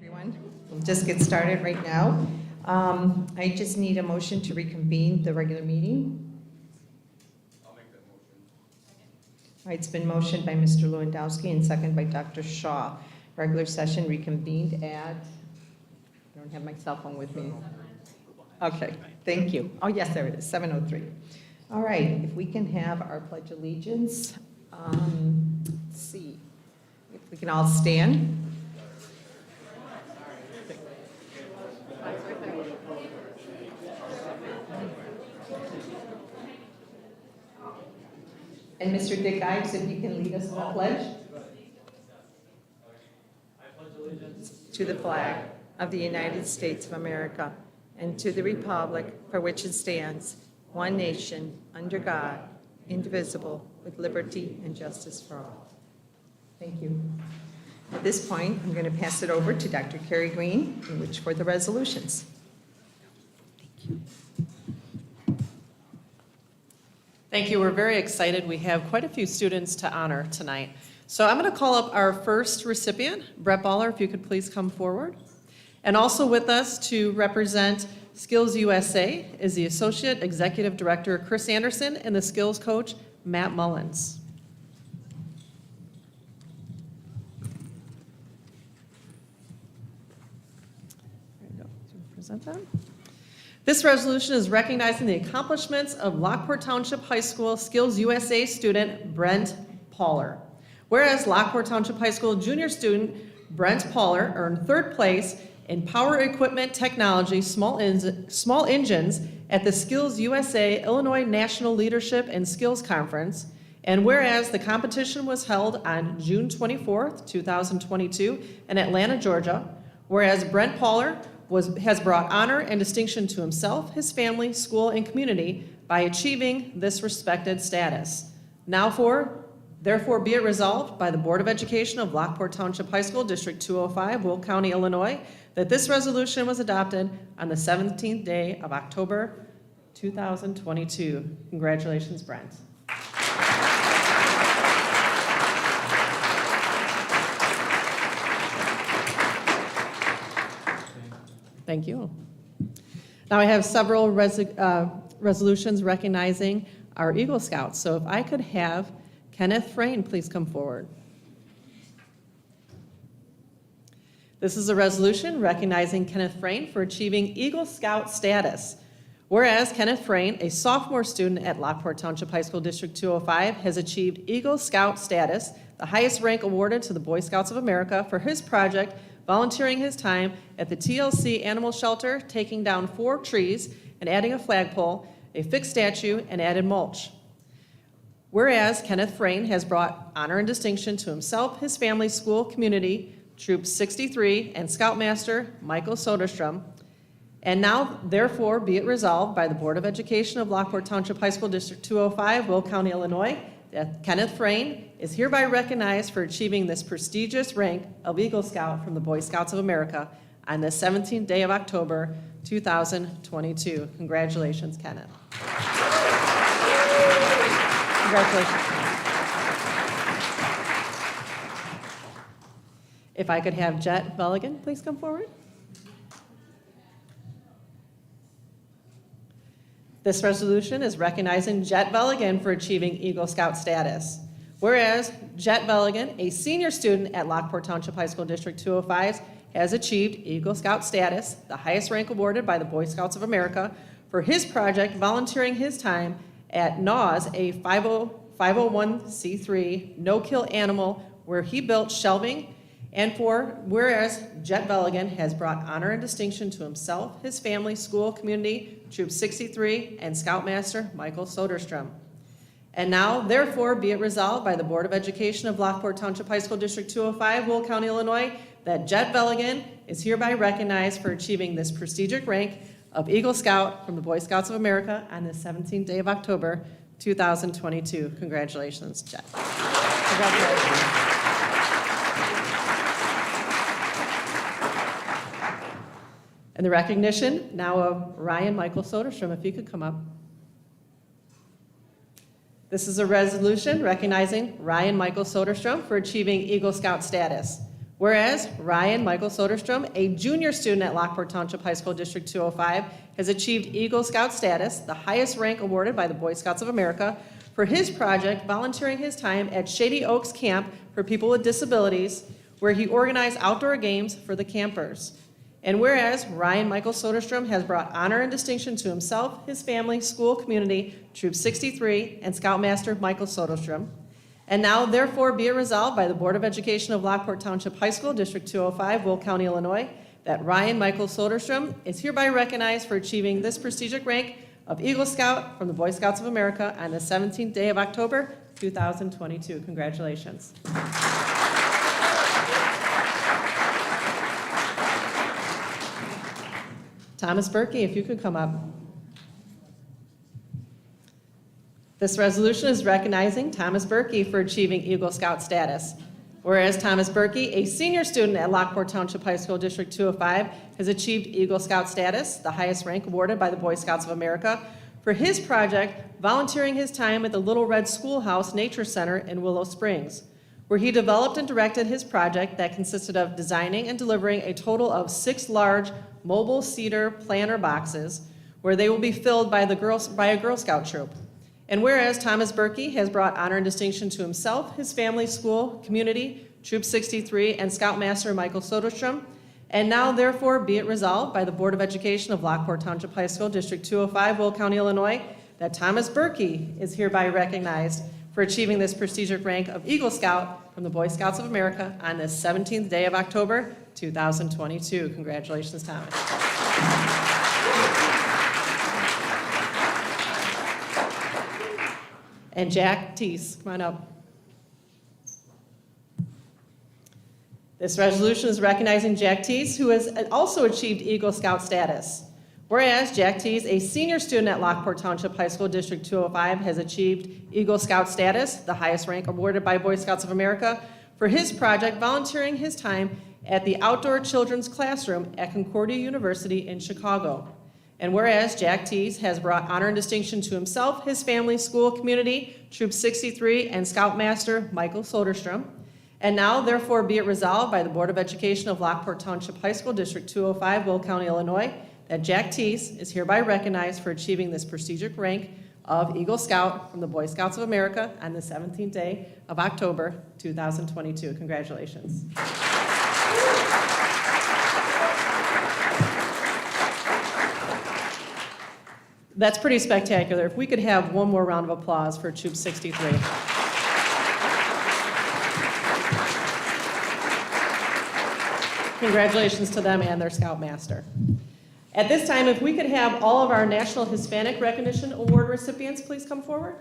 Everyone, we'll just get started right now. I just need a motion to reconvene the regular meeting. I'll make that motion. All right, it's been motioned by Mr. Lewandowski and second by Dr. Shaw. Regular session reconvened at, I don't have my cell phone with me. Okay, thank you. Oh, yes, there it is, 7:03. All right, if we can have our pledge allegiance. Let's see, if we can all stand. And Mr. Dick Ives, if you can lead us in the pledge. I pledge allegiance To the flag of the United States of America and to the republic for which it stands, one nation, under God, indivisible, with liberty and justice for all. Thank you. At this point, I'm going to pass it over to Dr. Carrie Green, which for the resolutions. Thank you. Thank you. We're very excited. We have quite a few students to honor tonight. So I'm going to call up our first recipient, Brett Baller, if you could please come forward. And also with us to represent Skills USA is the Associate Executive Director, Chris Anderson, and the Skills Coach, Matt Mullins. There you go. Do you present that? This resolution is recognizing the accomplishments of Lockport Township High School Skills USA student Brent Pauler. Whereas Lockport Township High School junior student Brent Pauler earned third place in Power Equipment Technology Small Engines at the Skills USA Illinois National Leadership and Skills Conference, and whereas the competition was held on June 24th, 2022 in Atlanta, Georgia, whereas Brent Pauler has brought honor and distinction to himself, his family, school, and community by achieving this respected status. Therefore be it resolved by the Board of Education of Lockport Township High School, District 205, Will County, Illinois, that this resolution was adopted on the 17th day of October 2022. Congratulations, Brent. Thank you. Now I have several resolutions recognizing our Eagle Scouts. So if I could have Kenneth Frayne please come forward. This is a resolution recognizing Kenneth Frayne for achieving Eagle Scout status. Whereas Kenneth Frayne, a sophomore student at Lockport Township High School District 205, has achieved Eagle Scout status, the highest rank awarded to the Boy Scouts of America, for his project volunteering his time at the TLC Animal Shelter, taking down 4 trees and adding a flagpole, a fixed statue, and added mulch. Whereas Kenneth Frayne has brought honor and distinction to himself, his family, school, community, Troop 63, and Scoutmaster Michael Soderstrom. And now, therefore, be it resolved by the Board of Education of Lockport Township High School District 205, Will County, Illinois, that Kenneth Frayne is hereby recognized for achieving this prestigious rank of Eagle Scout from the Boy Scouts of America on the 17th day of October, 2022. Congratulations, Kenneth. Congratulations. If I could have Jet Velligan please come forward. This resolution is recognizing Jet Velligan for achieving Eagle Scout status. Whereas Jet Velligan, a senior student at Lockport Township High School District 205, has achieved Eagle Scout status, the highest rank awarded by the Boy Scouts of America, for his project volunteering his time at NAWS, a 501c3 no-kill animal where he built shelving, and whereas Jet Velligan has brought honor and distinction to himself, his family, school, community, Troop 63, and Scoutmaster Michael Soderstrom. And now, therefore, be it resolved by the Board of Education of Lockport Township High School District 205, Will County, Illinois, that Jet Velligan is hereby recognized for achieving this prestigious rank of Eagle Scout from the Boy Scouts of America on the 17th day of October, 2022. Congratulations, Jet. Congratulations. And the recognition now of Ryan Michael Soderstrom, if you could come up. This is a resolution recognizing Ryan Michael Soderstrom for achieving Eagle Scout status. Whereas Ryan Michael Soderstrom, a junior student at Lockport Township High School District 205, has achieved Eagle Scout status, the highest rank awarded by the Boy Scouts of America, for his project volunteering his time at Shady Oaks Camp for people with disabilities, where he organized outdoor games for the campers. And whereas Ryan Michael Soderstrom has brought honor and distinction to himself, his family, school, community, Troop 63, and Scoutmaster Michael Soderstrom. And now, therefore, be it resolved by the Board of Education of Lockport Township High School, District 205, Will County, Illinois, that Ryan Michael Soderstrom is hereby recognized for achieving this prestigious rank of Eagle Scout from the Boy Scouts of America on the 17th day of October, 2022. Congratulations. Thomas Berkey, if you could come up. This resolution is recognizing Thomas Berkey for achieving Eagle Scout status. Whereas Thomas Berkey, a senior student at Lockport Township High School District 205, has achieved Eagle Scout status, the highest rank awarded by the Boy Scouts of America, for his project volunteering his time at the Little Red Schoolhouse Nature Center in Willow Springs, where he developed and directed his project that consisted of designing and delivering a total of 6 large mobile cedar planter boxes, where they will be filled by a Girl Scout troop. And whereas Thomas Berkey has brought honor and distinction to himself, his family, school, community, Troop 63, and Scoutmaster Michael Soderstrom, and now therefore be it resolved by the Board of Education of Lockport Township High School, District 205, Will County, Illinois, that Thomas Berkey is hereby recognized for achieving this prestigious rank of Eagle Scout from the Boy Scouts of America on this 17th day of October, 2022. Congratulations, Thomas. And Jack Teese, come on up. This resolution is recognizing Jack Teese, who has also achieved Eagle Scout status. Whereas Jack Teese, a senior student at Lockport Township High School District 205, has achieved Eagle Scout status, the highest rank awarded by Boy Scouts of America, for his project volunteering his time at the Outdoor Children's Classroom at Concordia University in Chicago. And whereas Jack Teese has brought honor and distinction to himself, his family, school, community, Troop 63, and Scoutmaster Michael Soderstrom. And now, therefore, be it resolved by the Board of Education of Lockport Township High School, District 205, Will County, Illinois, that Jack Teese is hereby recognized for achieving this prestigious rank of Eagle Scout from the Boy Scouts of America on the 17th day of October, 2022. Congratulations. That's pretty spectacular. If we could have one more round of applause for Troop 63. Congratulations to them and their Scoutmaster. At this time, if we could have all of our National Hispanic Recognition Award recipients please come forward.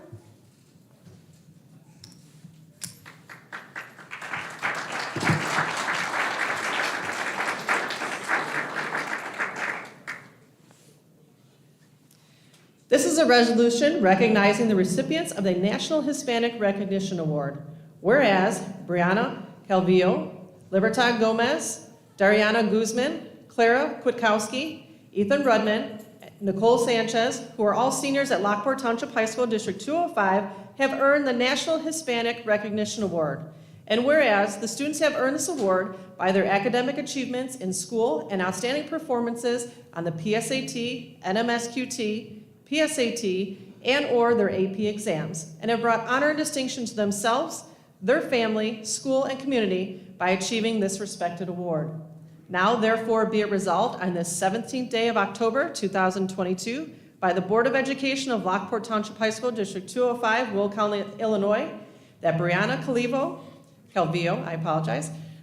This is a resolution recognizing the recipients of the National Hispanic Recognition Award. Whereas Brianna Calvillo, Libertad Gomez, Dariana Guzman, Clara Kwiatkowski, Ethan Rudman, Nicole Sanchez, who are all seniors at Lockport Township High School District 205, have earned the National Hispanic Recognition Award. And whereas the students have earned this award by their academic achievements in school and outstanding performances on the PSAT, NMSQT, PSAT, and or their AP exams, and have brought honor and distinction to themselves, their family, school, and community by achieving this respected award. Now, therefore, be it resolved on this 17th day of October, 2022, by the Board of Education of Lockport Township High School, District 205, Will County, Illinois, that Brianna Calvillo,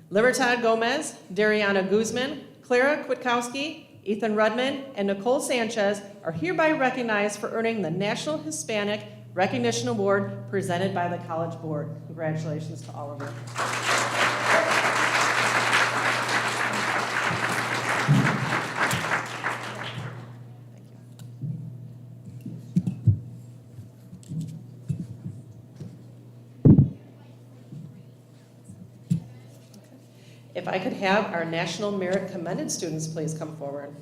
Libertad Gomez, Dariana Guzman, Clara Kwiatkowski, Ethan Rudman, and Nicole Sanchez are hereby recognized for earning the National Hispanic Recognition Award presented by the College Board. Congratulations to all of you. If I could have our National Merit Commended students please come forward.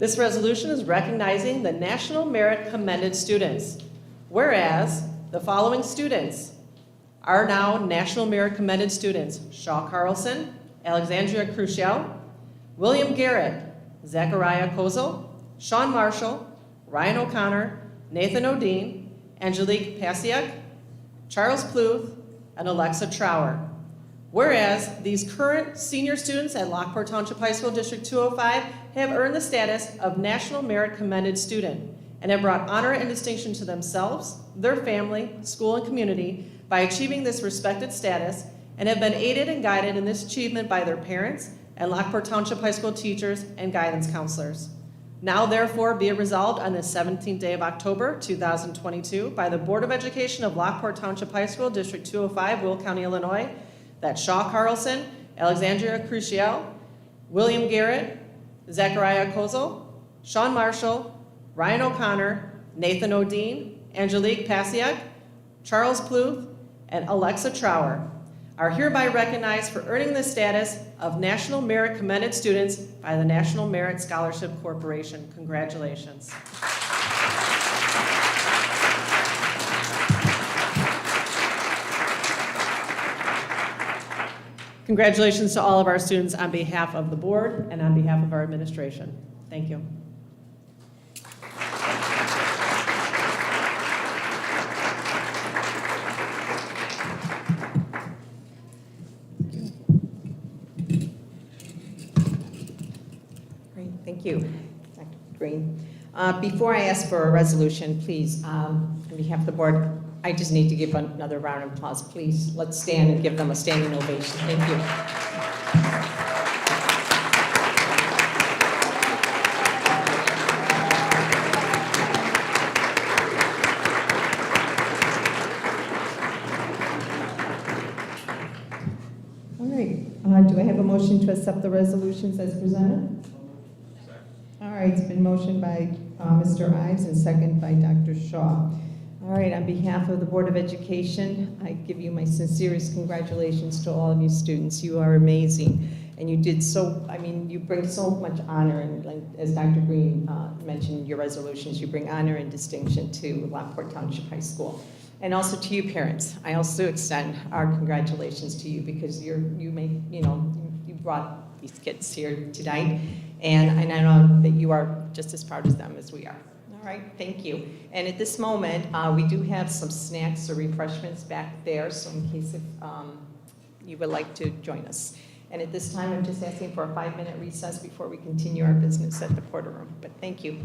This resolution is recognizing the National Merit Commended students. Whereas the following students are now National Merit Commended students: Shaw Carlson, Alexandria Crucial, William Garrett, Zachariah Kozel, Sean Marshall, Ryan O'Connor, Nathan O'Dean, Angelique Pasiak, Charles Pluth, and Alexa Trower. Whereas these current senior students at Lockport Township High School District 205 have earned the status of National Merit Commended Student and have brought honor and distinction to themselves, their family, school, and community by achieving this respected status, and have been aided and guided in this achievement by their parents and Lockport Township High School teachers and guidance counselors. Now therefore be it resolved on the 17th day of October 2022 by the Board of Education of Lockport Township High School District 205, Will County, Illinois, that Shaw Carlson, Alexandria Crucial, William Garrett, Zachariah Kozel, Sean Marshall, Ryan O'Connor, Nathan O'Dean, Angelique Pasiak, Charles Pluth, and Alexa Trower are hereby recognized for earning the status of National Merit Commended Students by the National Merit Scholarship Corporation. Congratulations. Congratulations to all of our students on behalf of the board and on behalf of our administration. Thank you. Great, thank you, Dr. Green. Before I ask for a resolution, please, on behalf of the board, I just need to give another round of applause. Please, let's stand and give them a standing ovation. Thank you. All right, do I have a motion to accept the resolutions as presented? All right, it's been motioned by Mr. Ives and second by Dr. Shaw. All right, on behalf of the Board of Education, I give you my sincerest congratulations to all of you students. You are amazing, and you did so, I mean, you bring so much honor, and like, as Dr. Green mentioned in your resolutions, you bring honor and distinction to Lockport Township High School. And also to you parents, I also extend our congratulations to you because you brought these kids here tonight, and I know that you are just as proud of them as we are. All right, thank you. And at this moment, we do have some snacks or refreshments back there, so in case if you would like to join us. And at this time, I'm just asking for a 5-minute recess before we continue our business at the Porter Room. But thank you.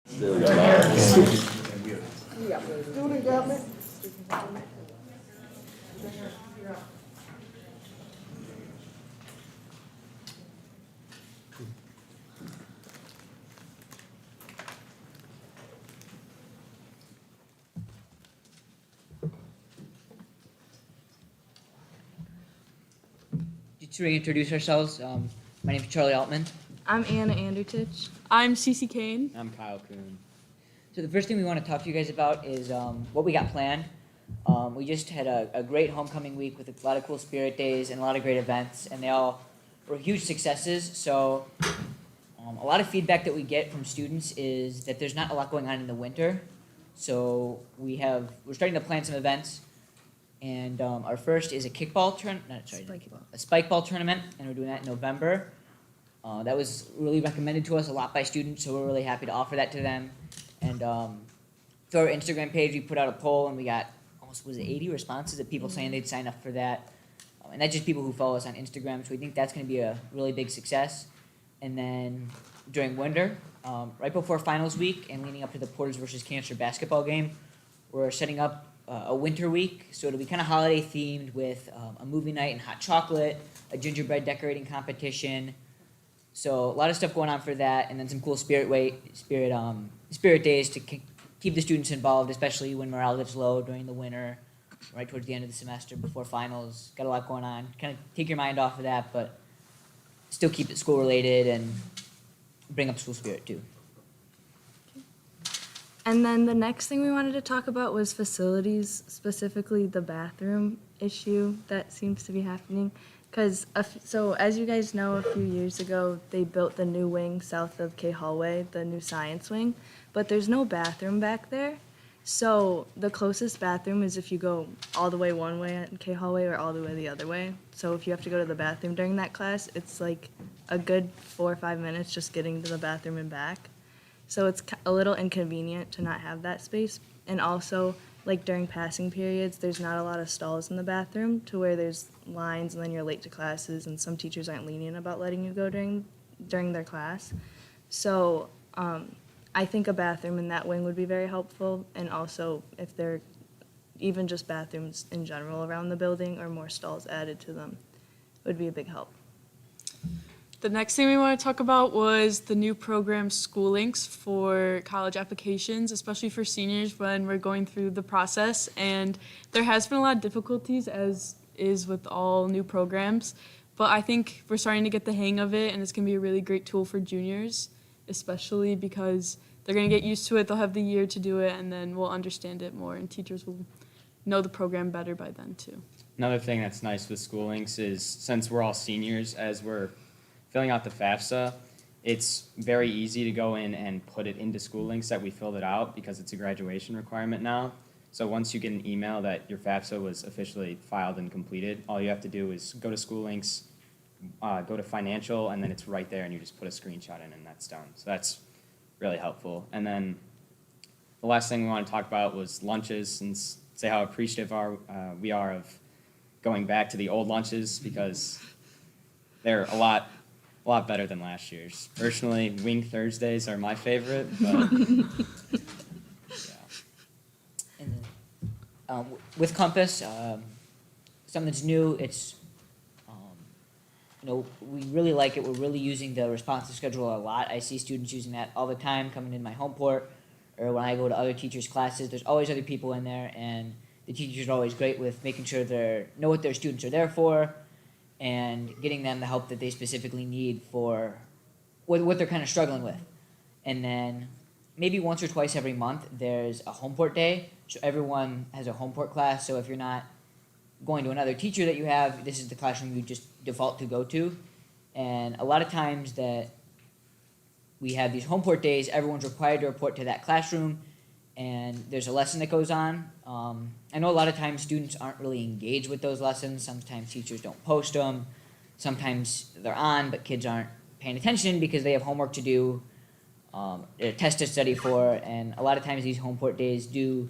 Just to reintroduce ourselves, my name is Charlie Altman. I'm Anna Andertich. I'm Cece Kane. I'm Kyle Kuhn. So the first thing we want to talk to you guys about is what we got planned. We just had a great homecoming week with a lot of cool spirit days and a lot of great events, and they all were huge successes. So a lot of feedback that we get from students is that there's not a lot going on in the winter. So we're starting to plan some events, and our first is a a spike ball tournament, and we're doing that in November. That was really recommended to us a lot by students, so we're really happy to offer that to them. And through our Instagram page, we put out a poll, and we got almost, was it 80 responses of people saying they'd sign up for that. And that's just people who follow us on Instagram, so we think that's going to be a really big success. And then during winter, right before finals week and leading up to the Porters versus Cancer basketball game, we're setting up a winter week. So it'll be kind of holiday themed with a movie night and hot chocolate, a gingerbread decorating competition. So a lot of stuff going on for that, and then some cool spirit days to keep the students involved, especially when morale gets low during the winter, right towards the end of the semester before finals. Got a lot going on. Kind of take your mind off of that, but still keep it school related and bring up school spirit too. And then the next thing we wanted to talk about was facilities, specifically the bathroom issue that seems to be happening. Because, so as you guys know, a few years ago, they built the new wing south of K Hallway, the new science wing, but there's no bathroom back there. So the closest bathroom is if you go all the way one way at K Hallway or all the way the other way. So if you have to go to the bathroom during that class, it's like a good 4 or 5 minutes just getting to the bathroom and back. So it's a little inconvenient to not have that space. And also, like during passing periods, there's not a lot of stalls in the bathroom to where there's lines and then you're late to classes, and some teachers aren't lenient about letting you go during their class. So I think a bathroom in that wing would be very helpful, and also if there even just bathrooms in general around the building or more stalls added to them would be a big help. The next thing we want to talk about was the new program School Links for college applications, especially for seniors when we're going through the process. And there has been a lot of difficulties, as is with all new programs, but I think we're starting to get the hang of it, and it's going to be a really great tool for juniors, especially because they're going to get used to it, they'll have the year to do it, and then we'll understand it more, and teachers will know the program better by then too. Another thing that's nice with School Links is, since we're all seniors, as we're filling out the FAFSA, it's very easy to go in and put it into School Links that we filled it out, because it's a graduation requirement now. So once you get an email that your FAFSA was officially filed and completed, all you have to do is go to School Links, go to financial, and then it's right there, and you just put a screenshot in, and that's done. So that's really helpful. And then the last thing we want to talk about was lunches, and say how appreciative we are of going back to the old lunches, because they're a lot better than last year's. Personally, Wing Thursdays are my favorite, but yeah. And then, with Compass, something that's new, it's, we really like it. We're really using the responsive schedule a lot. I see students using that all the time coming in my home port, or when I go to other teachers' classes, there's always other people in there, and the teachers are always great with making sure they know what their students are there for, and getting them the help that they specifically need for what they're kind of struggling with. And then maybe once or twice every month, there's a home port day. So everyone has a home port class. So if you're not going to another teacher that you have, this is the classroom you just default to go to. And a lot of times that we have these home port days, everyone's required to report to that classroom, and there's a lesson that goes on. I know a lot of times students aren't really engaged with those lessons. Sometimes teachers don't post them. Sometimes they're on, but kids aren't paying attention because they have homework to do, a test to study for, and a lot of times these home port days do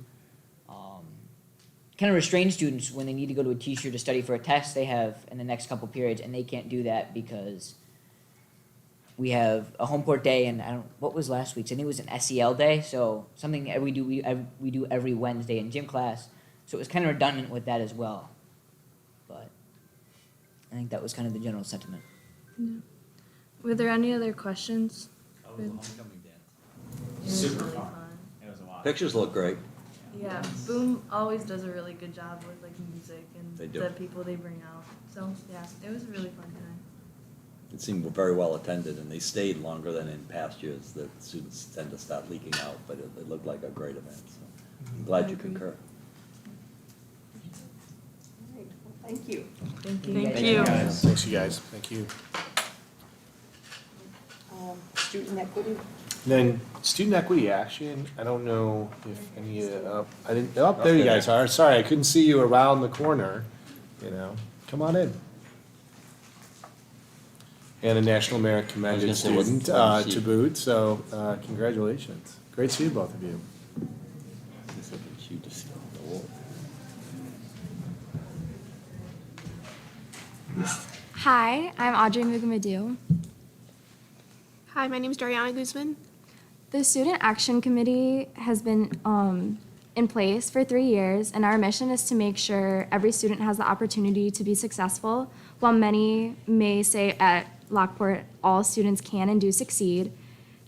kind of restrain students when they need to go to a teacher to study for a test they have in the next couple periods, and they can't do that because we have a home court day, and what was last week's? I think it was an SEL day, so something that we do every Wednesday in gym class. So it was kind of redundant with that as well. But I think that was kind of the general sentiment. Were there any other questions? How was the homecoming dance? It was Super really fun. It was a lot. Pictures look great. Yeah, Boom always does a really good job with like music and They do. the people they bring out. So yeah, it was a really fun time. It seemed very well attended, and they stayed longer than in past years. The students tend to start leaking out, but it looked like a great event, so I'm glad I you agree. concur. Thank you. Thank you. Thank you. Thanks, you guys. Thank you. Student equity. Then student equity action. I don't know if any. I didn't. Oh, there you guys are. Sorry, I couldn't see you around the corner. You know, come on in. And a National Merit Commended gonna say, wasn't student on the to sheet. boot. So congratulations. Great to see both of you. This is a huge award. Hi, I'm Audrey Mugamadu. Hi, my name is Dariana Guzman. The Student Action Committee has been in place for 3 years, and our mission is to make sure every student has the opportunity to be successful. While many may say at Lockport all students can and do succeed,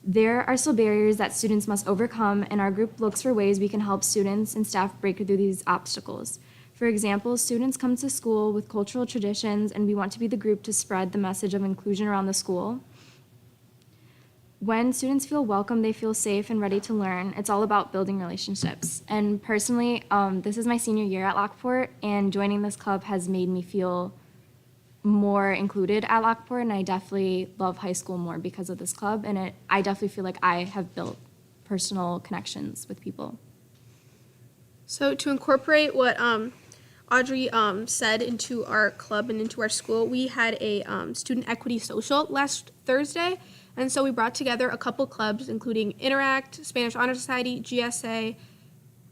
there are still barriers that students must overcome, and our group looks for ways we can help students and staff break through these obstacles. For example, students come to school with cultural traditions, and we want to be the group to spread the message of inclusion around the school. When students feel welcome, they feel safe and ready to learn. It's all about building relationships. And personally, this is my senior year at Lockport, and joining this club has made me feel more included at Lockport, and I definitely love high school more because of this club, and I definitely feel like I have built personal connections with people. So to incorporate what Audrey said into our club and into our school, we had a student equity social last Thursday, and so we brought together a couple clubs, including Interact, Spanish Honor Society, GSA,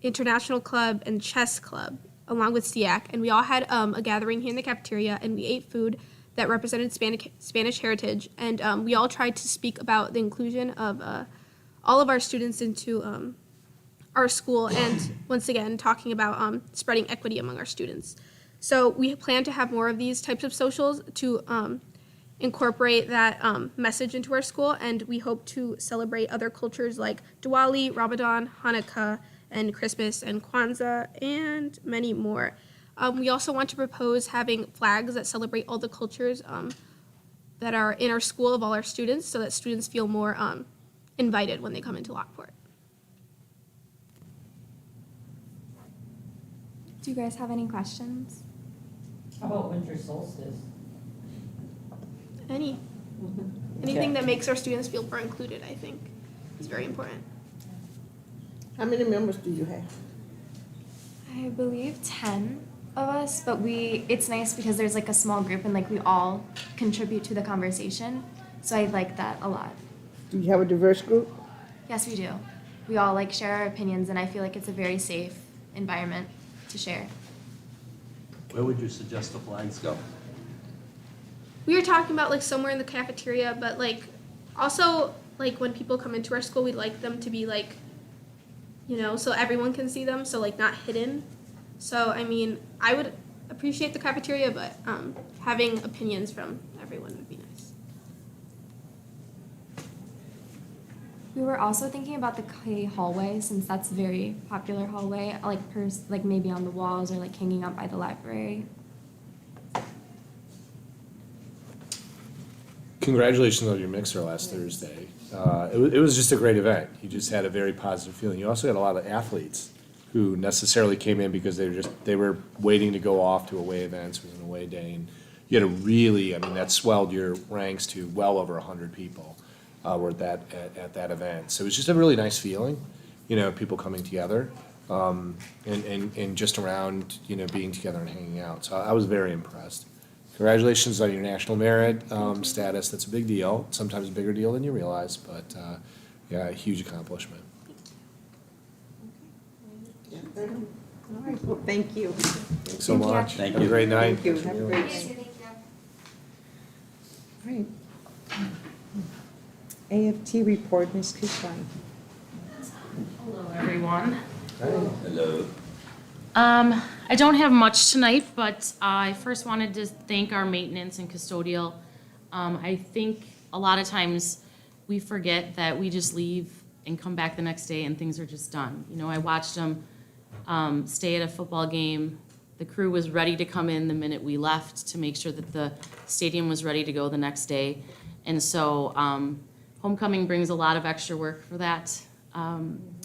International Club, and Chess Club, along with SEAC, and we all had a gathering here in the cafeteria, and we ate food that represented Spanish heritage, and we all tried to speak about the inclusion of all of our students into our school, and once again, talking about spreading equity among our students. So we plan to have more of these types of socials to incorporate that message into our school, and we hope to celebrate other cultures like Diwali, Ramadan, Hanukkah, and Christmas and Kwanzaa, and many more. We also want to propose having flags that celebrate all the cultures that are in our school of all our students, so that students feel more invited when they come into Lockport. Do you guys have any questions? How about winter solstice? Anything that makes our students feel more included, I think, is very important. How many members do you have? I believe 10 of us, but it's nice because there's like a small group and like we all contribute to the conversation. So I like that a lot. Do you have a diverse group? Yes, we do. We all like share our opinions, and I feel like it's a very safe environment to share. Where would you suggest the flags go? We were talking about like somewhere in the cafeteria, but like also like when people come into our school, we'd like them to be like, you know, so everyone can see them, so like not hidden. So I mean, I would appreciate the cafeteria, but having opinions from everyone would be nice. We were also thinking about the K hallway, since that's a very popular hallway, like maybe on the walls or like hanging up by the library. Congratulations on your mixer last Thursday. It was just a great event. You just had a very positive feeling. You also had a lot of athletes who necessarily came in because they were waiting to go off to away events. It was an away day, and you had that swelled your ranks to well over 100 people were at that event. So it was just a really nice feeling, people coming together and just around, being together and hanging out. So I was very impressed. Congratulations on your national merit status. That's a big deal, sometimes a bigger deal than you realize, but yeah, a huge accomplishment. All right, well, thank you. Thanks so Thank you. much. Thank Have a you. great night. Thank you. Have a great night. Right. AFT report, Ms. Kishwan. Hello, everyone. Hello. I don't have much tonight, but I first wanted to thank our maintenance and custodial. I think a lot of times we forget that we just leave and come back the next day and things are just done. You know, I watched them stay at a football game. The crew was ready to come in the minute we left to make sure that the stadium was ready to go the next day. And so homecoming brings a lot of extra work for that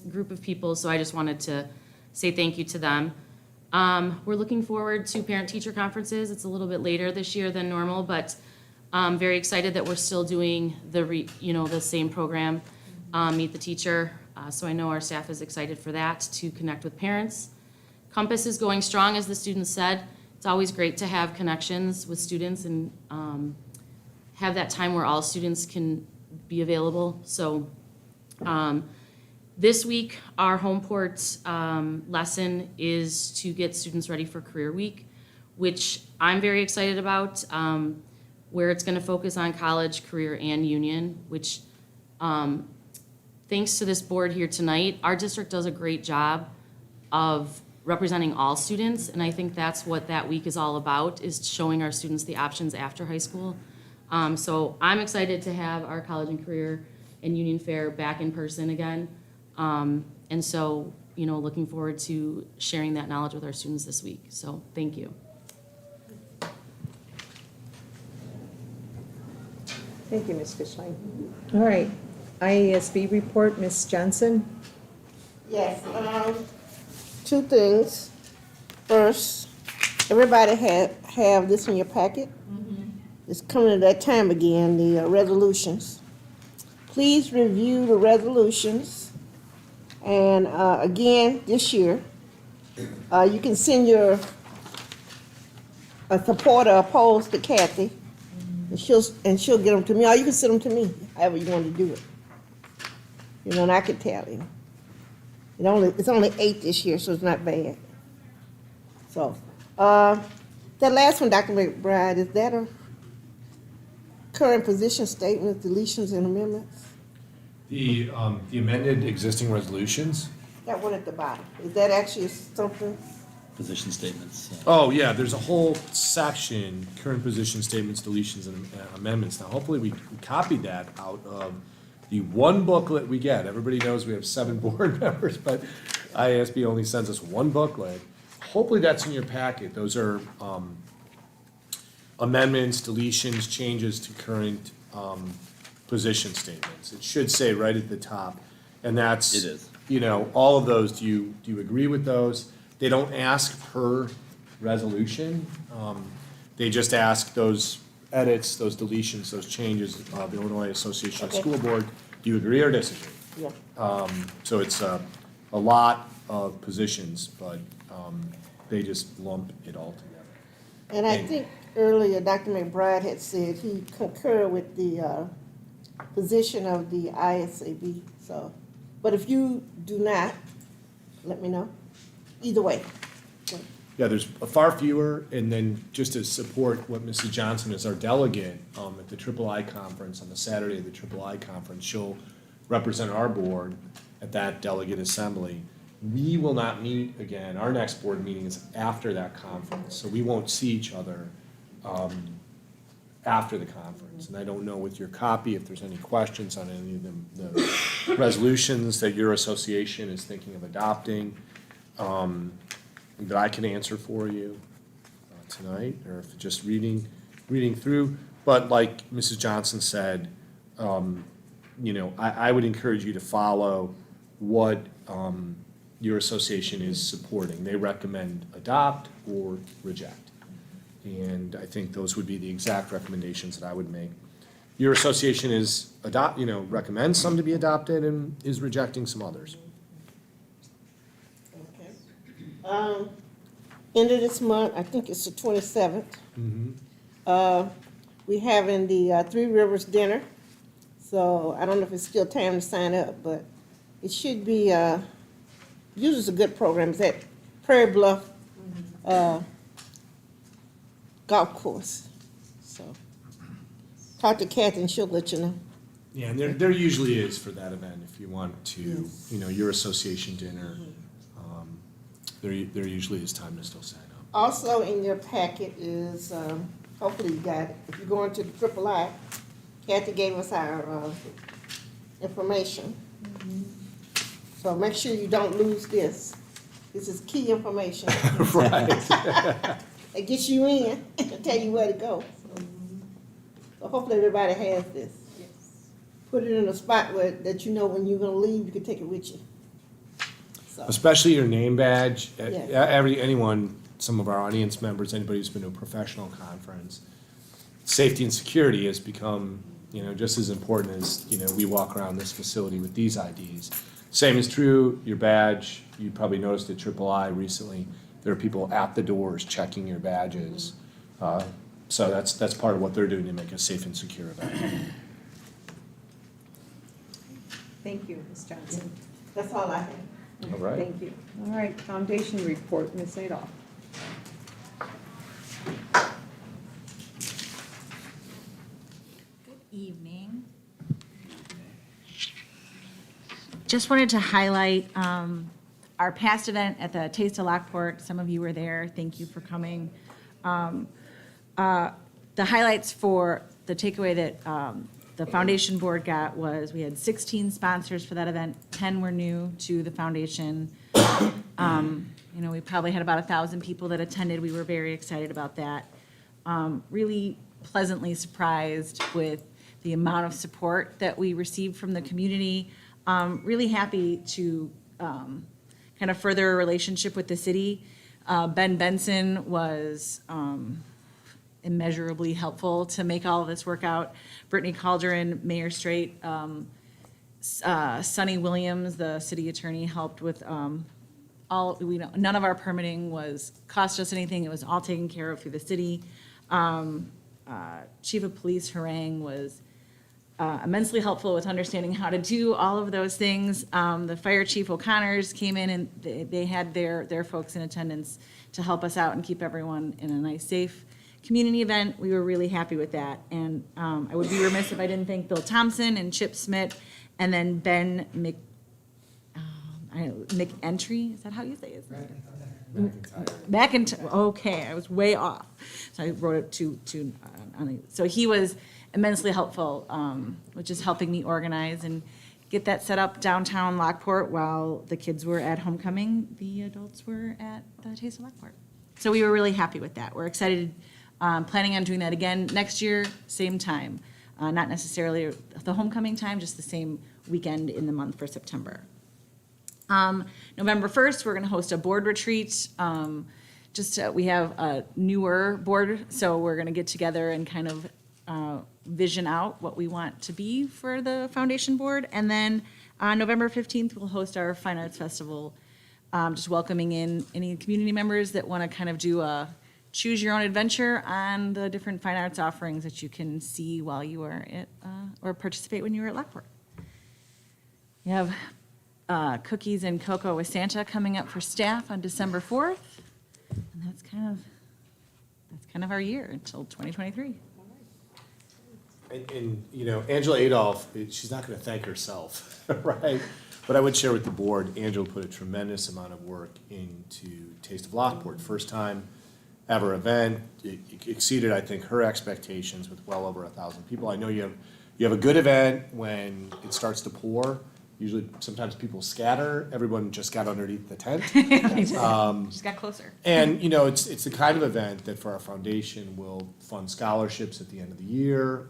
group of people, so I just wanted to say thank you to them. We're looking forward to parent-teacher conferences. It's a little bit later this year than normal, but I'm very excited that we're still doing the same program, Meet the Teacher. So I know our staff is excited for that, to connect with parents. Compass is going strong, as the students said. It's always great to have connections with students and have that time where all students can be available. So this week, our Homeport lesson is to get students ready for Career Week, which I'm very excited about, where it's going to focus on college, career, and union, which thanks to this board here tonight, our district does a great job of representing all students, and I think that's what that week is all about, is showing our students the options after high school. So I'm excited to have our college and career and union fair back in person again. And so, looking forward to sharing that knowledge with our students this week. So, thank you. Thank you, Ms. Fishline. All right, IASB report, Ms. Johnson. Yes, two things. First, everybody have this in your packet. It's coming to that time again, the resolutions. Please review the resolutions. And again, this year, you can send your supporter opposed to Kathy, and she'll get them to me, or you can send them to me, however you want to do it. And I can tell you. It's only 8 this year, so it's not bad. So, that last one, Dr. McBride, is that a current position statement, deletions and amendments? The amended existing resolutions? That one at the bottom, is that actually something? Position statements. Oh, yeah, there's a whole section, current position statements, deletions, and amendments. Now, hopefully, we copied that out of the one booklet we get. Everybody knows we have 7 board members, but IASB only sends us one booklet. Hopefully, that's in your packet. Those are amendments, deletions, changes to current position statements. It should say right at the top, and that's. It is. All of those, do you agree with those? They don't ask per resolution. They just ask those edits, those deletions, those changes of the Illinois Association of Okay. School Board. Do you agree or disagree? Yeah. So it's a lot of positions, but they just lump it all together. And I think earlier, Dr. McBride had said he concurred with the position of the ISAB, so. But if you do not, let me know. Either way. Yeah, there's far fewer, and then just to support what Mrs. Johnson is our delegate at the Triple I Conference, on the Saturday of the Triple I Conference, she'll represent our board at that delegate assembly. We will not meet again, our next board meeting is after that conference, so we won't see each other after the conference. And I don't know with your copy if there's any questions on any of the resolutions that your association is thinking of adopting, that I can answer for you tonight, or if just reading through. But like Mrs. Johnson said, I would encourage you to follow what your association is supporting. They recommend adopt or reject. And I think those would be the exact recommendations that I would make. Your association is recommends some to be adopted and is rejecting some others. Okay. End of this month, I think it's the 27th. We having the Three Rivers Dinner. So I don't know if it's still time to sign up, but it should be, usually it's a good program. It's at Prairie Bluff Golf Course. So talk to Kathy and she'll let you know. Yeah, and there usually is for that event, if you want to, your association dinner, there usually is time to still sign up. Also in your packet is, hopefully you got it, if you're going to the Triple I, Kathy gave us our information. So make sure you don't lose this. This is key information. Right. It gets you in and tell you where to go. So hopefully everybody has this. Put it in a spot where, that you know when you're gonna leave, you can take it with you. So, Especially your name badge. Yeah. Anyone, some of our audience members, anybody who's been to a professional conference, safety and security has become, just as important as, we walk around this facility with these IDs. Same is true, your badge. You probably noticed at Triple I recently, there are people at the doors checking your badges. So that's part of what they're doing to make a safe and secure event. Thank you, Ms. Johnson. that's all I have. All right. Thank you. All right, foundation report, Ms. Adolph. Good evening. Just wanted to highlight our past event at the Taste of Lockport. Some of you were there. Thank you for coming. The highlights for the takeaway that the foundation board got was we had 16 sponsors for that event. 10 were new to the foundation. We probably had about 1,000 people that attended. We were very excited about that. Really pleasantly surprised with the amount of support that we received from the community. Really happy to kind of further a relationship with the city. Ben Benson was immeasurably helpful to make all of this work out. Brittany Calderon, Mayor Straight, Sonny Williams, the city attorney, helped with none of our permitting cost us anything. It was all taken care of through the city. Chief of Police Harang was immensely helpful with understanding how to do all of those things. The Fire Chief O'Connors came in and they had their folks in attendance to help us out and keep everyone in a nice, safe community event. We were really happy with that. And I would be remiss if I didn't thank Bill Thompson and Chip Smith and then Ben McEntry. Is that how you say his name? McIntyre. Okay, I was way off. So I wrote it so he was immensely helpful, which is helping me organize and get that set up downtown Lockport while the kids were at homecoming. The adults were at the Taste of Lockport. So we were really happy with that. We're excited, planning on doing that again next year, same time. Not necessarily the homecoming time, just the same weekend in the month for September. November 1st, we're going to host a board retreat. We have a newer board, so we're going to get together and kind of vision out what we want to be for the foundation board. And then on November 15th, we'll host our Fine Arts Festival, just welcoming in any community members that want to kind of do a choose your own adventure on the different fine arts offerings that you can see while you are at, or participate when you were at Lockport. We have cookies and cocoa with Santa coming up for staff on December 4th. And that's kind of our year until 2023. And Angela Adolph, she's not going to thank herself, right? But I would share with the board, Angela put a tremendous amount of work into Taste of Lockport. First time ever event. It exceeded, I think, her expectations with well over 1,000 people. I know you have a good event when it starts to pour. Usually, sometimes people scatter. Everyone just got underneath the tent. Just got closer. And, it's the kind of event that for our foundation will fund scholarships at the end of the year,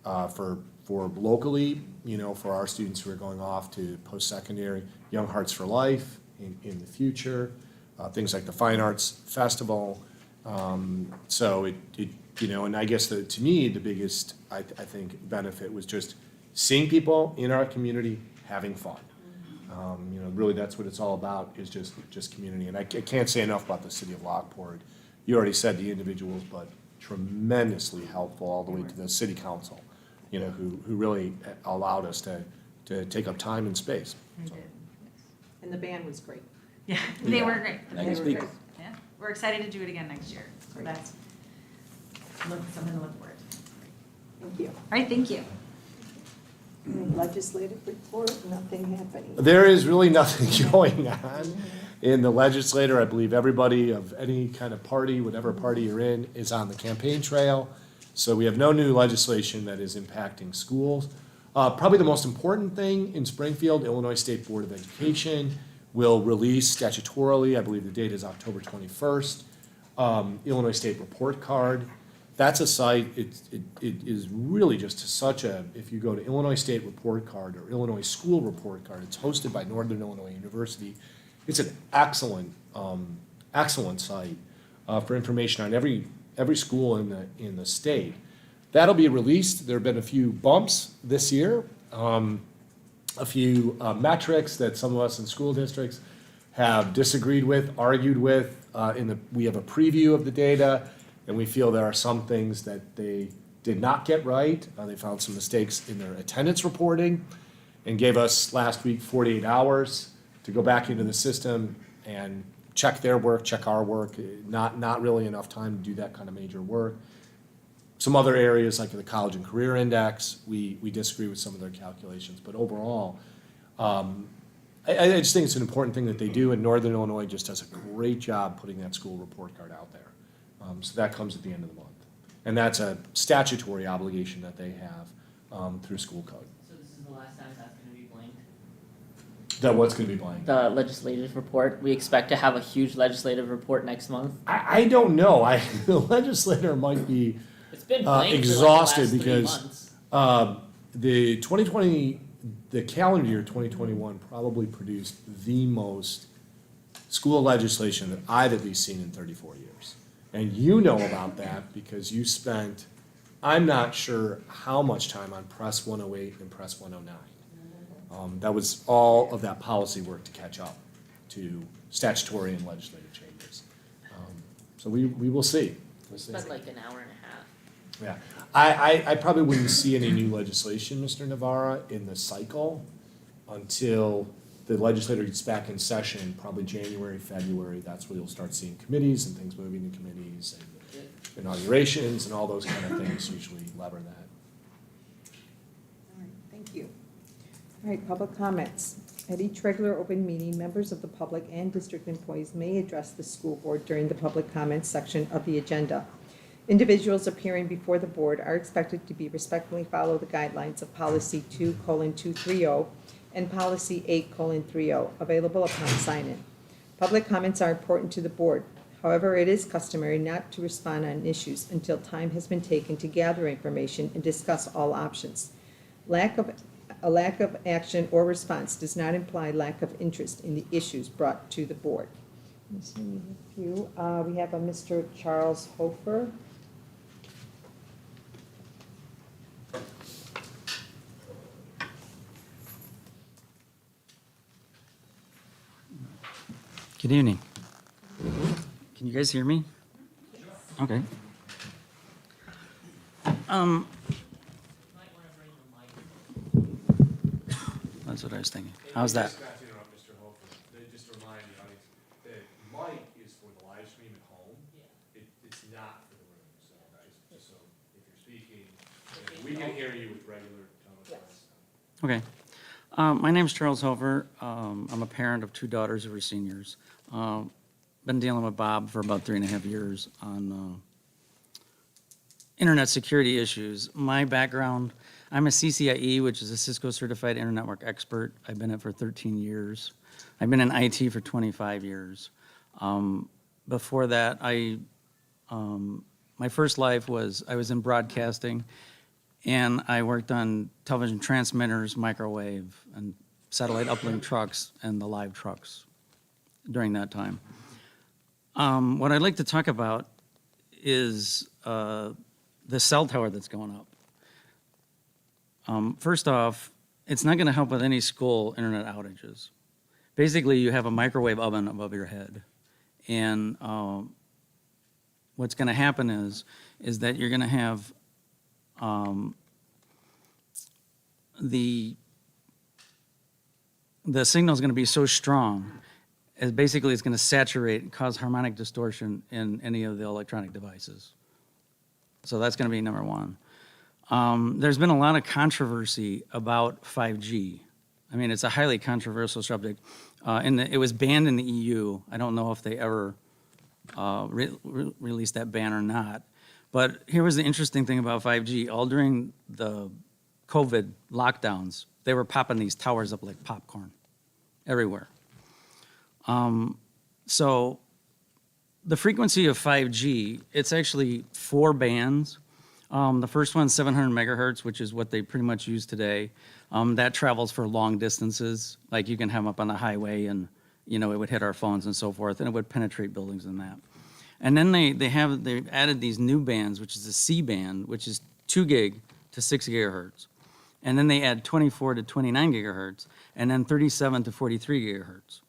for locally, for our students who are going off to post-secondary, Young Hearts for Life in the future, things like the Fine Arts Festival. So and I guess to me, the biggest, I think, benefit was just seeing people in our community having fun. Really that's what it's all about, is just community. And I can't say enough about the city of Lockport. You already said the individuals, but tremendously helpful all the way to the city council, who really allowed us to take up time and space. So. And the band was great. Yeah, they were great. I can speak. Yeah, we're excited to do it again next year. So that's something to look forward to. Thank you. All right, thank you. Legislative report, nothing happening. There is really nothing going on in the legislature. I believe everybody of any kind of party, whatever party you're in, is on the campaign trail. So we have no new legislation that is impacting schools. Probably the most important thing in Springfield, Illinois State Board of Education will release statutorily, I believe the date is October 21st, Illinois State Report Card. That's a site, it is really just such a, if you go to Illinois State Report Card or Illinois School Report Card, it's hosted by Northern Illinois University. It's an excellent, excellent site for information on every school in the state. That'll be released. There have been a few bumps this year, a few metrics that some of us in school districts have disagreed with, argued with. We have a preview of the data, and we feel there are some things that they did not get right. They found some mistakes in their attendance reporting and gave us last week 48 hours to go back into the system and check their work, check our work. Not really enough time to do that kind of major work. Some other areas like the College and Career Index, we disagree with some of their calculations, but overall, I just think it's an important thing that they do, and Northern Illinois just does a great job putting that school report card out there. So that comes at the end of the month. And that's a statutory obligation that they have through school code. So this is the last time that's gonna be blanked? That what's gonna be blank? The legislative report, we expect to have a huge legislative report next month. I don't know. The legislator might be It's been blanked exhausted for like the last 3 because months. the 2020, the calendar year 2021 probably produced the most school legislation that I've at least seen in 34 years. And you know about that because you spent, I'm not sure how much time on Press 108 and Press 109. That was all of that policy work to catch up to statutory and legislative changes. So we will see. We'll see. Spent like an hour and a half. Yeah, I probably wouldn't see any new legislation, Mr. Navarra, in the cycle until the legislature gets back in session, probably January, February. That's where you'll start seeing committees and things moving to committees and inaugurations and all those kind of things usually lever that. All right, thank you. All right, public comments. At each regular open meeting, members of the public and district employees may address the school board during the public comments section of the agenda. Individuals appearing before the board are expected to be respectfully follow the guidelines of Policy 2:230 and Policy 8:30, available upon sign-in. Public comments are important to the board. However, it is customary not to respond on issues until time has been taken to gather information and discuss all options. A lack of action or response does not imply lack of interest in the issues brought to the board. Let me see, we have a few. We have a Mr. Charles Hofer. Good evening. Can you guys hear me? Okay. That's what I was thinking. How's that? Just to interrupt Mr. Hofer, just to remind the audience, the mic is for the live stream at home. It's not for the room, so just so if you're speaking, we can hear you with regular tone. Okay. My name's Charles Hofer. I'm a parent of 2 daughters who are seniors. Been dealing with Bob for about 3.5 years on internet security issues. My background, I'm a CCIE, which is a Cisco Certified Internet Network Expert. I've been it for 13 years. I've been in IT for 25 years. Before that, my first life was, I was in broadcasting, and I worked on television transmitters, microwave, and satellite uplink trucks, and the live trucks during that time. What I'd like to talk about is the cell tower that's going up. First off, it's not going to help with any school internet outages. Basically, you have a microwave oven above your head, and what's going to happen is that you're going to have the signal is going to be so strong, as basically it's going to saturate and cause harmonic distortion in any of the electronic devices. So that's going to be number one. There's been a lot of controversy about 5G. I mean, it's a highly controversial subject. It was banned in the EU. I don't know if they ever released that ban or not. But here was the interesting thing about 5G. All during the COVID lockdowns, they were popping these towers up like popcorn everywhere. So the frequency of 5G, it's actually 4 bands. The first one's 700 megahertz, which is what they pretty much use today. That travels for long distances. Like you can have them up on the highway and, it would hit our phones and so forth, and it would penetrate buildings and that. And then they've added these new bands, which is the C band, which is 2 gig to 6 gigahertz. And then they add 24 to 29 gigahertz, and then 37 to 43 gigahertz.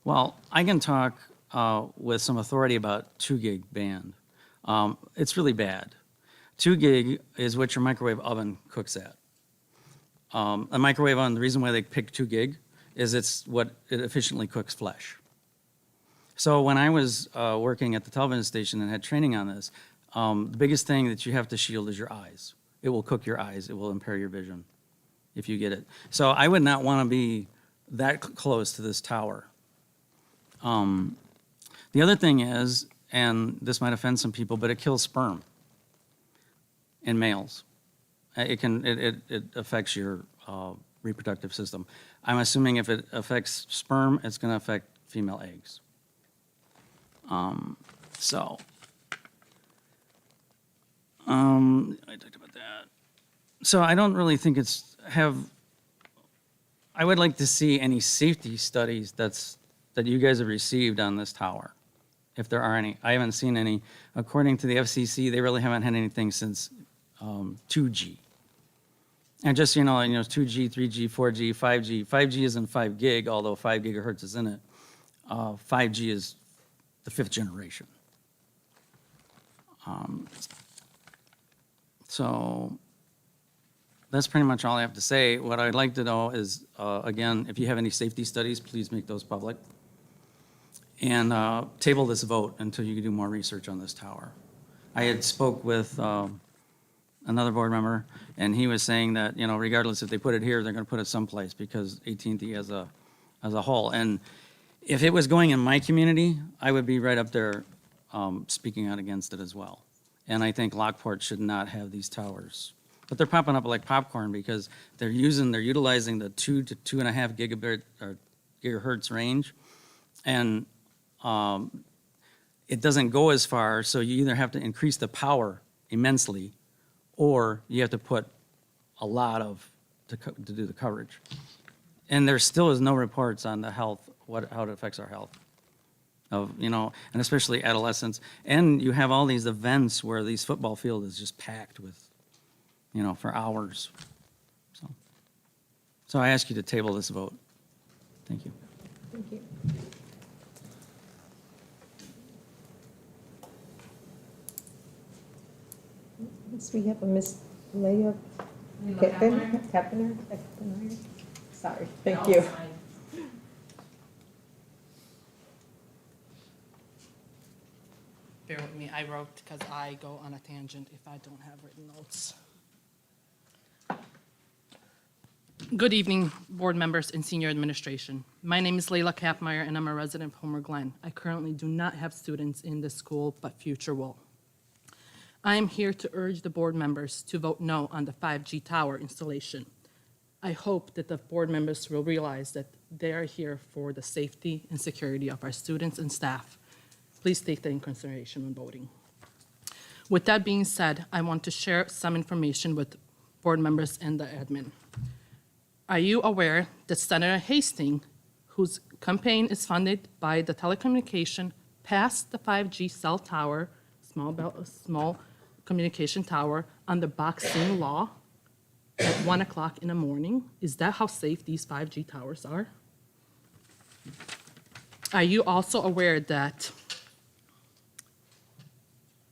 Well, I can talk with some authority about 2 gig band. It's really bad. 2 gig is what your microwave oven cooks at. A microwave oven, the reason why they pick 2 gig is it efficiently cooks flesh. So when I was working at the television station and had training on this, the biggest thing that you have to shield is your eyes. It will cook your eyes. It will impair your vision if you get it. So I would not want to be that close to this tower. The other thing is, and this might offend some people, but it kills sperm in males. It affects your reproductive system. I'm assuming if it affects sperm, it's going to affect female eggs. I talked about that. So I don't really think I would like to see any safety studies that you guys have received on this tower, if there are any. I haven't seen any. According to the FCC, they really haven't had anything since 2G. And just, 2G, 3G, 4G, 5G. 5G isn't 5 gig, although 5 gigahertz is in it. 5G is the 5th generation. So that's pretty much all I have to say. What I'd like to know is, again, if you have any safety studies, please make those public. And table this vote until you can do more research on this tower. I had spoke with another board member, and he was saying that, regardless if they put it here, they're going to put it someplace because AT&T as a whole. And if it was going in my community, I would be right up there speaking out against it as well. And I think Lockport should not have these towers. But they're popping up like popcorn because they're utilizing the 2 to 2.5 gigabit or gigahertz range. And it doesn't go as far, so you either have to increase the power immensely or you have to put a lot to do the coverage. And there still is no reports on the health, how it affects our health of, and especially adolescents. And you have all these events where these football field is just packed with, for hours. So I ask you to table this vote. Thank you. Thank you. Next, we have a Miss Leah Kepner. Sorry, thank you. Bear with me, I wrote because I go on a tangent if I don't have written notes. Good evening, board members and senior administration. My name is Layla Kapmeyer, and I'm a resident of Homer Glen. I currently do not have students in this school, but future will. I am here to urge the board members to vote no on the 5G tower installation. I hope that the board members will realize that they are here for the safety and security of our students and staff. Please take that in consideration when voting. With that being said, I want to share some information with board members and the admin. Are you aware that Senator Hastings, whose campaign is funded by the telecommunication, passed the 5G cell tower, small communication tower, under boxing law at 1 o'clock in the morning? Is that how safe these 5G towers are? Are you also aware that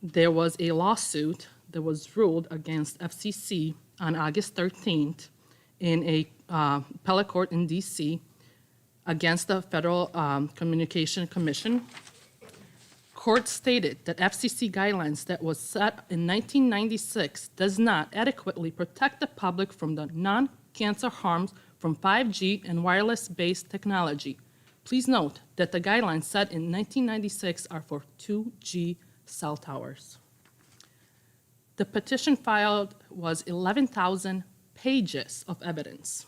there was a lawsuit that was ruled against FCC on August 13th in a appellate court in DC against the Federal Communication Commission? court stated that FCC guidelines that was set in 1996 does not adequately protect the public from the non-cancer harms from 5G and wireless-based technology. Please note that the guidelines set in 1996 are for 2G cell towers. The petition filed was 11,000 pages of evidence.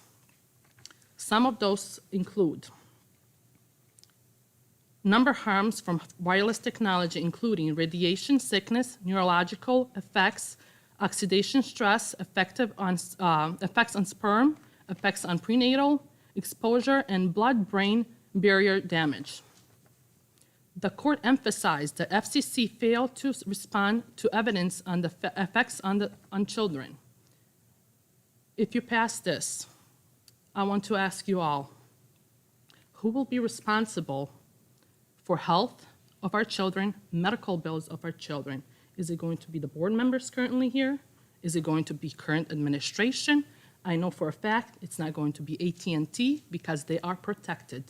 Some of those include number harms from wireless technology, including radiation sickness, neurological effects, oxidation stress, effects on sperm, effects on prenatal exposure, and blood-brain barrier damage. The court emphasized that FCC failed to respond to evidence on the effects on children. If you pass this, I want to ask you all, who will be responsible for health of our children, medical bills of our children? Is it going to be the board members currently here? Is it going to be current administration? I know for a fact it's not going to be AT&T because they are protected.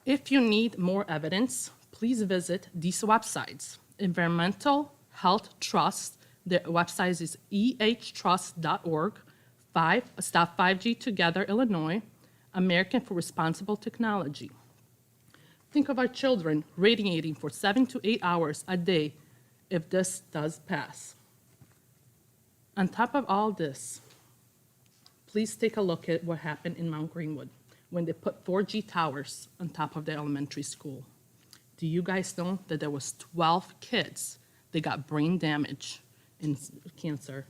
If you need more evidence, please visit these websites. Environmental Health Trust, their website is ehtrust.org, Stop 5G Together, Illinois, American for Responsible Technology. Think of our children radiating for 7 to 8 hours a day if this does pass. On top of all this, please take a look at what happened in Mount Greenwood when they put 4G towers on top of the elementary school. Do you guys know that there was 12 kids that got brain damage and cancer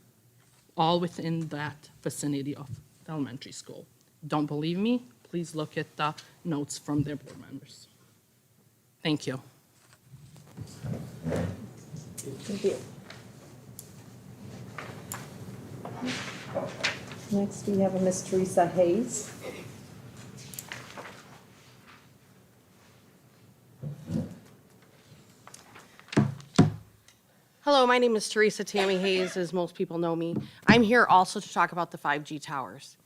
all within that vicinity of the elementary school? Don't believe me? Please look at the notes from their board members. Thank you. Thank you. Next, we have a Miss Teresa Hayes. Hello, my name is Teresa Tammy Hayes, as most people know me. I'm here also to talk about the 5G towers.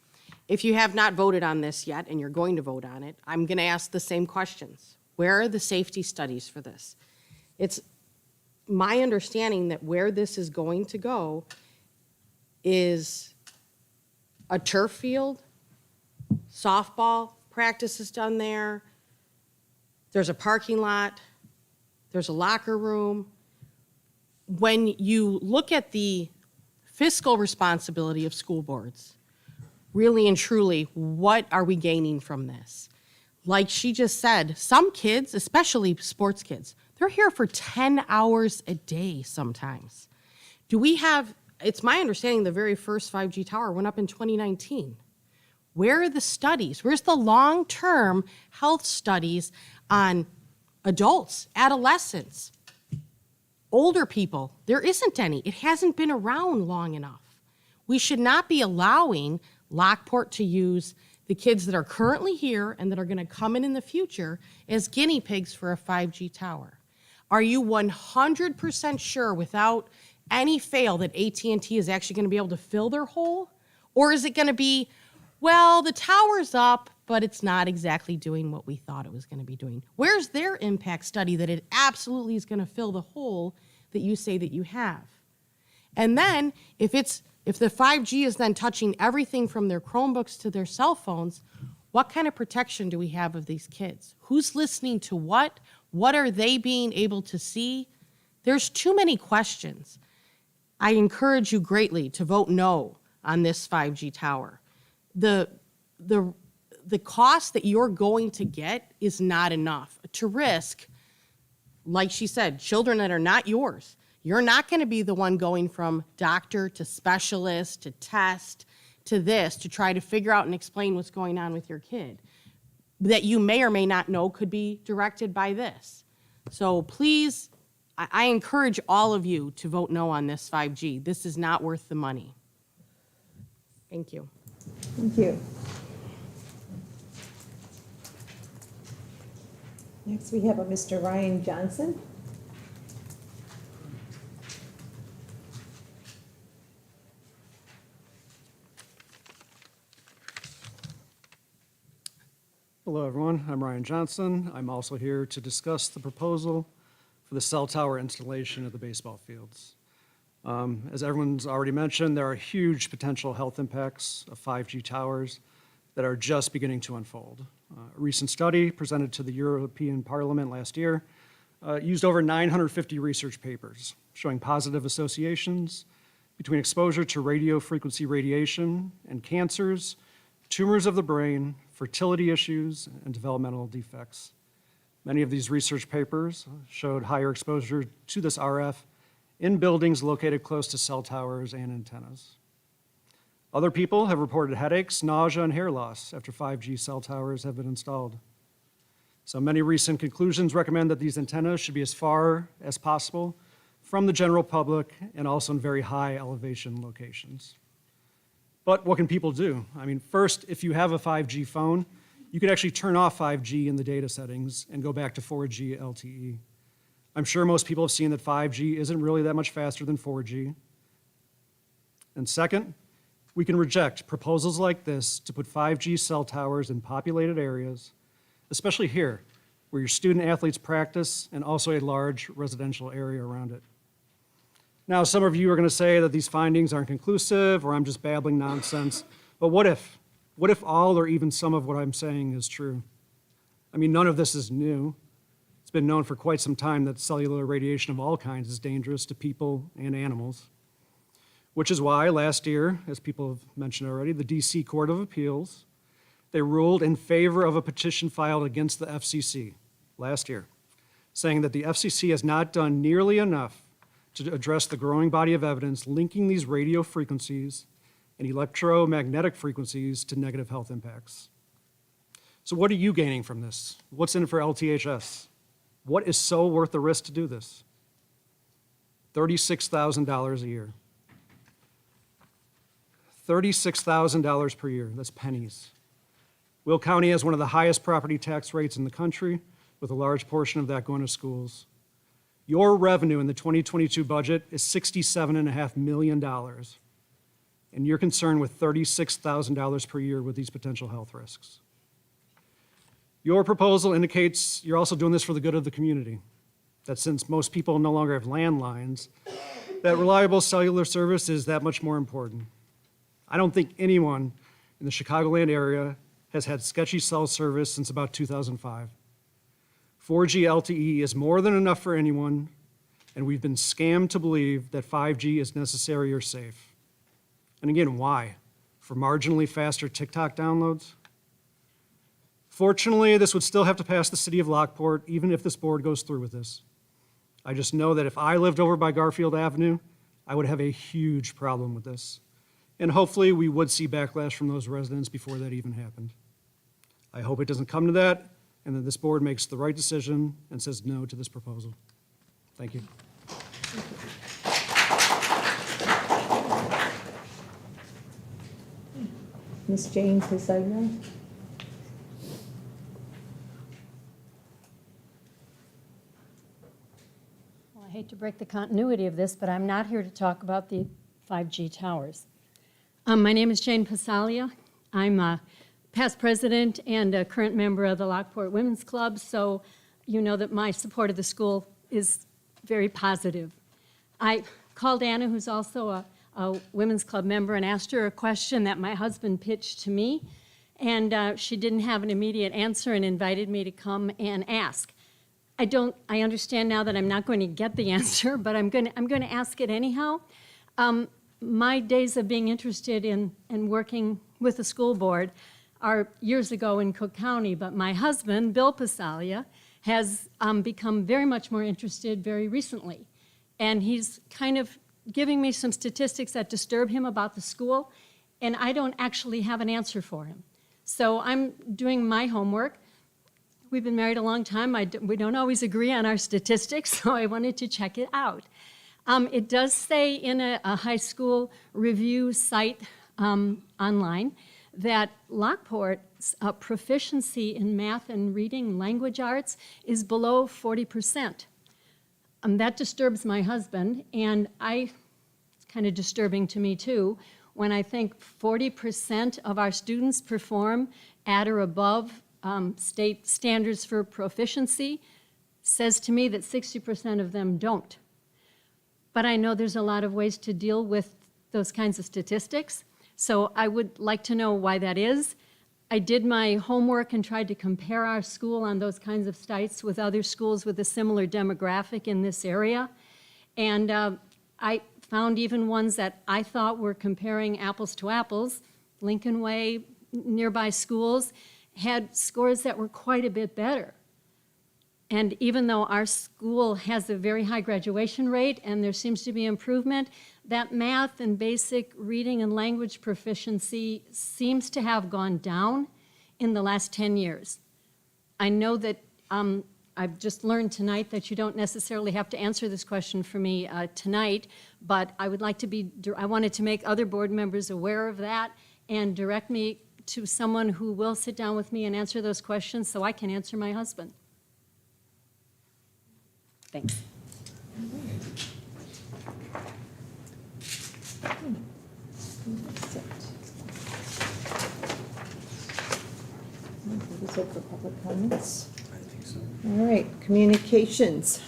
If you have not voted on this yet, and you're going to vote on it, I'm going to ask the same questions. Where are the safety studies for this? It's my understanding that where this is going to go is a turf field, softball practice is done there, there's a parking lot, there's a locker room. When you look at the fiscal responsibility of school boards, really and truly, what are we gaining from this? Like she just said, some kids, especially sports kids, they're here for 10 hours a day sometimes. Do we have, it's my understanding the very first 5G tower went up in 2019. Where are the studies? Where's the long-term health studies on adults, adolescents, older people? There isn't any. It hasn't been around long enough. We should not be allowing Lockport to use the kids that are currently here and that are going to come in the future as guinea pigs for a 5G tower. Are you 100% sure without any fail that AT&T is actually going to be able to fill their hole? Or is it going to be, well, the tower's up, but it's not exactly doing what we thought it was going to be doing? Where's their impact study that it absolutely is going to fill the hole that you say that you have? And then if the 5G is then touching everything from their Chromebooks to their cell phones, what kind of protection do we have of these kids? Who's listening to what? What are they being able to see? There's too many questions. I encourage you greatly to vote no on this 5G tower. The cost that you're going to get is not enough to risk, like she said, children that are not yours. You're not going to be the one going from doctor to specialist to test to this to try to figure out and explain what's going on with your kid that you may or may not know could be directed by this. So please, I encourage all of you to vote no on this 5G. This is not worth the money. Thank you. Thank you. Next, we have a Mr. Ryan Johnson. Hello, everyone. I'm Ryan Johnson. I'm also here to discuss the proposal for the cell tower installation at the baseball fields. As everyone's already mentioned, there are huge potential health impacts of 5G towers that are just beginning to unfold. A recent study presented to the European Parliament last year used over 950 research papers showing positive associations between exposure to radio frequency radiation and cancers, tumors of the brain, fertility issues, and developmental defects. Many of these research papers showed higher exposure to this RF in buildings located close to cell towers and antennas. Other people have reported headaches, nausea, and hair loss after 5G cell towers have been installed. So many recent conclusions recommend that these antennas should be as far as possible from the general public and also in very high elevation locations. But what can people do? I mean, first, if you have a 5G phone, you can actually turn off 5G in the data settings and go back to 4G LTE. I'm sure most people have seen that 5G isn't really that much faster than 4G. And second, we can reject proposals like this to put 5G cell towers in populated areas, especially here, where your student athletes practice and also a large residential area around it. Now, some of you are going to say that these findings aren't conclusive or I'm just babbling nonsense, but what if? What if all or even some of what I'm saying is true? I mean, none of this is new. It's been known for quite some time that cellular radiation of all kinds is dangerous to people and animals, which is why last year, as people have mentioned already, the DC Court of Appeals, they ruled in favor of a petition filed against the FCC last year, saying that the FCC has not done nearly enough to address the growing body of evidence linking these radio frequencies and electromagnetic frequencies to negative health impacts. So what are you gaining from this? What's in it for LTHS? What is so worth the risk to do this? $36,000 a year. $36,000 per year, that's pennies. Will County has one of the highest property tax rates in the country, with a large portion of that going to schools. Your revenue in the 2022 budget is $67.5 million, and you're concerned with $36,000 per year with these potential health risks. Your proposal indicates you're also doing this for the good of the community, that since most people no longer have landlines, that reliable cellular service is that much more important. I don't think anyone in the Chicagoland area has had sketchy cell service since about 2005. 4G LTE is more than enough for anyone, and we've been scammed to believe that 5G is necessary or safe. And again, why? For marginally faster TikTok downloads? Fortunately, this would still have to pass the city of Lockport, even if this board goes through with this. I just know that if I lived over by Garfield Avenue, I would have a huge problem with this. And hopefully we would see backlash from those residents before that even happened. I hope it doesn't come to that, and that this board makes the right decision and says no to this proposal. Thank you. Ms. Jane Pisagno. Well, I hate to break the continuity of this, but I'm not here to talk about the 5G towers. My name is Jane Pasalia. I'm a past president and a current member of the Lockport Women's Club, so you know that my support of the school is very positive. I called Anna, who's also a Women's Club member, and asked her a question that my husband pitched to me, and she didn't have an immediate answer and invited me to come and ask. I understand now that I'm not going to get the answer, but I'm going to ask it anyhow. My days of being interested in working with the school board are years ago in Cook County, but my husband, Bill Pasalia, has become very much more interested very recently. And he's kind of giving me some statistics that disturb him about the school, and I don't actually have an answer for him. So I'm doing my homework. We've been married a long time. We don't always agree on our statistics, so I wanted to check it out. It does say in a high school review site online that Lockport's proficiency in math and reading language arts is below 40%. That disturbs my husband, and it's kind of disturbing to me too, when I think 40% of our students perform at or above state standards for proficiency says to me that 60% of them don't. But I know there's a lot of ways to deal with those kinds of statistics, so I would like to know why that is. I did my homework and tried to compare our school on those kinds of sites with other schools with a similar demographic in this area. And I found even ones that I thought were comparing apples to apples. Lincoln Way, nearby schools, had scores that were quite a bit better. And even though our school has a very high graduation rate and there seems to be improvement, that math and basic reading and language proficiency seems to have gone down in the last 10 years. I know that I've just learned tonight that you don't necessarily have to answer this question for me tonight, but I would like to I wanted to make other board members aware of that and direct me to someone who will sit down with me and answer those questions so I can answer my husband. Thanks. Is it for public comments? All right, communications.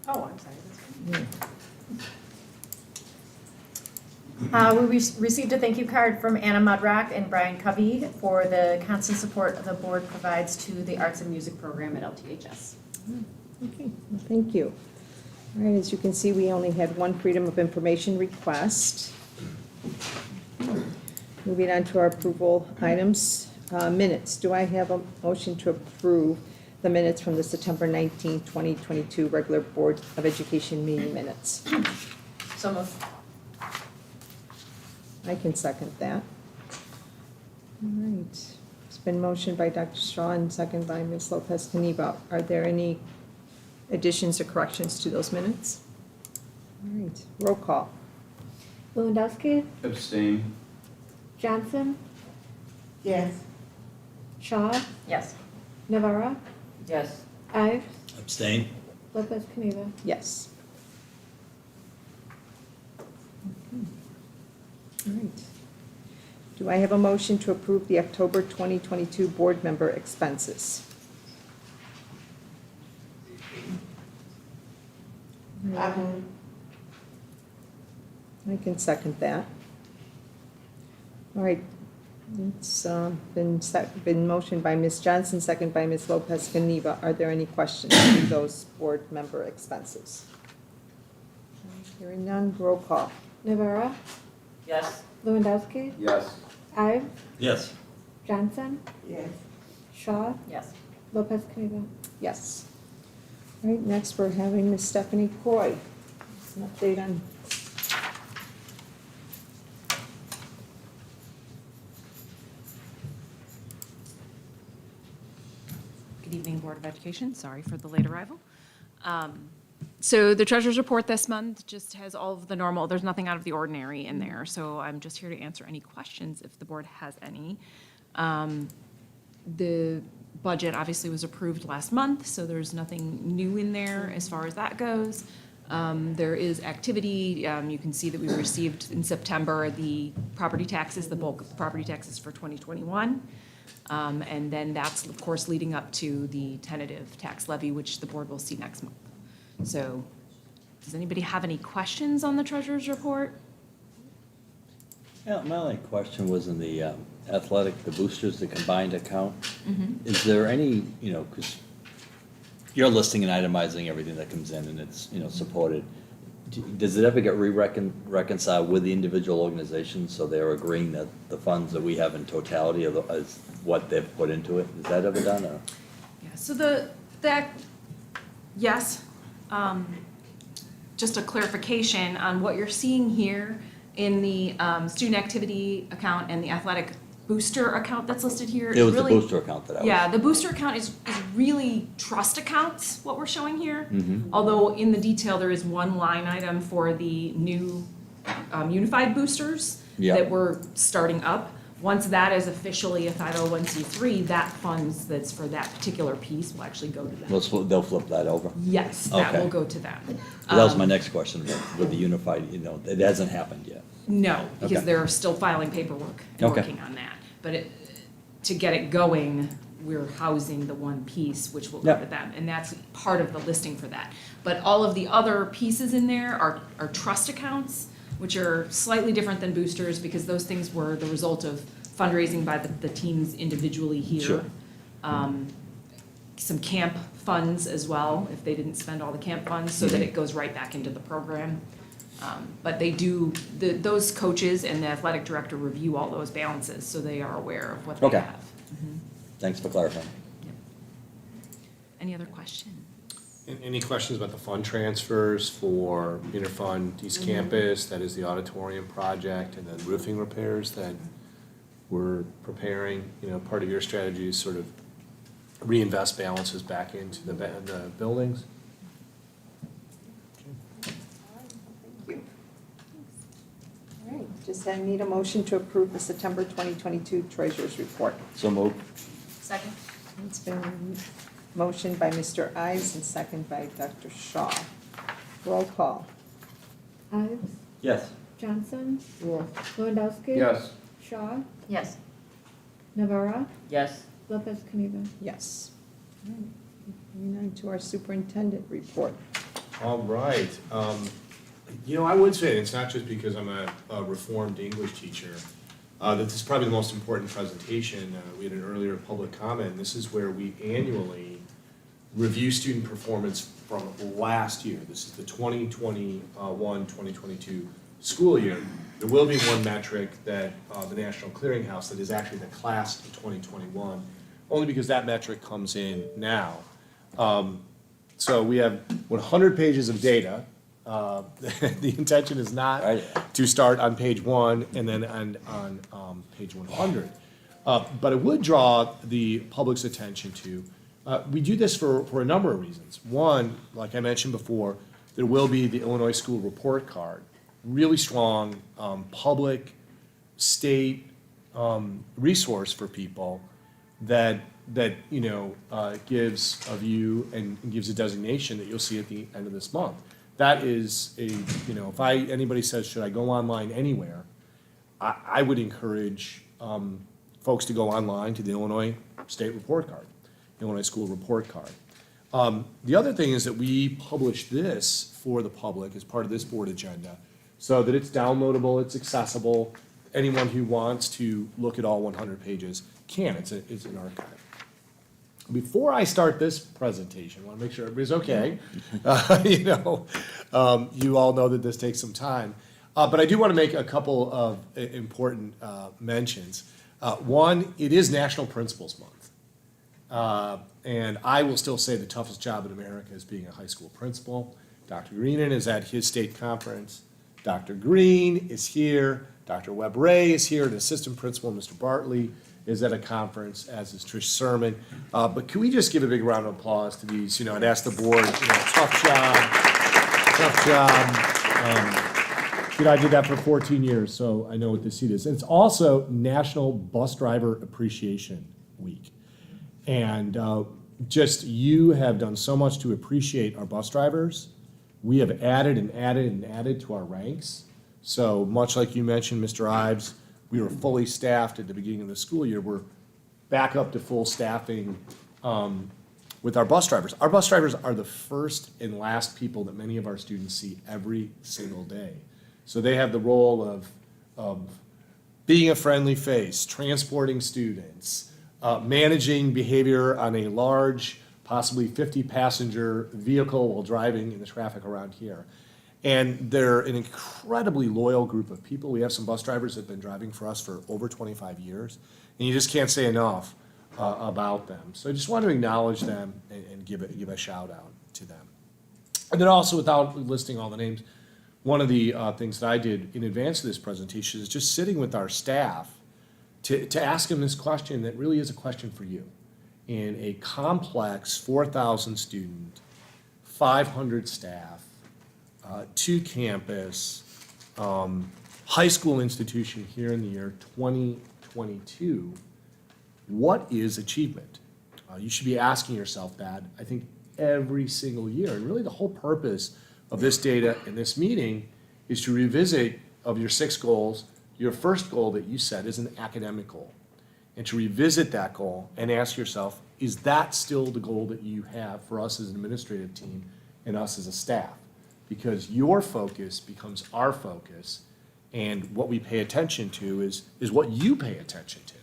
Oh, I'm sorry. We received a thank you card from Anna Mudrock and Brian Covey for the constant support the board provides to the arts and music program at LTHS. Okay, well, thank you. All right, as you can see, we only had one Freedom of Information request. Moving on to our approval items. Minutes. Do I have a motion to approve the minutes from the September 19, 2022 regular Board of Education meeting minutes? So moved. I can second that. All right. It's been motioned by Dr. Straw and second by Ms. Lopez Caniva. Are there any additions or corrections to those minutes? All right. Roll call. Lewandowski, Abstain. Johnson, Yes. Shaw, Yes. Navarro, Yes. Ives, Abstain? Lopez Caniva. Yes. All right. Do I have a motion to approve the October 2022 board member expenses? I can second that. All right. It's been motioned by Ms. Johnson, second by Ms. Lopez Caniva. Are there any questions to those board member expenses? Hearing none, roll call. Navarro, Yes. Lewandowski, Yes. Ives, Yes. Johnson, Yes. Shaw, Yes. Lopez Caniva. Yes. All right, next we're having Ms. Stephanie Coy. An update on. Good evening, Board of Education. Sorry for the late arrival. So the treasurer's report this month just has all of the normal, there's nothing out of the ordinary in there. So I'm just here to answer any questions if the board has any. The budget obviously was approved last month, so there's nothing new in there as far as that goes. There is activity. You can see that we received in September the property taxes, the bulk of the property taxes for 2021. And then that's, of course, leading up to the tentative tax levy, which the board will see next month. So, does anybody have any questions on the treasurer's report? Yeah, my only question was in the athletic, the boosters, the combined account. Mm-hmm. Is there any, because you're listing and itemizing everything that comes in and it's, supported. Does it ever get reconciled with the individual organizations so they're agreeing that the funds that we have in totality is what they've put into it? Is that ever done or? Yeah, so yes. Just a clarification on what you're seeing here in the student activity account and the athletic booster account that's listed here. It was the booster account that I was. Yeah, the booster account is really trust accounts, what we're showing here. Mhm. Although in the detail, there is one line item for the new unified boosters Yeah. that we're starting up. Once that is officially a 501c3, that funds that's for that particular piece will actually go to them. They'll flip that over? Yes, that Okay. will go to them. That was my next question, with the unified, it hasn't happened yet. No, because Okay. they're still filing paperwork and Okay. working on that. But to get it going, we're housing the one piece, which will go Yeah. to them, and that's part of the listing for that. But all of the other pieces in there are trust accounts, which are slightly different than boosters, because those things were the result of fundraising by the teams individually here. Sure. Some camp funds as well, if they didn't spend all the camp funds, so that it goes right back into the program. But they do, those coaches and the athletic director review all those balances, so they are aware of what they Okay. have. Thanks for clarifying. Any other questions? Any questions about the fund transfers for Interfund East Campus, that is the auditorium project, and then roofing repairs that we're preparing? Part of your strategy is sort of reinvest balances back into the buildings. All right, just I need a motion to approve the September 2022 Treasurers Report. So moved. Second. It's been motioned by Mr. Ives and second by Dr. Shaw. Roll call. Ives, Yes. Johnson, Yes. Lewandowski. Yes. Shaw, Yes. Navarro, Yes. Lopez Caniva. Yes. All right, moving on to our superintendent report. All right. I would say, it's not just because I'm a reformed English teacher, that this is probably the most important presentation. We had an earlier public comment. This is where we annually review student performance from last year. This is the 2021-2022 school year. There will be one metric that the National Clearinghouse, that is actually the class of 2021, only because that metric comes in now. So we have 100 pages of data. The intention is not to start on page 1 and then on page 100. But it would draw the public's attention to, we do this for a number of reasons. One, like I mentioned before, there will be the Illinois School Report Card, really strong public, state resource for people that gives a view and gives a designation that you'll see at the end of this month. That is if anybody says, should I go online anywhere, I would encourage folks to go online to the Illinois State Report Card, Illinois School Report Card. The other thing is that we publish this for the public as part of this board agenda, so that it's downloadable, it's accessible. Anyone who wants to look at all 100 pages can. It's an archive. Before I start this presentation, I want to make sure everybody's okay. You all know that this takes some time. But I do want to make a couple of important mentions. One, it is National Principals Month. And I will still say the toughest job in America is being a high school principal. Dr. Greenan is at his state conference. Dr. Green is here. Dr. Webb-Ray is here. The assistant principal, Mr. Bartley, is at a conference, as is Trish Sermon. But can we just give a big round of applause to these? I'd ask the board, tough job. I did that for 14 years, so I know what this seat is. And it's also National Bus Driver Appreciation Week. And you have done so much to appreciate our bus drivers. We have added and added and added to our ranks. So much like you mentioned, Mr. Ives, we were fully staffed at the beginning of the school year. We're back up to full staffing with our bus drivers. Our bus drivers are the first and last people that many of our students see every single day. So they have the role of being a friendly face, transporting students, managing behavior on a large, possibly 50-passenger vehicle while driving in the traffic around here. And they're an incredibly loyal group of people. We have some bus drivers that have been driving for us for over 25 years, and you just can't say enough about them. So I just want to acknowledge them and give a shout out to them. And then also, without listing all the names, one of the things that I did in advance of this presentation is just sitting with our staff to ask them this question that really is a question for you. In a complex 4,000 student, 500 staff, 2 campus, high school institution here in the year 2022, what is achievement? You should be asking yourself that, I think, every single year. And really the whole purpose of this data and this meeting is to revisit of your 6 goals, your first goal that you set is an academic goal. and to revisit that goal and ask yourself, is that still the goal that you have for us as an administrative team and us as a staff? Because your focus becomes our focus, and what we pay attention to is what you pay attention to.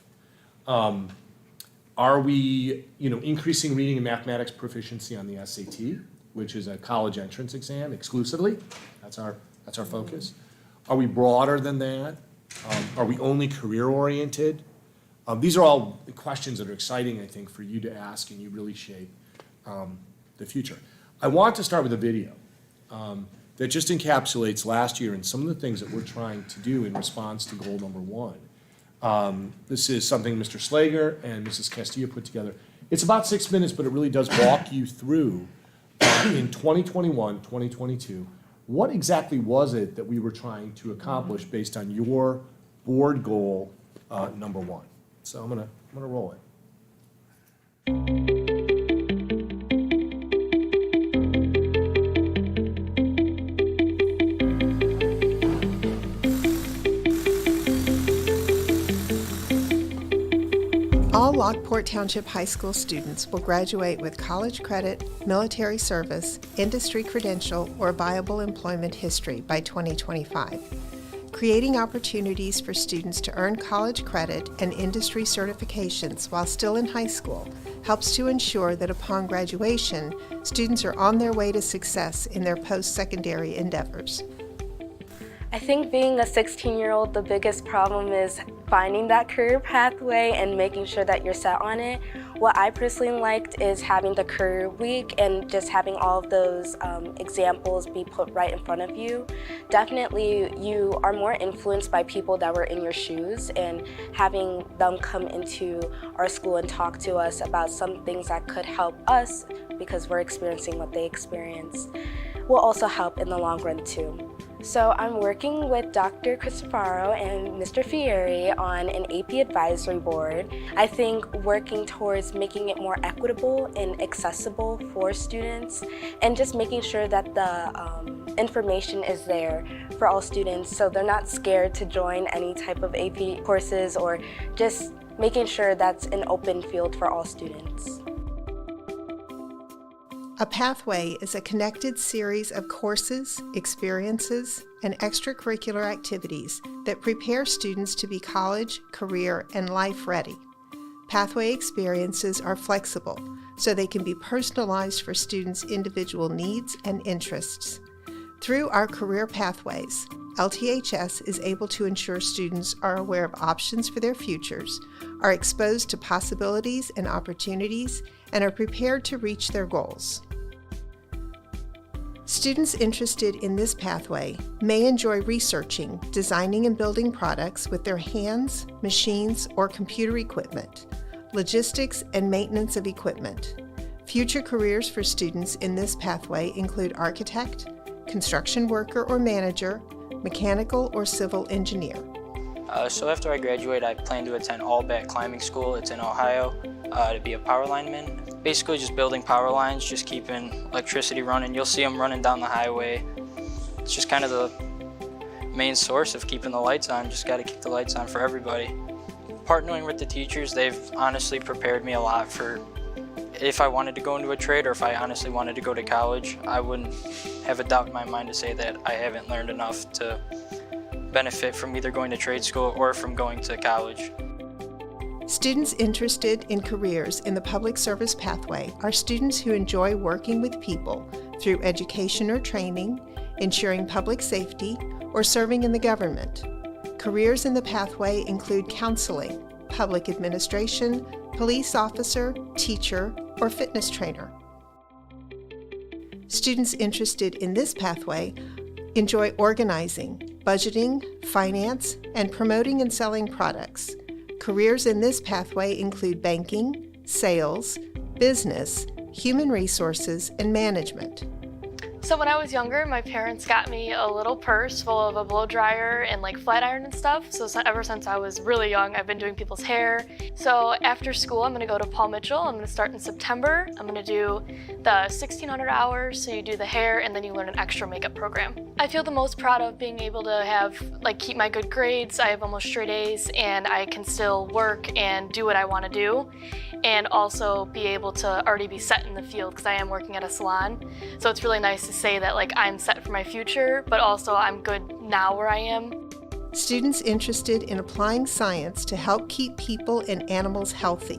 Are we, increasing reading and mathematics proficiency on the SAT, which is a college entrance exam exclusively? That's our focus. Are we broader than that? Are we only career-oriented? These are all questions that are exciting, I think, for you to ask, and you really shape the future. I want to start with a video that just encapsulates last year and some of the things that we're trying to do in response to goal number 1. This is something Mr. Slager and Mrs. Castillo put together. It's about 6 minutes, but it really does walk you through in 2021, 2022, what exactly was it that we were trying to accomplish based on your board goal number 1. So I'm gonna roll it. All Lockport Township High School students will graduate with college credit, military service, industry credential, or viable employment history by 2025. Creating opportunities for students to earn college credit and industry certifications while still in high school helps to ensure that upon graduation, students are on their way to success in their post-secondary endeavors. I think being a 16-year-old, the biggest problem is finding that career pathway and making sure that you're set on it. What I personally liked is having the career week and just having all of those examples be put right in front of you. Definitely you are more influenced by people that were in your shoes, and having them come into our school and talk to us about some things that could help us because we're experiencing what they experienced will also help in the long run too. So I'm working with Dr. Cristofaro and Mr. Fieri on an AP advisory board. I think working towards making it more equitable and accessible for students, and just making sure that the information is there for all students so they're not scared to join any type of AP courses, or just making sure that's an open field for all students. A pathway is a connected series of courses, experiences, and extracurricular activities that prepare students to be college, career, and life ready. Pathway experiences are flexible, so they can be personalized for students' individual needs and interests. Through our career pathways, LTHS is able to ensure students are aware of options for their futures, are exposed to possibilities and opportunities, and are prepared to reach their goals. Students interested in this pathway may enjoy researching, designing, and building products with their hands, machines, or computer equipment, logistics and maintenance of equipment. Future careers for students in this pathway include architect, construction worker or manager, mechanical or civil engineer. So after I graduate, I plan to attend All-Bat Climbing School. It's in Ohio, to be a power lineman. Basically just building power lines, just keeping electricity running. You'll see them running down the highway. It's just kind of the main source of keeping the lights on. Just got to keep the lights on for everybody. Partnering with the teachers, they've honestly prepared me a lot for if I wanted to go into a trade, or if I honestly wanted to go to college. I wouldn't have a doubt in my mind to say that I haven't learned enough to benefit from either going to trade school or from going to college. Students interested in careers in the public service pathway are students who enjoy working with people through education or training, ensuring public safety, or serving in the government. Careers in the pathway include counseling, public administration, police officer, teacher, or fitness trainer. Students interested in this pathway enjoy organizing, budgeting, finance, and promoting and selling products. Careers in this pathway include banking, sales, business, human resources, and management. So when I was younger, my parents got me a little purse full of a blow dryer and like flat iron and stuff. So ever since I was really young, I've been doing people's hair. So after school, I'm gonna go to Paul Mitchell. I'm gonna start in September. I'm gonna do the 1,600 hours. So you do the hair and then you learn an extra makeup program. I feel the most proud of being able to have, keep my good grades. I have almost straight A's and I can still work and do what I wanna do. And also be able to already be set in the field because I am working at a salon. So it's really nice to say that I'm set for my future, but also I'm good now where I am. Students interested in applying science to help keep people and animals healthy,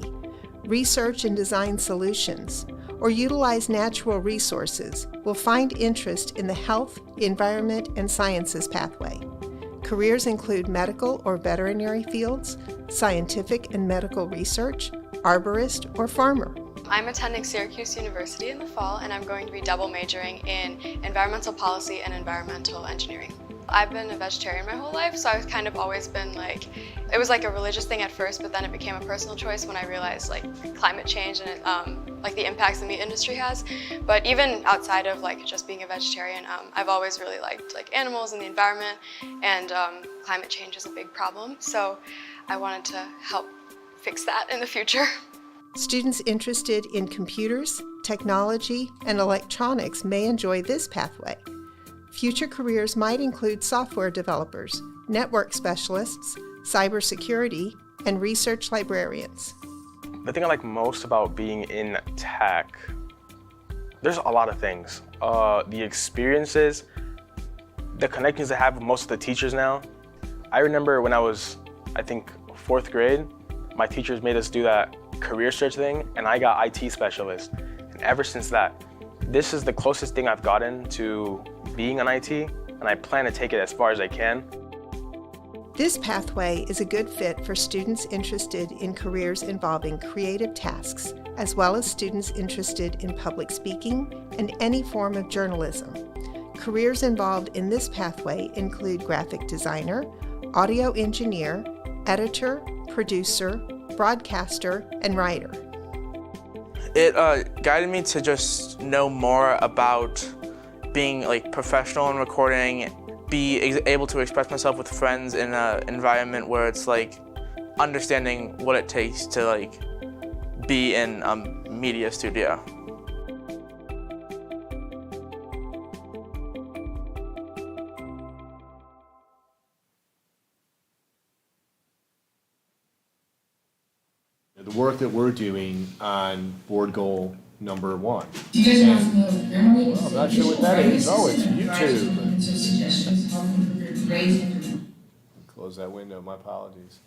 research and design solutions, or utilize natural resources will find interest in the health, environment, and sciences pathway. Careers include medical or veterinary fields, scientific and medical research, arborist, or farmer. I'm attending Syracuse University in the fall, and I'm going to be double majoring in environmental policy and environmental engineering. I've been a vegetarian my whole life, so I've kind of always been it was like a religious thing at first, but then it became a personal choice when I realized climate change and the impacts the meat industry has. But even outside of just being a vegetarian, I've always really liked animals and the environment, and climate change is a big problem. So I wanted to help fix that in the future. Students interested in computers, technology, and electronics may enjoy this pathway. Future careers might include software developers, network specialists, cybersecurity, and research librarians. The thing I like most about being in tech, there's a lot of things. The experiences, the connections I have with most of the teachers now. I remember when I was, I think, 4th grade, my teachers made us do that career search thing, and I got IT specialist. And ever since that, this is the closest thing I've gotten to being an IT, and I plan to take it as far as I can. This pathway is a good fit for students interested in careers involving creative tasks, as well as students interested in public speaking and any form of journalism. Careers involved in this pathway include graphic designer, audio engineer, editor, producer, broadcaster, and writer. It guided me to just know more about being professional in recording, be able to express myself with friends in an environment where it's understanding what it takes to be in a media studio. The work that we're doing on board goal number 1. Do you guys know the Grammarly? Well, I'm not sure what that is. Oh, it's YouTube. Close that window, my apologies.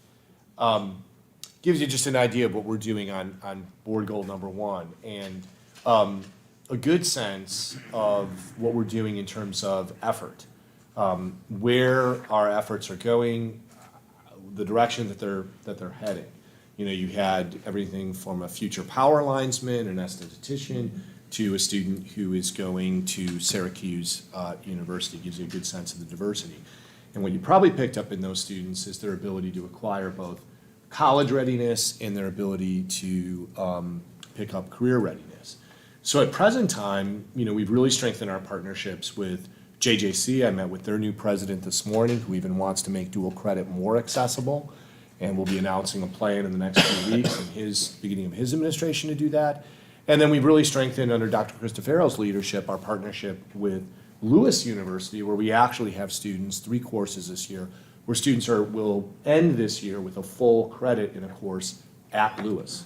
Gives you just an idea of what we're doing on board goal number 1, and a good sense of what we're doing in terms of effort, where our efforts are going, the direction that they're heading. You had everything from a future power linesman, an esthetician, to a student who is going to Syracuse University. Gives you a good sense of the diversity. And what you probably picked up in those students is their ability to acquire both college readiness and their ability to pick up career readiness. So at present time, we've really strengthened our partnerships with JJC. I met with their new president this morning, who even wants to make dual credit more accessible. And we'll be announcing a plan in the next few weeks in his beginning of his administration to do that. And then we've really strengthened under Dr. Cristofero's leadership our partnership with Lewis University, where we actually have students, 3 courses this year, where students will end this year with a full credit in a course at Lewis.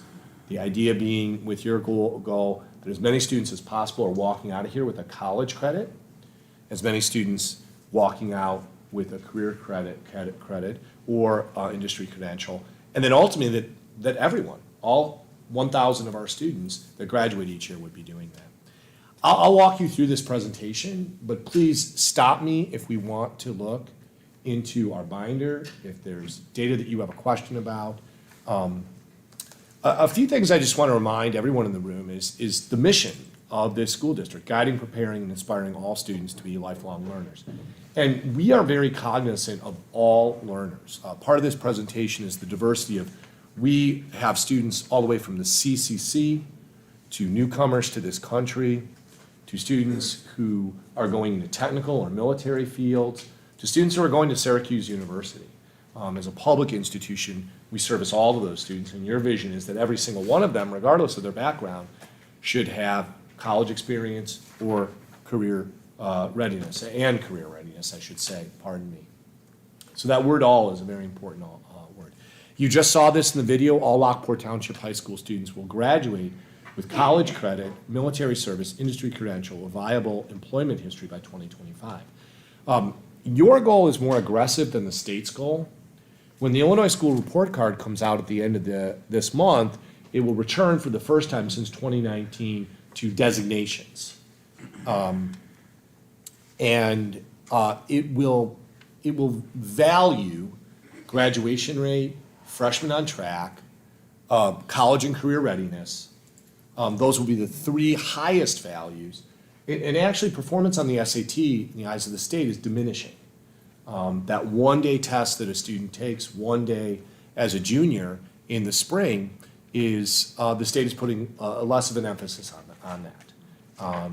The idea being with your goal that as many students as possible are walking out of here with a college credit, as many students walking out with a career credit or industry credential, and then ultimately that everyone, all 1,000 of our students that graduate each year would be doing that. I'll walk you through this presentation, but please stop me if we want to look into our binder, if there's data that you have a question about. A few things I just want to remind everyone in the room is the mission of this school district, guiding, preparing, and inspiring all students to be lifelong learners. And we are very cognizant of all learners. Part of this presentation is the diversity of, we have students all the way from the CCC to newcomers to this country, to students who are going into technical or military fields, to students who are going to Syracuse University. As a public institution, we service all of those students, and your vision is that every single one of them, regardless of their background, should have college experience or career readiness, and career readiness, I should say, pardon me. So that word "all" is a very important word. You just saw this in the video. All Lockport Township High School students will graduate with college credit, military service, industry credential, or viable employment history by 2025. Your goal is more aggressive than the state's goal. When the Illinois School Report Card comes out at the end of this month, it will return for the first time since 2019 to designations. And it will value graduation rate, freshman on track, college and career readiness. Those will be the three highest values. And actually, performance on the SAT, in the eyes of the state, is diminishing. That one-day test that a student takes one day as a junior in the spring is, the state is putting less of an emphasis on that.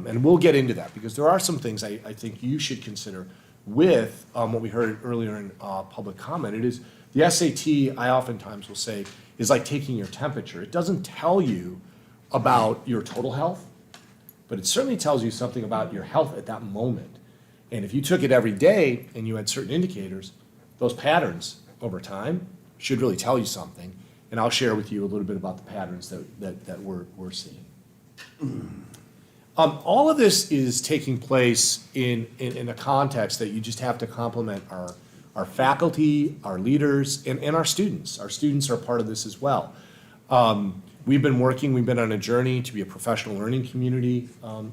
And we'll get into that, because there are some things I think you should consider with what we heard earlier in public comment. It is, the SAT, I oftentimes will say, is like taking your temperature. It doesn't tell you about your total health, but it certainly tells you something about your health at that moment. And if you took it every day and you had certain indicators, those patterns over time should really tell you something. And I'll share with you a little bit about the patterns that we're seeing. All of this is taking place in a context that you just have to compliment our faculty, our leaders, and our students. Our students are part of this as well. We've been on a journey to be a professional learning community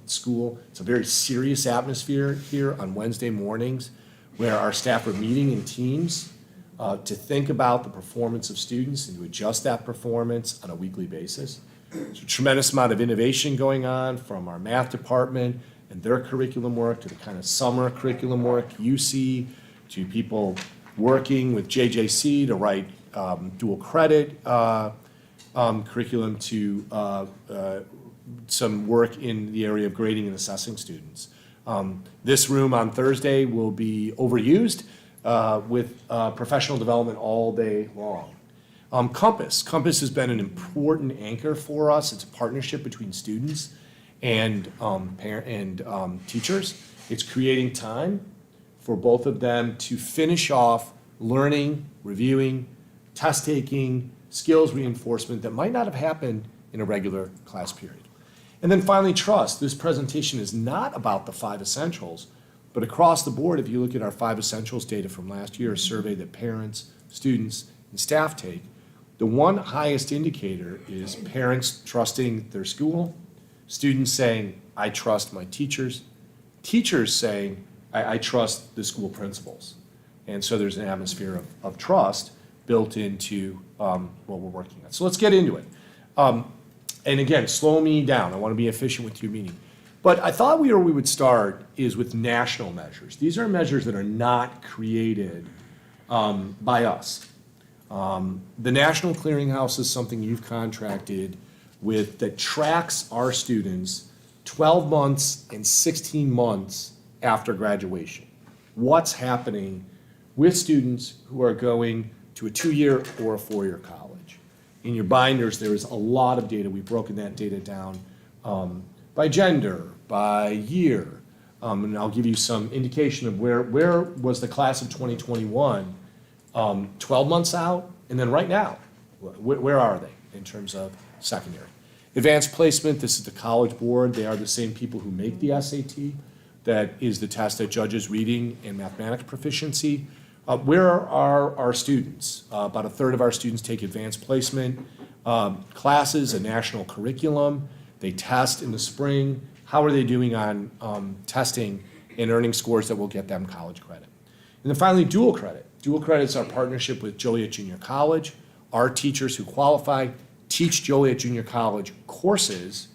school. It's a very serious atmosphere here on Wednesday mornings, where our staff are meeting in teams to think about the performance of students and to adjust that performance on a weekly basis. There's a tremendous amount of innovation going on from our math department and their curriculum work to the kind of summer curriculum work you see, to people working with JJC to write dual credit curriculum, to some work in the area of grading and assessing students. This room on Thursday will be overused with professional development all day long. Compass has been an important anchor for us. It's a partnership between students and teachers. It's creating time for both of them to finish off learning, reviewing, test taking, skills reinforcement that might not have happened in a regular class period. And then finally, trust. This presentation is not about the 5 essentials, but across the board, if you look at our 5 essentials data from last year, a survey that parents, students, and staff take, the one highest indicator is parents trusting their school, students saying, I trust my teachers, teachers saying, I trust the school principals. And so there's an atmosphere of trust built into what we're working on. So let's get into it. And again, slow me down. I want to be efficient with your meeting. But I thought where we would start is with national measures. These are measures that are not created by us. The National Clearinghouse is something you've contracted with that tracks our students 12 months and 16 months after graduation. What's happening with students who are going to a 2-year or a 4-year college. In your binders, there is a lot of data. We've broken that data down by gender, by year, and I'll give you some indication of where was the class of 2021 12 months out, and then right now, where are they in terms of secondary? Advanced placement, this is the College Board. They are the same people who make the SAT. That is the test that judges reading and mathematics proficiency. Where are our students? About a third of our students take advanced placement classes, a national curriculum. They test in the spring. How are they doing on testing and earning scores that will get them college credit? And then finally, dual credit. Dual credit is our partnership with Joliet Junior College. Our teachers who qualify teach Joliet Junior College courses,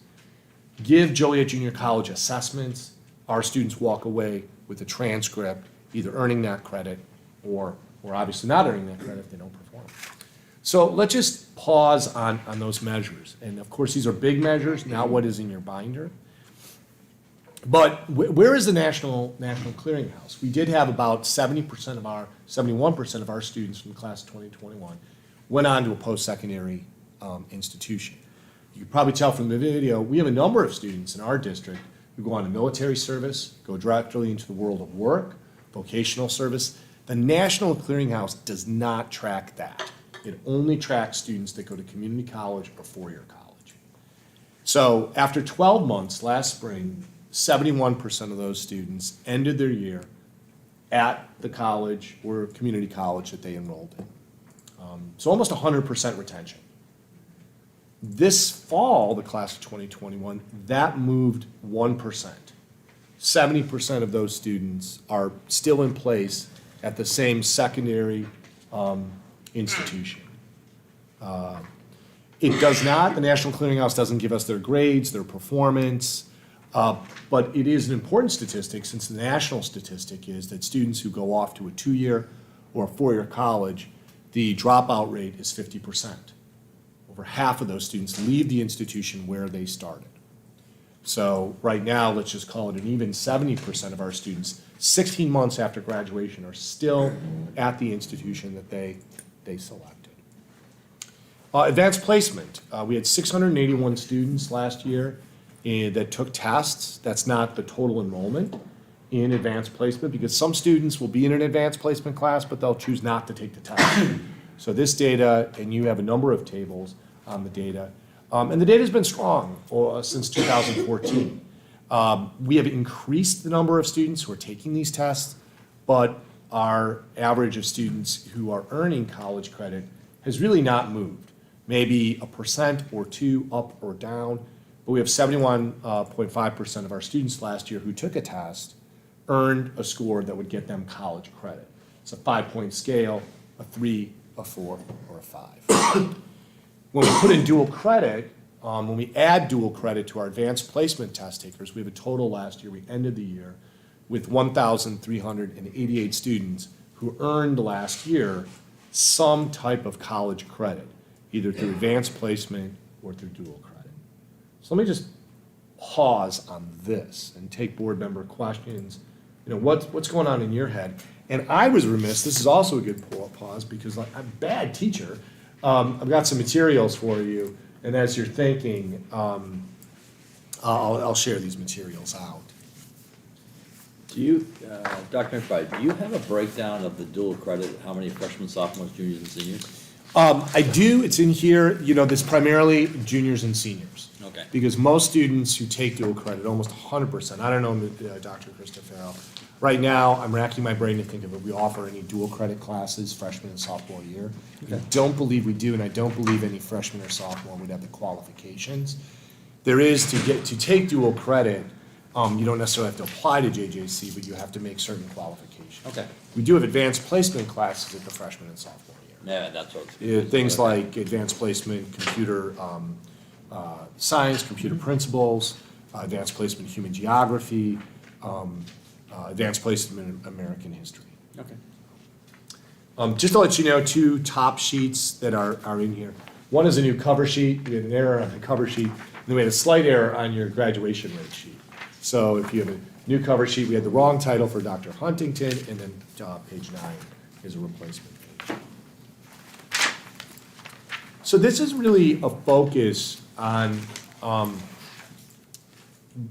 give Joliet Junior College assessments. Our students walk away with a transcript, either earning that credit or obviously not earning that credit if they don't perform. So let's just pause on those measures. And of course, these are big measures, not what is in your binder. But where is the national clearinghouse? We did have about 71% of our students from the class of 2021 went on to a post-secondary institution. You can probably tell from the video, we have a number of students in our district who go on to military service, go directly into the world of work, vocational service. The National Clearinghouse does not track that. It only tracks students that go to community college or four-year college. So after 12 months last spring, 71% of those students ended their year at the college or community college that they enrolled in. So almost 100% retention. This fall, the class of 2021, that moved 1%. 70% of those students are still in place at the same secondary institution. It does not, the National Clearinghouse doesn't give us their grades, their performance, but it is an important statistic since the national statistic is that students who go off to a 2-year or a 4-year college, the dropout rate is 50%. Over half of those students leave the institution where they started. So right now, let's just call it an even 70% of our students, 16 months after graduation, are still at the institution that they selected. Advanced placement. We had 681 students last year that took tests. That's not the total enrollment in advanced placement because some students will be in an advanced placement class, but they'll choose not to take the test. So this data, and you have a number of tables on the data, and the data has been strong since 2014. We have increased the number of students who are taking these tests, but our average of students who are earning college credit has really not moved. Maybe 1% or 2% up or down, but we have 71.5% of our students last year who took a test earned a score that would get them college credit. It's a 5-point scale, a 3, a 4, or a 5. When we put in dual credit, when we add dual credit to our advanced placement test takers, we have a total last year, we ended the year with 1,388 students who earned last year some type of college credit, either through advanced placement or through dual credit. So let me just pause on this and take board member questions. You know, what's going on in your head? And I was remiss, this is also a good pause because I'm a bad teacher. I've got some materials for you, and as you're thinking, I'll share these materials out. Do you, Dr. McBride, do you have a breakdown of the dual credit, how many freshmen, sophomores, juniors, and seniors? I do, it's in here, you know, this primarily juniors and seniors. Okay. Because most students who take dual credit, almost 100%, I don't know, Dr. Krista Farrell, right now, I'm racking my brain to think of if we offer any dual credit classes freshman and sophomore year. I don't believe we do, and I don't believe any freshman or sophomore would have the qualifications. There is, to take dual credit, you don't necessarily have to apply to JJC, but you have to make certain qualifications. Okay. We do have advanced placement classes at the freshman and sophomore year. Yeah, that's what. Things like advanced placement, computer science, computer principles, advanced placement human geography, advanced placement in American history. Okay. Just to let you know, 2 top sheets that are in here. One is a new cover sheet. We had an error on the cover sheet, and then we had a slight error on your graduation rate sheet. So if you have a new cover sheet, we had the wrong title for Dr. Huntington, and then page 9 is a replacement page. So this is really a focus on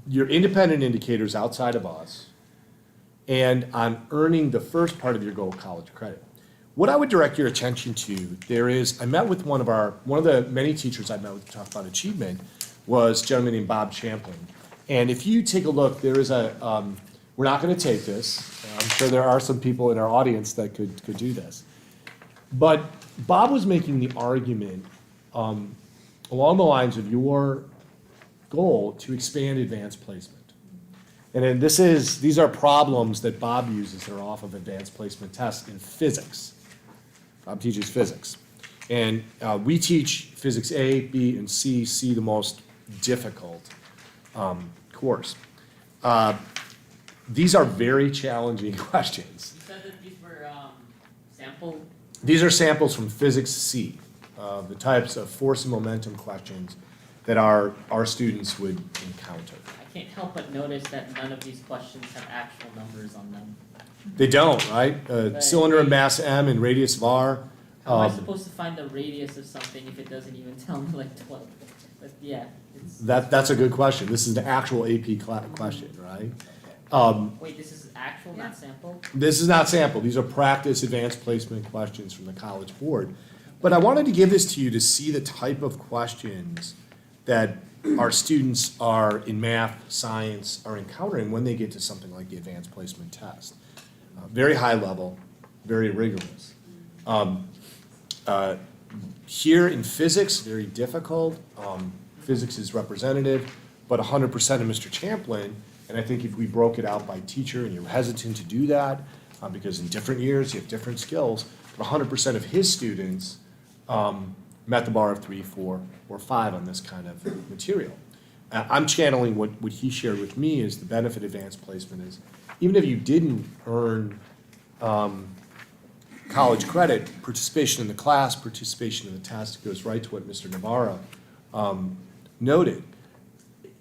your independent indicators outside of us and on earning the first part of your gold college credit. What I would direct your attention to, I met with one of the many teachers I met with to talk about achievement was a gentleman named Bob Champlin. And if you take a look, there is we're not going to take this. I'm sure there are some people in our audience that could do this. But Bob was making the argument along the lines of your goal to expand advanced placement. And then these are problems that Bob uses that are off of advanced placement tests in physics. Bob teaches physics. And we teach physics A, B, and C the most difficult course. These are very challenging questions. You said that these were sample? These are samples from Physics C, the types of force and momentum questions that our students would encounter. I can't help but notice that none of these questions have actual numbers on them. They don't, right? Cylinder and mass M and radius of R. How am I supposed to find the radius of something if it doesn't even tell me like 12? But yeah, it's. That's a good question. This is the actual AP question, right? Wait, this is actual, not sample? This is not sample. These are practice advanced placement questions from the College Board. But I wanted to give this to you to see the type of questions that our students are in math, science, are encountering when they get to something like the advanced placement test. Very high level, very rigorous. Here in physics, very difficult. Physics is representative, but 100% of Mr. Champlin, and I think if we broke it out by teacher, and you're hesitant to do that, because in different years you have different skills, but 100% of his students met the bar of 3, 4, or 5 on this kind of material. I'm channeling what he shared with me is the benefit of advanced placement is, even if you didn't earn college credit, participation in the class, participation in the test, goes right to what Mr. Navarro noted.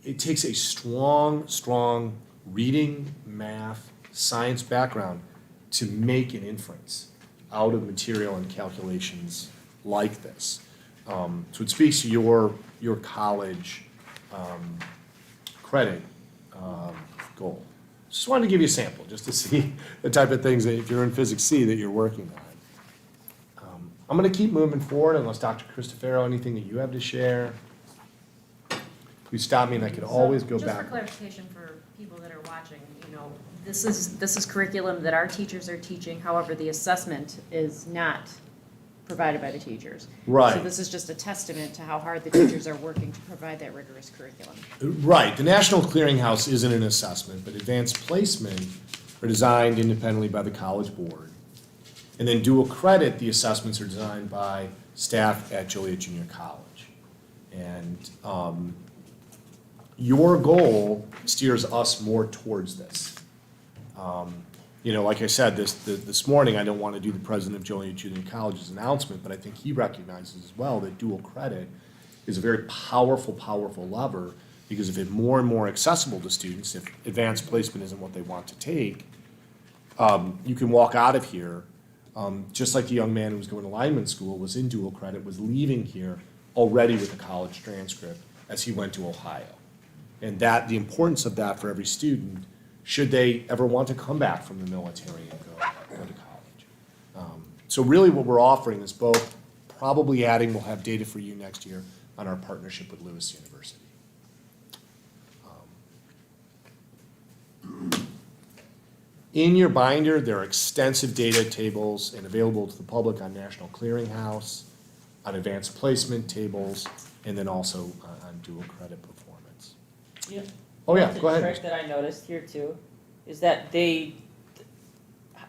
It takes a strong reading, math, science background to make an inference out of material and calculations like this. So it speaks to your college credit goal. Just wanted to give you a sample, just to see the type of things that if you're in Physics C that you're working on. I'm going to keep moving forward unless Dr. Cristofaro, anything that you have to share. Please stop me and I can always go Just back. for clarification for people that are watching, this is curriculum that our teachers are teaching, however, the assessment is not provided by the teachers. Right. So this is just a testament to how hard the teachers are working to provide that rigorous curriculum. Right, the National Clearinghouse isn't an assessment, but advanced placement are designed independently by the College Board. And then dual credit, the assessments are designed by staff at Joliet Junior College. And your goal steers us more towards this. Like I said, this morning, I don't want to do the president of Joliet Junior College's announcement, but I think he recognizes as well that dual credit is a very powerful lever, because if it's more and more accessible to students, if advanced placement isn't what they want to take, you can walk out of here, just like the young man who was going to lineman school, was in dual credit, was leaving here already with a college transcript as he went to Ohio. And the importance of that for every student, should they ever want to come back from the military and go to college. So really what we're offering is both probably adding, we'll have data for you next year on our partnership with Lewis University. In your binder, there are extensive data tables and available to the public on National Clearinghouse, on advanced placement tables, and then also on dual credit performance. Yeah. Oh, yeah, One go ahead. trick that I noticed here too is that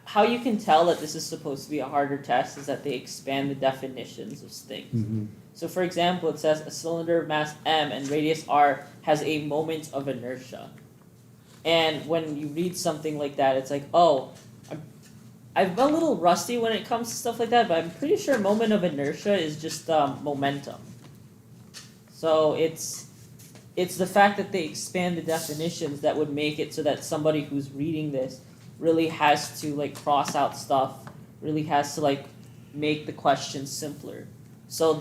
how you can tell that this is supposed to be a harder test is that they expand the definitions of things. Mm-hmm. So for example, it says a cylinder of mass M and radius R has a moment of inertia. And when you read something like that, it's like, oh, I'm a little rusty when it comes to stuff like that, but I'm pretty sure moment of inertia is just momentum. So it's the fact that they expand the definitions that would make it so that somebody who's reading this really has to cross out stuff, really has to make the question simpler. So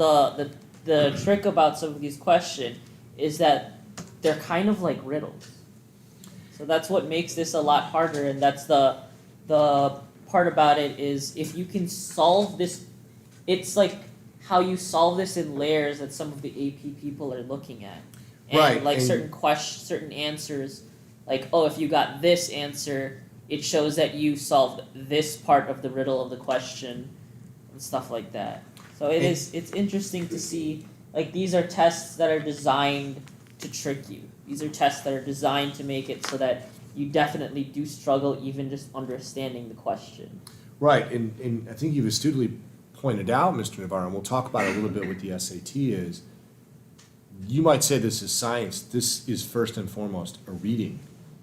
the trick about some of these questions is that they're kind of like riddles. So that's what makes this a lot harder, and that's the part about it is if you can solve this, it's like how you solve this in layers that some of the AP people are looking at. And Right, and- certain answers, if you got this answer, it shows that you solved this part of the riddle of the question and stuff like that. So it's interesting to see, these are tests that are designed to trick you. These are tests that are designed to make it so that you definitely do struggle even just understanding the question. Right, and I think you've astutely pointed out, Mr. Navarro, and we'll talk about it a little bit with the SAT, is you might say this is science. This is first and foremost a reading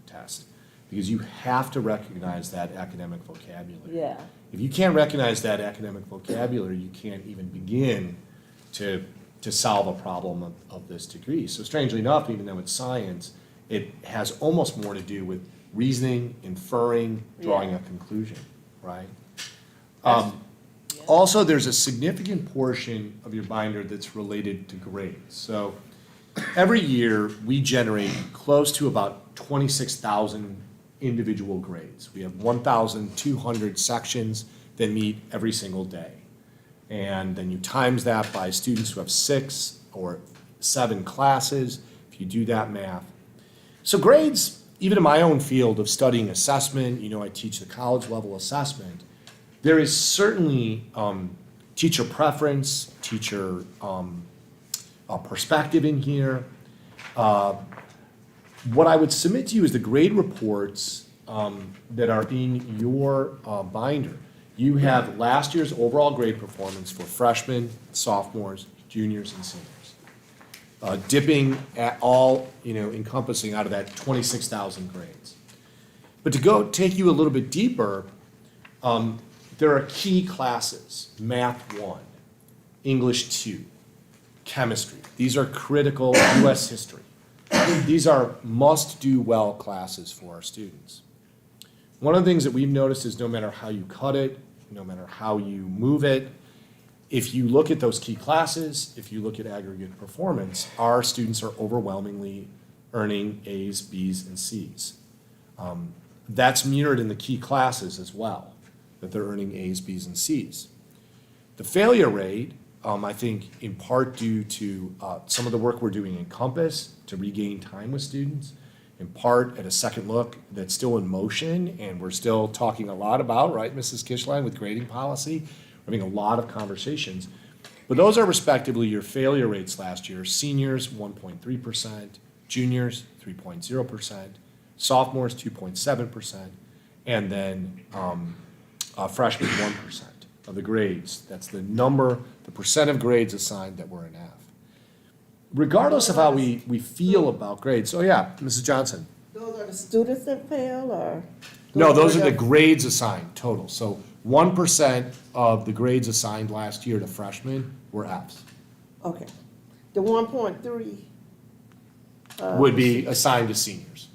test, because you have to recognize that academic vocabulary. Yeah. If you can't recognize that academic vocabulary, you can't even begin to solve a problem of this degree. So strangely enough, even though it's science, It has almost more to do with reasoning, inferring, drawing a conclusion, right? Also, there's a significant portion of your binder that's related to grades. So every year, we generate close to about 26,000 individual grades. We have 1,200 sections that meet every single day. And then you times that by students who have 6 or 7 classes, if you do that math. So grades, even in my own field of studying assessment, I teach the college level assessment, there is certainly teacher preference, teacher perspective in here. What I would submit to you is the grade reports that are in your binder. You have last year's overall grade performance for freshmen, sophomores, juniors, and seniors. Dipping at all, encompassing out of that 26,000 grades. But to go take you a little bit deeper, there are key classes: Math 1, English 2, Chemistry. These are critical U.S. history. These are must-do-well classes for our students. One of the things that we've noticed is no matter how you cut it, no matter how you move it, if you look at those key classes, if you look at aggregate performance, our students are overwhelmingly earning A's, B's, and C's. That's mirrored in the key classes as well, that they're earning A's, B's, and C's. The failure rate, I think in part due to some of the work we're doing in Compass to regain time with students, in part at a second look that's still in motion and we're still talking a lot about, right, Mrs. Kishline, with grading policy. We're having a lot of conversations. But those are respectively your failure rates last year. Seniors, 1.3%, juniors, 3.0%, sophomores, 2.7%, and then freshmen, 1% of the grades. That's the number, the percent of grades assigned that were in F. Regardless of how we feel about grades, so yeah, Mrs. Johnson. Those are the students that fail, or? No, those are the grades assigned total. So 1% of the grades assigned last year to freshmen were Fs. Okay. The 1.3. Would be assigned to seniors.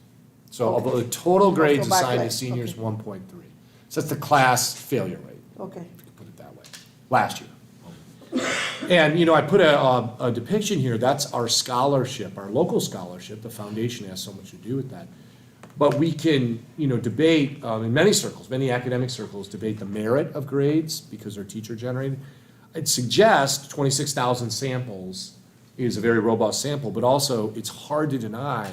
So of the total grades by assigned to class, seniors, okay. 1.3. So that's the class failure rate, Okay. if you could put it that way, last year. And, I put a depiction here, that's our scholarship, our local scholarship. The foundation has so much to do with that. But we can, debate, in many circles, many academic circles, debate the merit of grades because they're teacher generated. I'd suggest 26,000 samples is a very robust sample, but also it's hard to deny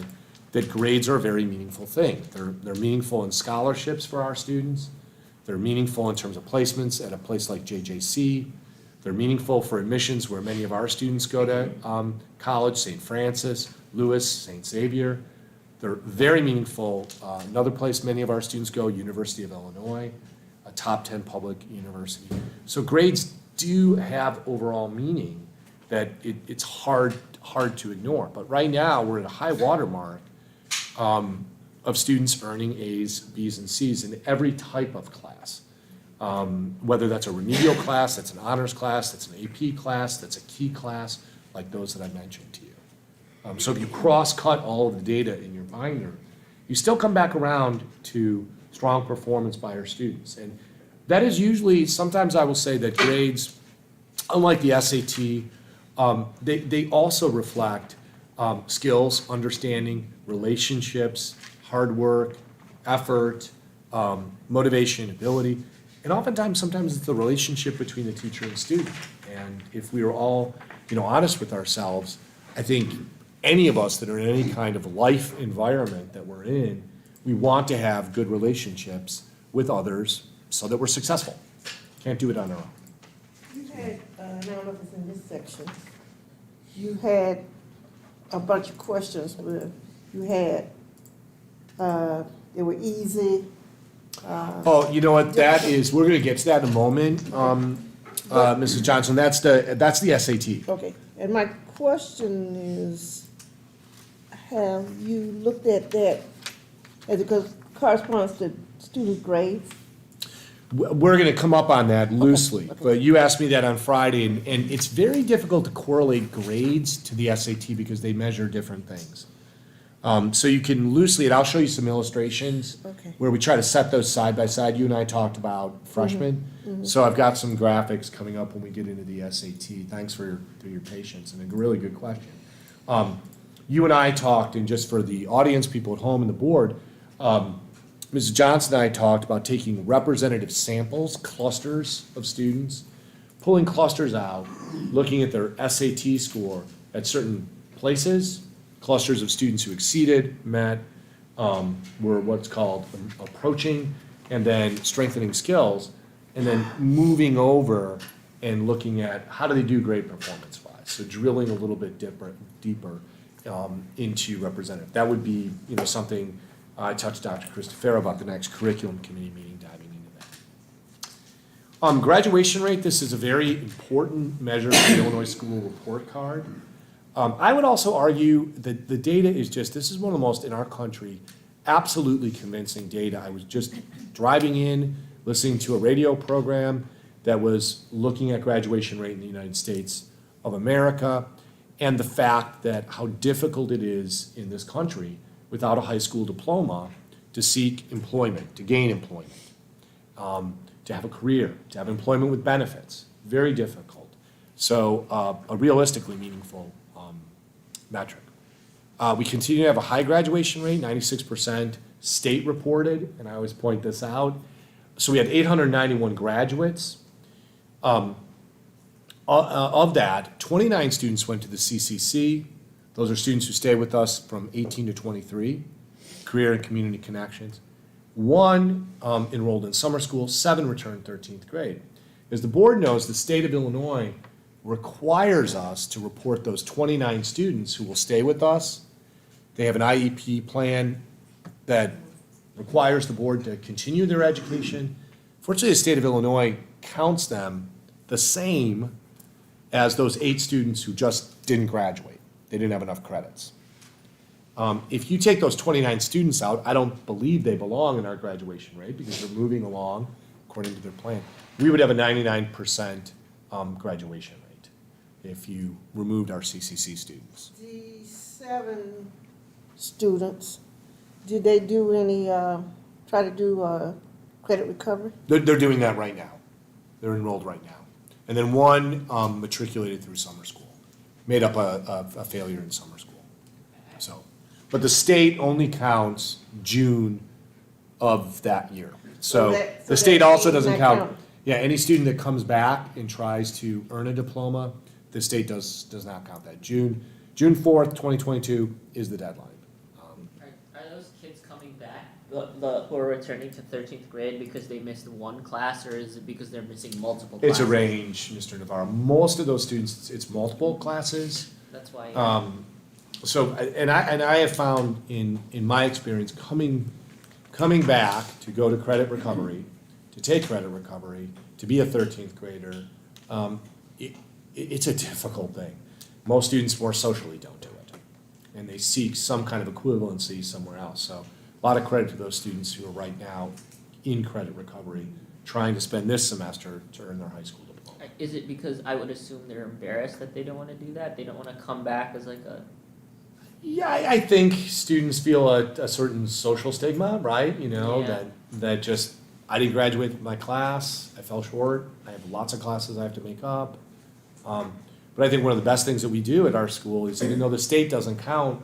that grades are a very meaningful thing. They're meaningful in scholarships for our students. They're meaningful in terms of placements at a place like JJC. They're meaningful for admissions where many of our students go to college, St. Francis, Lewis, St. Xavier. They're very meaningful. Another place many of our students go, University of Illinois, a top 10 public university. So grades do have overall meaning that it's hard to ignore. But right now, we're at a high water mark of students earning A's, B's, and C's in every type of class. Whether that's a remedial class, that's an honors class, that's an AP class, that's a key class, like those that I mentioned to you. So if you cross-cut all of the data in your binder, you still come back around to strong performance by our students. And that is usually, sometimes I will say that grades, unlike the SAT, they also reflect skills, understanding, relationships, hard work, effort, motivation, ability. And oftentimes, sometimes it's the relationship between the teacher and student. And if we are all, honest with ourselves, I think any of us that are in any kind of life environment that we're in, we want to have good relationships with others so that we're successful. Can't do it on our own. You had, I don't know if it's in this section, you had a bunch of questions where you had, they were easy. Oh, you know what, that is, we're gonna get to that in a moment, Mrs. Johnson, that's the SAT. Okay, and my question is, have you looked at that as it corresponds to student grades? We're gonna come up on that loosely, but you asked me that on Friday, and it's very difficult to correlate grades to the SAT because they measure different things. So you can loosely, and I'll show you some illustrations Okay. where we try to set those side by side. You and I talked about freshmen. mhm. So I've got some graphics coming up when we get into the SAT. Thanks for your patience and a really good question. You and I talked, and just for the audience, people at home and the board, Mrs. Johnson and I talked about taking representative samples, clusters of students, pulling clusters out, looking at their SAT score at certain places, clusters of students who exceeded, met, were what's called approaching, and then strengthening skills, and then moving over and looking at how do they do grade performance-wise. So drilling a little bit deeper into representative. That would be, something I touched Dr. Christopher about the next curriculum committee meeting, diving into that. Graduation rate, this is a very important measure for the Illinois School Report Card. I would also argue that the data is this is one of the most, in our country, absolutely convincing data. I was just driving in, listening to a radio program that was looking at graduation rate in the United States of America, and the fact that how difficult it is in this country without a high school diploma to seek employment, to gain employment, to have a career, to have employment with benefits. Very difficult. So a realistically meaningful metric. We continue to have a high graduation rate, 96% state reported, and I always point this out. So we had 891 graduates. Of that, 29 students went to the CCC. Those are students who stay with us from 18 to 23, career and community connections. 1 enrolled in summer school, 7 returned 13th grade. As the board knows, the state of Illinois requires us to report those 29 students who will stay with us. They have an IEP plan that requires the board to continue their education. Fortunately, the state of Illinois counts them the same as those 8 students who just didn't graduate. They didn't have enough credits. If you take those 29 students out, I don't believe they belong in our graduation rate because they're moving along according to their plan. We would have a 99% graduation rate if you removed our CCC students. The 7 students, did they do any, try to do credit recovery? They're doing that right now. They're enrolled right now. And then 1 matriculated through summer school, made up a failure in summer school. So, but the state only counts June of that year. So the state also doesn't count. Yeah, any student that comes back and tries to earn a diploma, the state does not count that. June 4th, 2022 is the deadline. Are those kids coming back, who are returning to 13th grade because they missed 1 class, or is it because they're missing multiple classes? It's a range, Mr. Navarro. Most of those students, it's multiple classes. That's why. So, and I have found in my experience, coming back to go to credit recovery, to take credit recovery, to be a 13th grader, it's a difficult thing. Most students more socially don't do it, and they seek some kind of equivalency somewhere else. So a lot of credit to those students who are right now in credit recovery, trying to spend this semester to earn their high school diploma. Is it because I would assume they're embarrassed that they don't want to do that? They don't want to come back as like a... Yeah, I think students feel a certain social stigma, right? Yeah. That just, I didn't graduate with my class, I fell short, I have lots of classes I have to make up. But I think one of the best things that we do at our school is, even though the state doesn't count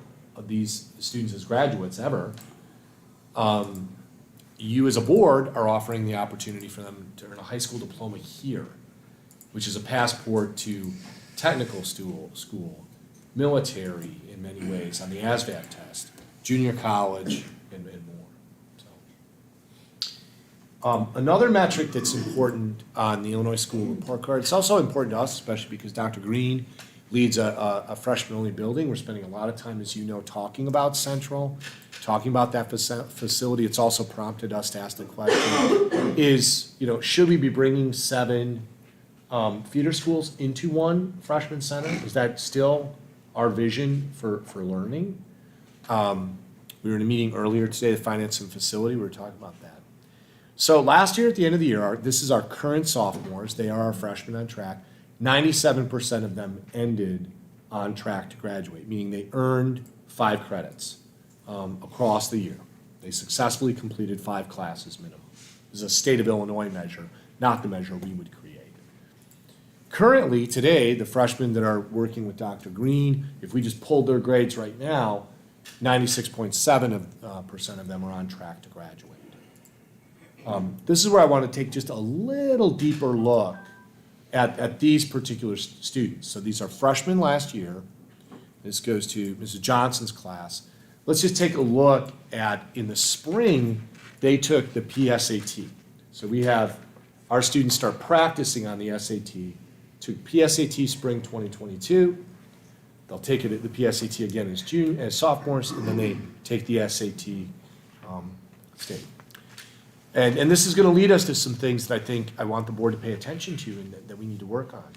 these students as graduates ever, you as a board are offering the opportunity for them to earn a high school diploma here, which is a passport to technical school, military in many ways on the ASVAB test, junior college, and more. So, another metric that's important on the Illinois School Report Card, it's also important to us, especially because Dr. Green leads a freshman-only building. We're spending a lot of time, as you know, talking about Central, talking about that facility. It's also prompted us to ask the question, should we be bringing 7 feeder schools into one freshman center? Is that still our vision for learning? We were in a meeting earlier today, the finance and facility, we were talking about that. So last year at the end of the year, this is our current sophomores, they are our freshmen on track. 97% of them ended on track to graduate, meaning they earned 5 credits across the year. They successfully completed 5 classes minimum. This is a state of Illinois measure, not the measure we would create. Currently, today, the freshmen that are working with Dr. Green, if we just pulled their grades right now, 96.7% of them are on track to graduate. This is where I want to take just a little deeper look at these particular students. So these are freshmen last year. This goes to Mrs. Johnson's class. Let's just take a look at, in the spring, they took the PSAT. So we have our students start practicing on the SAT, took PSAT spring 2022. They'll take it at the PSAT again as sophomores, and then they take the SAT state. And this is going to lead us to some things that I think I want the board to pay attention to and that we need to work on.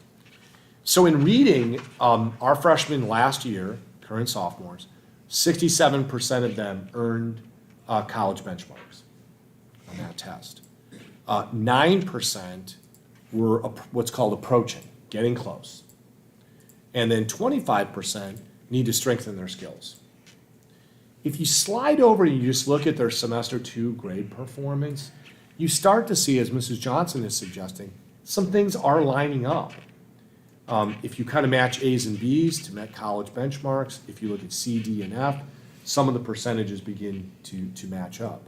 So in reading, our freshmen last year, current sophomores, 67% of them earned college benchmarks on that test. 9% were what's called approaching, getting close. And then 25% need to strengthen their skills. If you slide over and you just look at their semester 2 grade performance, you start to see, as Mrs. Johnson is suggesting, some things are lining up. If you kind of match A's and B's to Met College benchmarks, if you look at C, D, and F, some of the percentages begin to match up.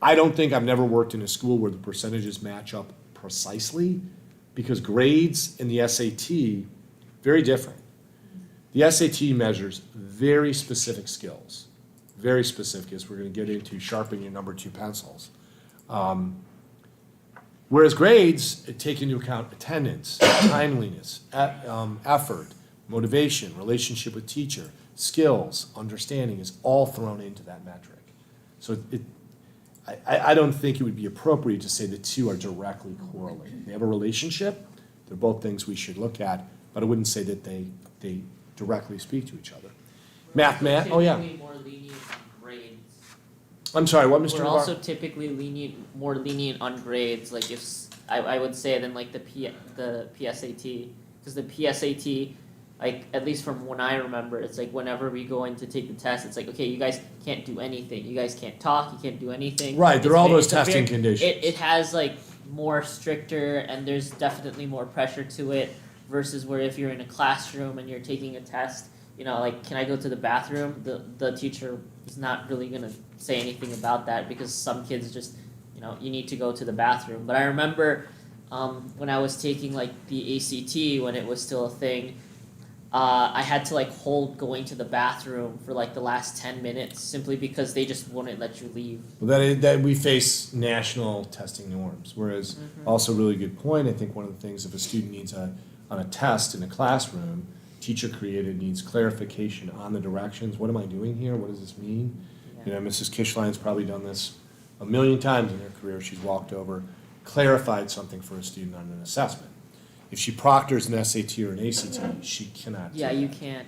I don't think I've never worked in a school where the percentages match up precisely, because grades in the SAT, very different. The SAT measures very specific skills, very specific, as we're going to get into sharpening your number 2 pencils. Whereas grades take into account attendance, timeliness, effort, motivation, relationship with teacher, skills, understanding is all thrown into that metric. So I don't think it would be appropriate to say the two are directly correlated. They have a relationship. They're both things we should look at, but I wouldn't say that they directly speak to each other. Math, oh yeah. Typically more lenient on grades. I'm sorry, what, Mr. We're Navarro? also typically more lenient on grades, like if, I would say than like the PSAT, because the PSAT, like at least from when I remember, it's like whenever we go in to take the test, it's like, okay, you guys can't do anything. You guys can't talk, you can't do anything. Right, there are all those testing conditions. It has like more stricter, and there's definitely more pressure to it, versus where if you're in a classroom and you're taking a test, you know, like, can I go to the bathroom? The teacher is not really gonna say anything about that, because some kids just, you know, you need to go to the bathroom. But I remember when I was taking like the ACT, when it was still a thing, I had to like hold going to the bathroom for like the last 10 minutes, simply because they just wouldn't let you leave. Well, that we face national testing norms, whereas also really good point. I think one of the things, if a student needs on a test in a classroom, teacher created needs clarification on the directions. What am I doing here? What does this mean? Yeah. You know, Mrs. Kishline's probably done this a million times in her career. She's walked over, clarified something for a student on an assessment. If she proctors an SAT or an ACT, she cannot. Yeah, you can't.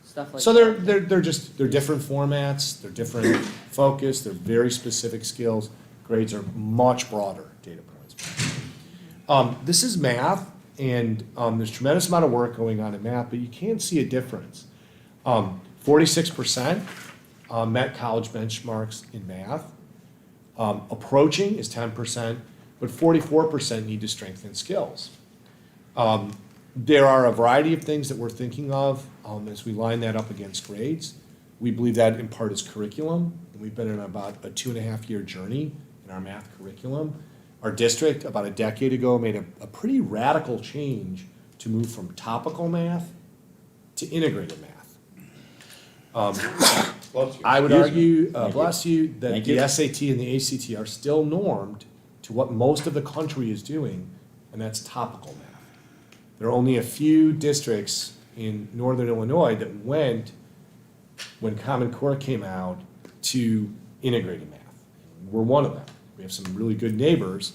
Stuff like so that. they're different formats. They're different focus. They're very specific skills. Grades are much broader data points. This is math, and there's a tremendous amount of work going on in math, but you can see a difference. 46% met college benchmarks in math. Approaching is 10%, but 44% need to strengthen skills. There are a variety of things that we're thinking of as we line that up against grades. We believe that in part is curriculum, and we've been on about a 2.5-year journey in our math curriculum. Our district, about a decade ago, made a pretty radical change to move from topical math to integrated math. I would argue, bless you, that the SAT and the ACT are still normed to what most of the country is doing, and that's topical math. There are only a few districts in northern Illinois that went, when Common Core came out, to integrated math. We're one of them. We have some really good neighbors,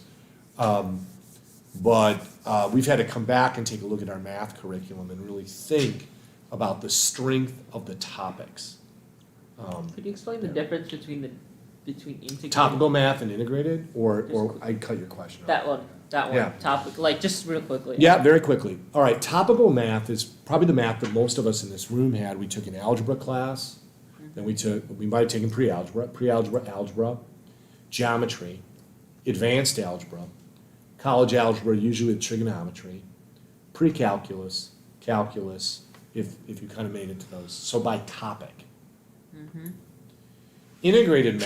but we've had to come back and take a look at our math curriculum and really think about the strength of the topics. Could you explain the difference between integrated? Topical math and integrated, or I cut your question off. That one. Yeah. Topic, like just real quickly. Yeah, very quickly. All right, topical math is probably the math that most of us in this room had. We took an algebra class. Then we might have taken algebra, geometry, advanced algebra, college algebra, usually with trigonometry, pre-calculus, calculus, if you kind of made it to those. So by topic. Integrated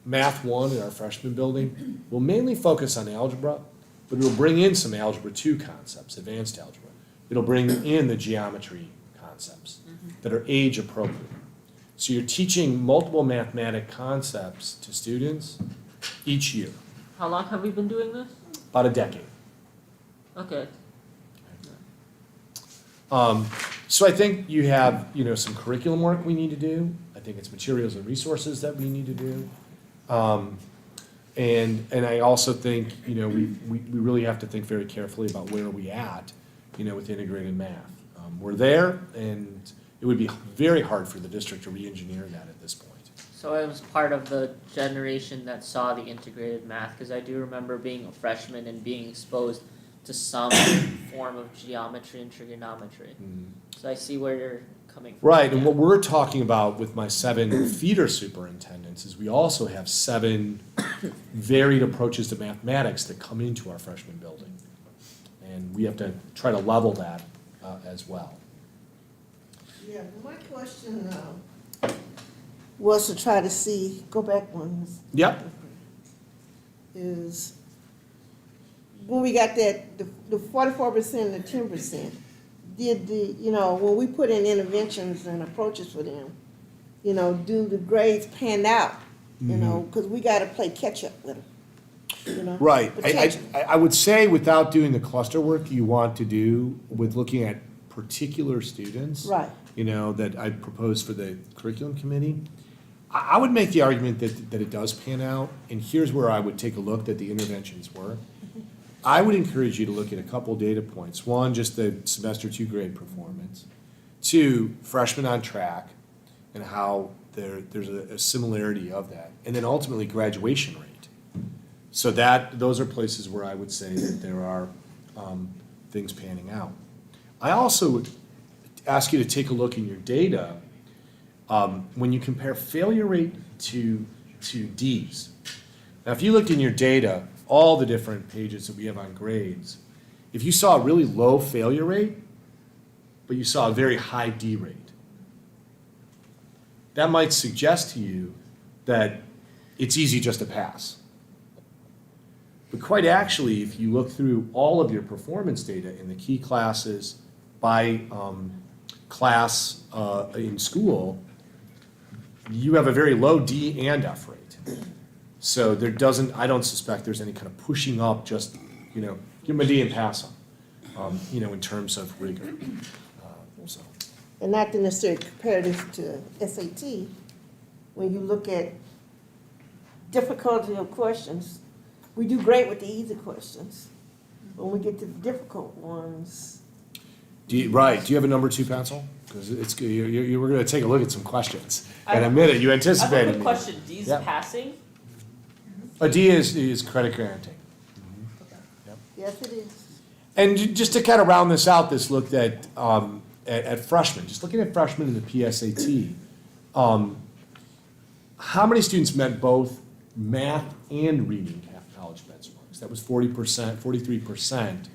math 1 in our freshman building will mainly focus on algebra, but it'll bring in some algebra 2 concepts, advanced algebra. It'll bring in the geometry concepts that are age appropriate. So you're teaching multiple mathematic concepts to students each year, How long have we been doing this? about a decade. Okay. So I think you have, some curriculum work we need to do. I think it's materials and resources that we need to do. And I also think, we really have to think very carefully about where are we at, with integrated math. We're there, and it would be very hard for the district to re-engineer that at this point. So I was part of the generation that saw the integrated math, because I do remember being a freshman and being exposed to some form of geometry and trigonometry. So I see where you're coming from. Right, and what we're talking about with my 7 feeder superintendents is we also have 7 varied approaches to mathematics that come into our freshman building. And we have to try to level that as well. Yeah, my question was to try to see, go back one. Yep. Is when we got that, the 44% and the 10%, did when we put in interventions and approaches for them, do the grades pan out? Because we got to play catch up with them. Right. Potential. I would say without doing the cluster work you want to do with looking at particular students. Right. That I proposed for the curriculum committee, I would make the argument that it does pan out, and here's where I would take a look that the interventions were. I would encourage you to look at a couple data points. 1, just the semester 2 grade performance. 2, freshmen on track and how there's a similarity of that. And then ultimately graduation rate. So those are places where I would say that there are things panning out. I also would ask you to take a look in your data when you compare failure rate to Ds. Now, if you looked in your data, all the different pages that we have on grades, if you saw a really low failure rate, but you saw a very high D rate, that might suggest to you that it's easy just to pass. But quite actually, if you look through all of your performance data in the key classes by class in school, you have a very low D and F rate. So I don't suspect there's any kind of pushing up, just, give them a D and pass them, in terms of rigor. So. And not to necessarily compare this to SAT, when you look at difficulty of questions, we do great with the easy questions. When we get to the difficult ones. Right. Do you have a number 2 pencil? Because we're going to take a look at some questions. And a minute, you I have anticipated a quick me. question. D's Yep. passing? A D is credit granting. Yes, it is. And just to kind of round this out, this looked at freshmen, just looking at freshmen in the PSAT, how many students met both math and reading college benchmarks? That was 40%, 43%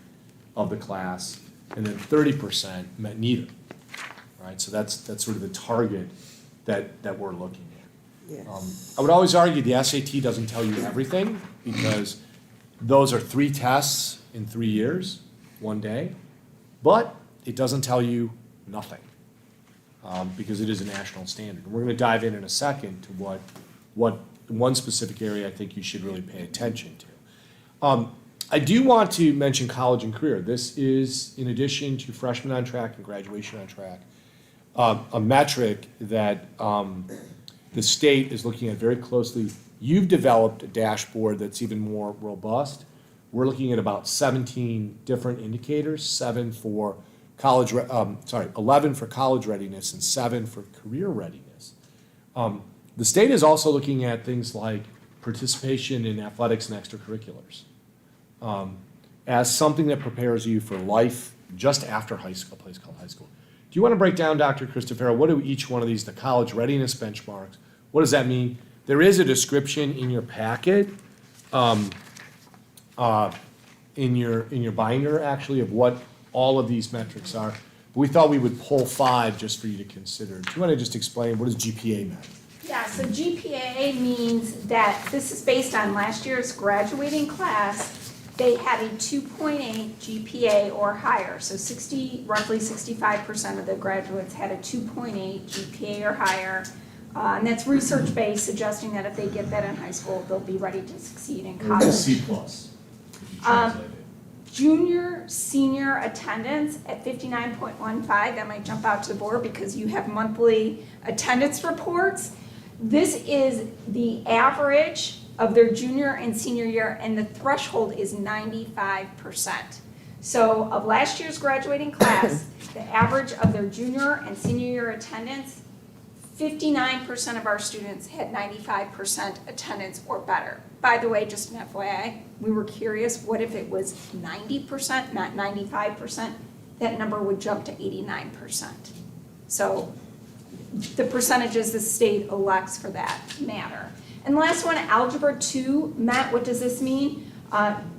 of the class, and then 30% met neither. Right, so that's sort of the target that we're looking at. Yes. I would always argue the SAT doesn't tell you everything, because those are 3 tests in 3 years, 1 day, but it doesn't tell you nothing, because it is a national standard. We're going to dive in a second to what one specific area I think you should really pay attention to. I do want to mention college and career. This is, in addition to freshmen on track and graduation on track, a metric that the state is looking at very closely. You've developed a dashboard that's even more robust. We're looking at about 17 different indicators, 11 for college readiness and 7 for career readiness. The state is also looking at things like participation in athletics and extracurriculars as something that prepares you for life just after high school, a place called high school. you want to break down, Dr. Christopher, what do each one of these, the college readiness benchmarks, what does that mean? There is a description in your packet, in your binder, actually, of what all of these metrics are. We thought we would pull 5 just for you to consider. Do you want to just explain, what does GPA mean? Yeah, so GPA means that this is based on last year's graduating class. They had a 2.8 GPA or higher. So roughly 65% of the graduates had a 2.8 GPA or higher. And that's research-based, suggesting that if they get that in high school, they'll be ready to succeed in college. C+. Junior, senior attendance at 59.15, that might jump out to the board because you have monthly attendance reports. This is the average of their junior and senior year, and the threshold is 95%. So of last year's graduating class, the average of their junior and senior year attendance, 59% of our students had 95% attendance or better. By the way, just an FYI, we were curious, what if it was 90%, not 95%? That number would jump to 89%. So the percentages the state elects for that matter. And the last one, Algebra 2 met. What does this mean?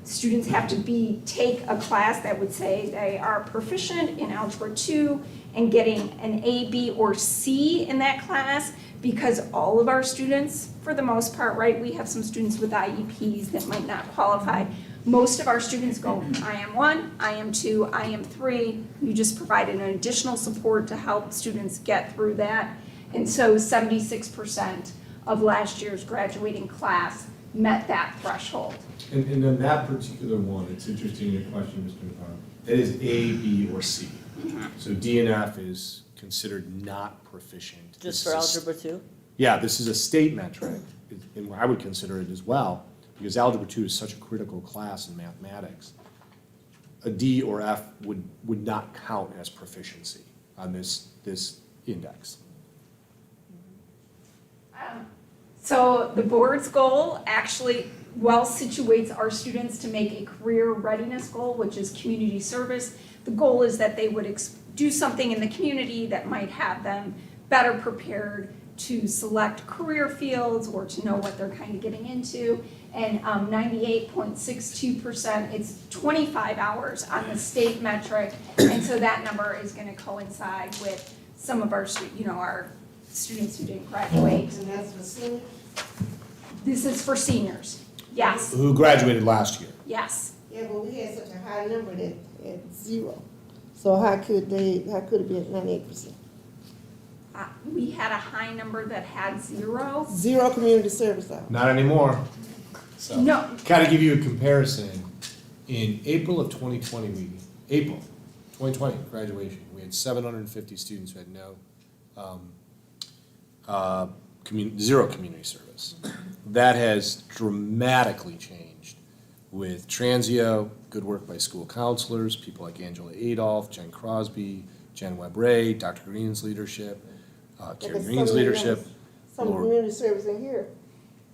Students have to take a class that would say they are proficient in Algebra 2 and getting an A, B, or C in that class, because all of our students, for the most part, right, we have some students with IEPs that might not qualify. Most of our students go IM1, IM2, IM3. You just provided an additional support to help students get through that. And so 76% of last year's graduating class met that threshold. And then that particular one, it's interesting your question, Mr. McCarr, that is A, B, or C. So D and F is considered not proficient. Just for Algebra 2? Yeah, this is a state metric, and I would consider it as well, because Algebra 2 is such a critical class in mathematics. A D or F would not count as proficiency on this index. So the board's goal actually well situates our students to make a career readiness goal, which is community service. The goal is that they would do something in the community that might have them better prepared to select career fields or to know what they're kind of getting into. And 98.62%, it's 25 hours on the state metric. And so that number is going to coincide with some of our, our students who didn't graduate. And that's for seniors? This is for seniors, yes. Who graduated last year. Yes. Yeah, but we had such a high number that at 0. So how could it be at 98%? We had a high number that had 0. 0 community service hours. Not anymore. So, No. kind of give you a comparison, in April of 2020, April 2020 graduation, we had 750 students who had zero community service. That has dramatically changed with Transio, good work by school counselors, people like Angela Adolph, Jen Crosby, Jen Webb-Ray, Dr. Green's leadership, Carrie Green's leadership. Some community service in here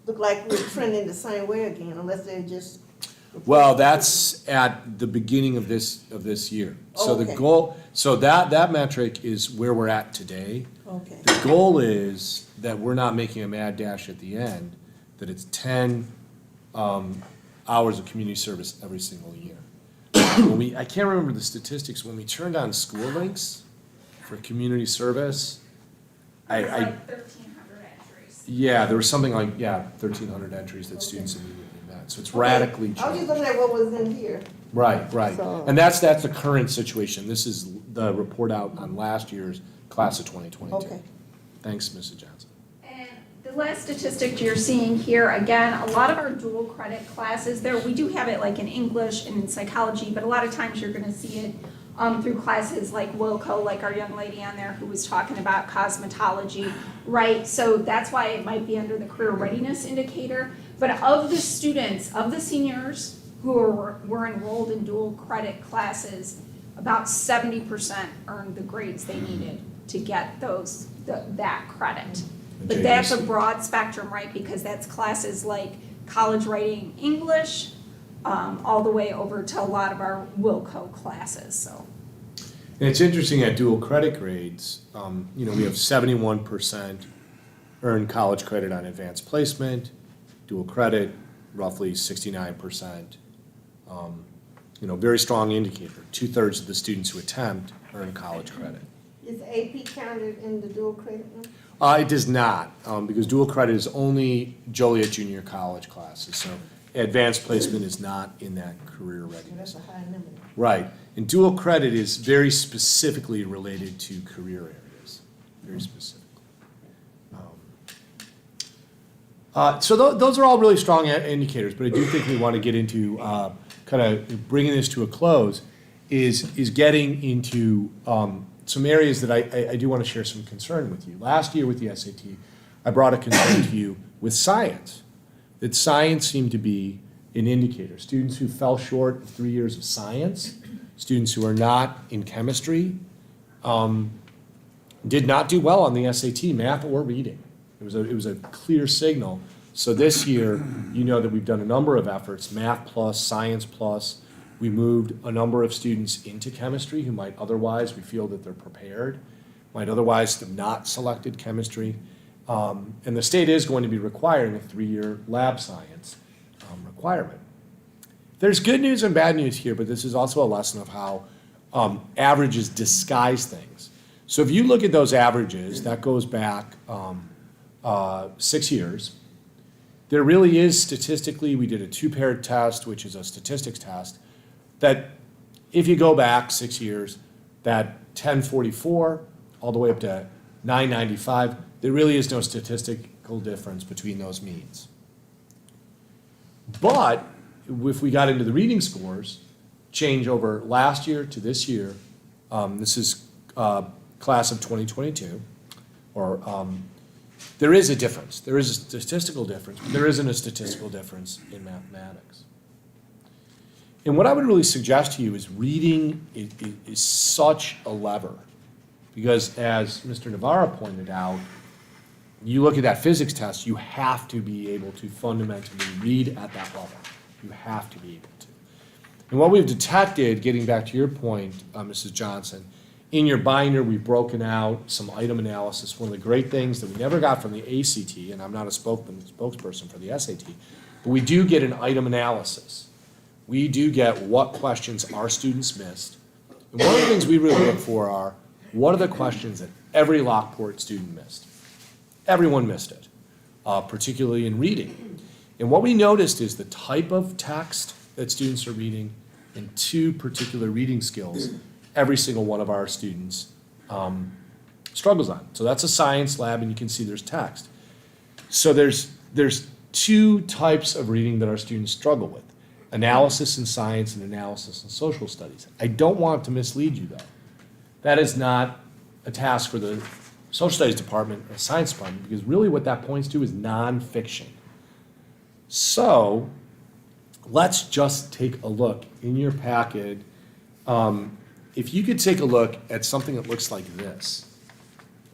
look like we're trending the same way again, unless they're just. Well, that's at the beginning of this year. So the Okay. goal, so that metric is where we're at today. Okay. The goal is that we're not making a mad dash at the end, that it's 10 hours of community service every single year. I can't remember the statistics, when we turned on school links for community service, It's like 1,300 entries. yeah, there was something like, 1,300 entries that students immediately met. So it's radically changed. I was just looking at what was in here. Right. So- And that's the current situation. This is the report out on last year's class of 2022. Okay. Thanks, Mrs. Johnson. And the last statistic you're seeing here, again, a lot of our dual credit classes there, we do have it like in English and in psychology, but a lot of times you're gonna see it through classes like Wilco, like our young lady on there who was talking about cosmetology, right? So that's why it might be under the career readiness indicator. But of the students, of the seniors who were enrolled in dual credit classes, about 70% earned the grades they needed to get that credit. But that's a broad spectrum, right? Because that's classes like college writing English, all the way over to a lot of our Wilco classes, so. And it's interesting at dual credit grades, we have 71% earn college credit on advanced placement, dual credit, roughly 69%. Very strong indicator. 2/3 of the students who attempt earn college credit. Is AP counted in the dual credit one? It does not, because dual credit is only Joliet Junior College classes, so advanced placement is not in that career readiness. That's a high number. Right, and dual credit is very specifically related to career areas, very specifically. So those are all really strong indicators, but I do think we want to get into, kind of bringing this to a close, is getting into some areas that I do want to share some concern with you. Last year with the SAT, I brought a concern to you with science, that science seemed to be an indicator. Students who fell short of 3 years of science, students who are not in chemistry, did not do well on the SAT, math or reading. It was a clear signal. So this year, you know that we've done a number of efforts, math plus, science plus. We moved a number of students into chemistry who might otherwise, we feel that they're prepared, might otherwise have not selected chemistry. And the state is going to be requiring a 3-year lab science requirement. There's good news and bad news here, but this is also a lesson of how averages disguise things. So if you look at those averages, that goes back 6 years. There really is statistically, we did a 2-paired test, which is a statistics test, that if you go back 6 years, that 1044 all the way up to 995, there really is no statistical difference between those means. But if we got into the reading scores, change over last year to this year, this is class of 2022, there is a difference. There is a statistical difference, but there isn't a statistical difference in mathematics. And what I would really suggest to you is reading is such a lever, because as Mr. Navarro pointed out, you look at that physics test, you have to be able to fundamentally read at that level. You have to be able to. And what we've detected, getting back to your point, Mrs. Johnson, in your binder, we've broken out some item analysis. One of the great things that we never got from the ACT, and I'm not a spokesperson for the SAT, but we do get an item analysis. We do get what questions our students missed. And one of the things we really look for are, what are the questions that every Lockport student missed? Everyone missed it, particularly in reading. And what we noticed is the type of text that students are reading and 2 particular reading skills every single one of our students struggles on. So that's a science lab, and you can see there's text. So there's 2 types of reading that our students struggle with: analysis in science and analysis in social studies. I don't want to mislead you, though. That is not a task for the social studies department or science department, because really what that points to is nonfiction. So let's just take a look in your packet. If you could take a look at something that looks like this.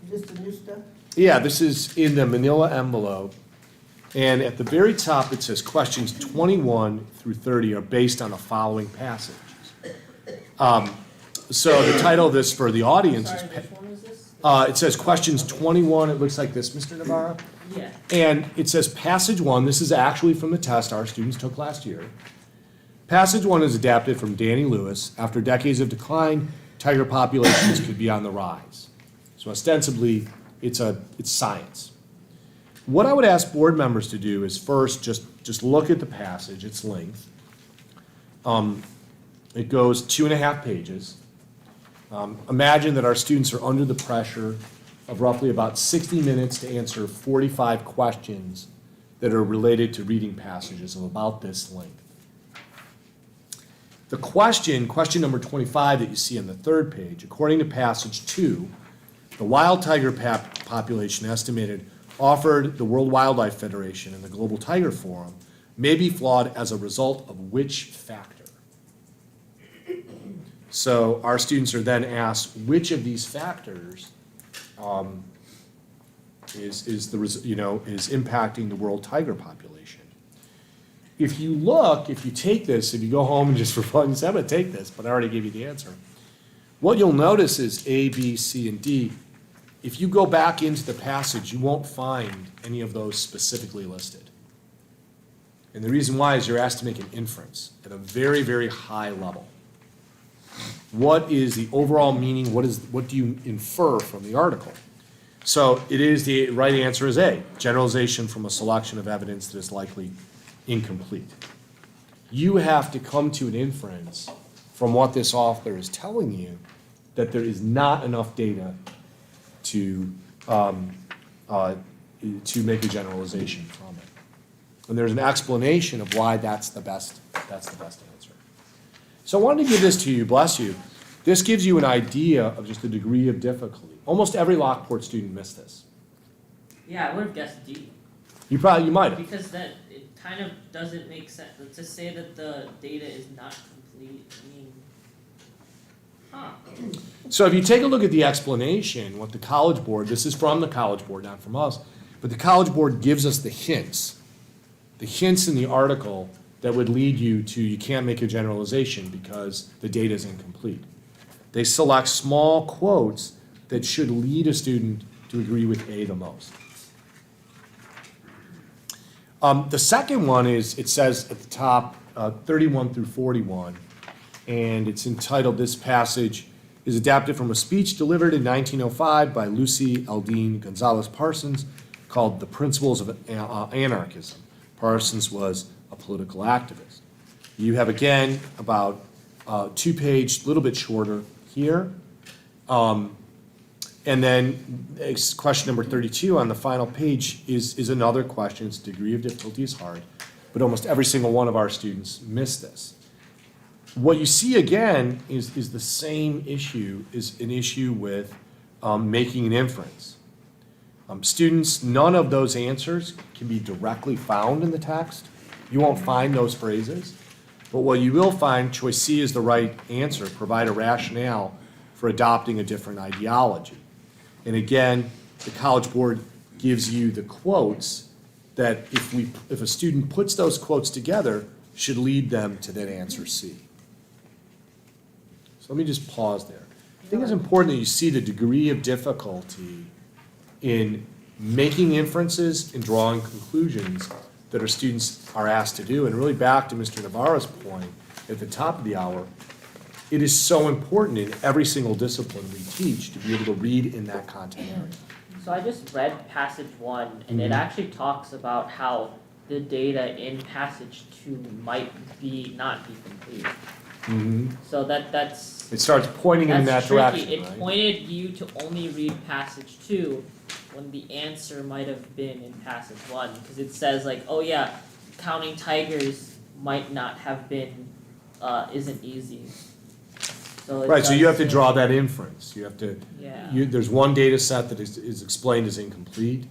Is this the new stuff? Yeah, this is in the manila envelope. And at the very top, it says questions 21 through 30 are based on the following passages. So the title of this for the audience is, it says questions 21, it looks like this, Mr. Navarro. Yeah. And it says passage 1, this is actually from the test our students took last year. Passage 1 is adapted from Danny Lewis. After decades of decline, tiger populations could be on the rise. So ostensibly, it's science. What I would ask board members to do is first just look at the passage, its length. It goes 2.5 pages. Imagine that our students are under the pressure of roughly about 60 minutes to answer 45 questions that are related to reading passages of about this length. The question number 25 that you see on the 3rd page, according to passage 2, the wild tiger population estimated offered the World Wildlife Federation and the Global Tiger Forum may be flawed as a result of which factor? So our students are then asked which of these factors is impacting the world tiger population. If you take this, if you go home and just for fun, say, I'm going to take this, but I already gave you the answer. What you'll notice is A, B, C, and D. If you go back into the passage, you won't find any of those specifically listed. And the reason why is you're asked to make an inference at a very, very high level. What is the overall meaning? What do you infer from the article? So the right answer is A, generalization from a selection of evidence that is likely incomplete. You have to come to an inference from what this author is telling you that there is not enough data to make a generalization from it. And there's an explanation of why that's the best answer. So I wanted to give this to you, bless you. This gives you an idea of just the degree of difficulty. Almost every Lockport student missed this. Yeah, I would have guessed D. You might have. Because that, it kind of doesn't make sense. To say that the data is not complete, I mean, So if you take a look at the explanation, what the College Board, this is from the College Board, not from us, but the College Board gives us the hints in the article that would lead you to, you can't make a generalization because the data is incomplete. They select small quotes that should lead a student to agree with A the most. The second one is, it says at the top, 31 through 41, and it's entitled, this passage is adapted from a speech delivered in 1905 by Lucy Eldine Gonzalez Parsons called The Principles of Anarchism. Parsons was a political activist. You have, again, about 2-page, a little bit shorter here. And then question number 32 on the final page is another question. Its degree of difficulty is hard, but almost every single one of our students missed this. What you see again is the same issue, is an issue with making an inference. Students, none of those answers can be directly found in the text. You won't find those phrases. But what you will find, choice C is the right answer, provide a rationale for adopting a different ideology. And again, the College Board gives you the quotes that if a student puts those quotes together, should lead them to that answer C. So let me just pause there. I think it's important that you see the degree of difficulty in making inferences and drawing conclusions that our students are asked to do. And really back to Mr. Navarro's point at the top of the hour, it is so important in every single discipline we teach to be able to read in that content area. so I just read passage 1, and it actually talks about how the data in passage 2 might not be complete. Mm-hmm. So that's It starts pointing in that tricky. direction, It right? pointed you to only read passage 2 when the answer might have been in passage 1, because it says like, oh yeah, counting tigers might not have been isn't easy. So it Right, so does you have to say- draw that inference. You have to, Yeah. there's one data set that is explained as incomplete.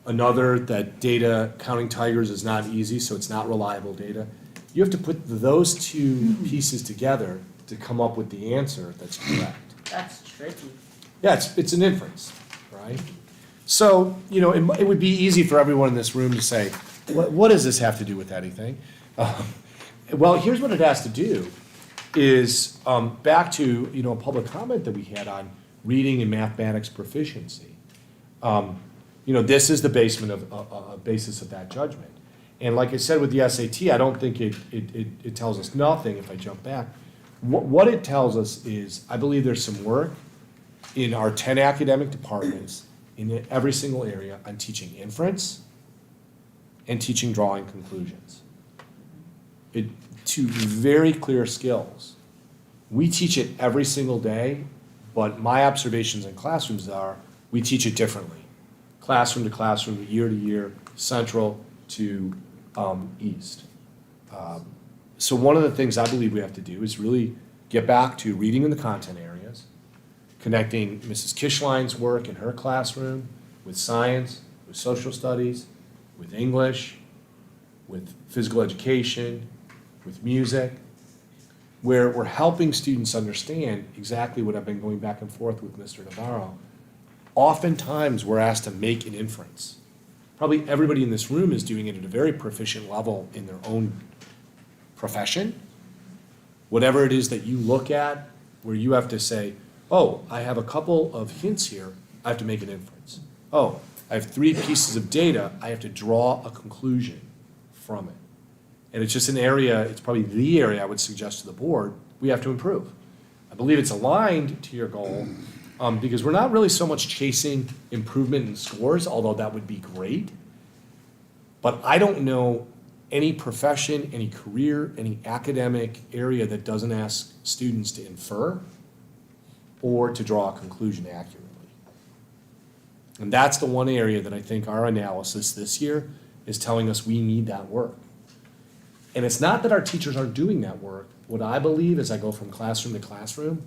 Another, that data counting tigers is not easy, so it's not reliable data. You have to put those two pieces together to come up with the answer that's correct. That's tricky. Yeah, it's an inference, right? So, it would be easy for everyone in this room to say, what does this have to do with anything? Well, here's what it has to do, is back to, a public comment that we had on reading and mathematics proficiency. This is the basis of that judgment. And like I said with the SAT, I don't think it tells us nothing if I jump back. What it tells us is, I believe there's some work in our 10 academic departments in every single area on teaching inference and teaching drawing conclusions. Two very clear skills. We teach it every single day, but my observations in classrooms are, we teach it differently. Classroom to classroom, year to year, central to east. So one of the things I believe we have to do is really get back to reading in the content areas, connecting Mrs. Kishline's work in her classroom with science, with social studies, with English, with physical education, with music, where we're helping students understand exactly what I've been going back and forth with Mr. Navarro. Oftentimes, we're asked to make an inference. Probably everybody in this room is doing it at a very proficient level in their own profession. Whatever it is that you look at, where you have to say, oh, I have a couple of hints here, I have to make an inference. Oh, I have 3 pieces of data, I have to draw a conclusion from it. And it's just an area, it's probably the area I would suggest to the board, we have to improve. I believe it's aligned to your goal, because we're not really so much chasing improvement in scores, although that would be great. But I don't know any profession, any career, any academic area that doesn't ask students to infer or to draw a conclusion accurately. And that's the one area that I think our analysis this year is telling us we need that work. And it's not that our teachers aren't doing that work. What I believe as I go from classroom to classroom,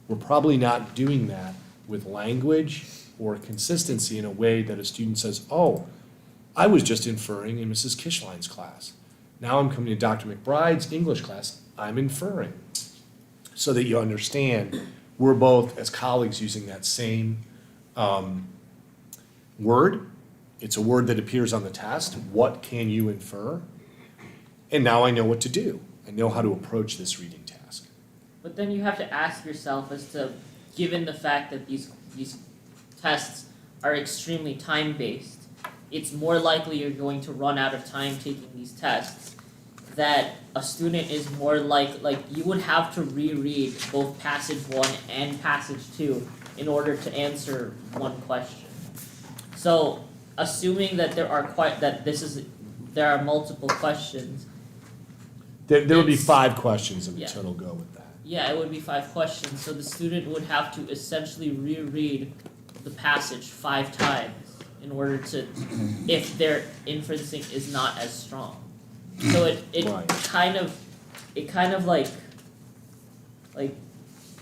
we're probably not doing that with language or consistency in a way that a student says, oh, I was just inferring in Mrs. Kishline's class. Now I'm coming to Dr. McBride's English class, I'm inferring. So that you understand, we're both, as colleagues, using that same word. It's a word that appears on the test. What can you infer? And now I know what to do. I know how to approach this reading task. But then you have to ask yourself as to, given the fact that these tests are extremely time-based, it's more likely you're going to run out of time taking these tests, that a student is more like you would have to reread both passage 1 and passage 2 in order to answer one question. So assuming that there are multiple questions. There would be 5 questions in Yeah. total go with that. Yeah, it would be 5 questions, so the student would have to essentially reread the passage 5 times in order to, if their inferencing is not as strong. So it Right. kind of like,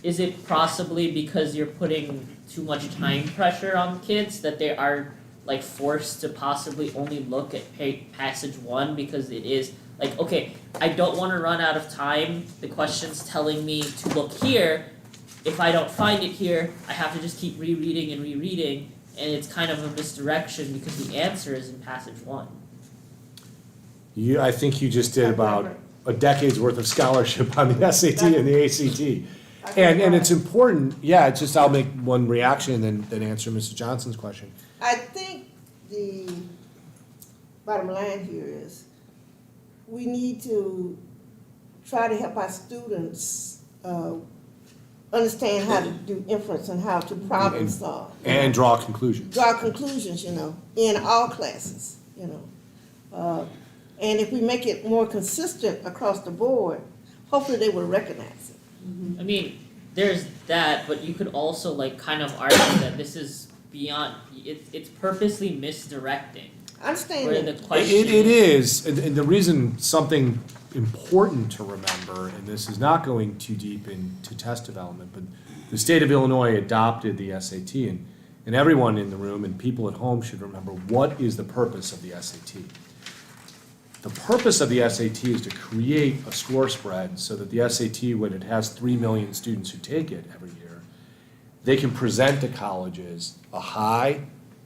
is it possibly because you're putting too much time pressure on kids that they are like forced to possibly only look at passage 1 because it is like, okay, I don't want to run out of time, the question's telling me to look here, if I don't find it here, I have to just keep rereading and rereading, and it's kind of a misdirection because the answer is in passage 1. I think you just did about a decade's worth of scholarship on the SAT and the ACT. And it's important, yeah, it's just I'll make one reaction and then answer Mrs. Johnson's question. I think the bottom line here is we need to try to help our students understand how to do inference and how to problem solve. And draw conclusions. Draw conclusions, in all classes, And if we make it more consistent across the board, hopefully they will recognize it. I mean, there's that, but you could also like kind of argue that this is beyond, it's purposely misdirecting. I understand Where that. the question It is, and the reason something important to remember, and this is not going too deep into test development, but the state of Illinois adopted the SAT, and everyone in the room and people at home should remember what is the purpose of the SAT. The purpose of the SAT is to create a score spread so that the SAT, when it has 3 million students who take it every year, they can present to colleges a high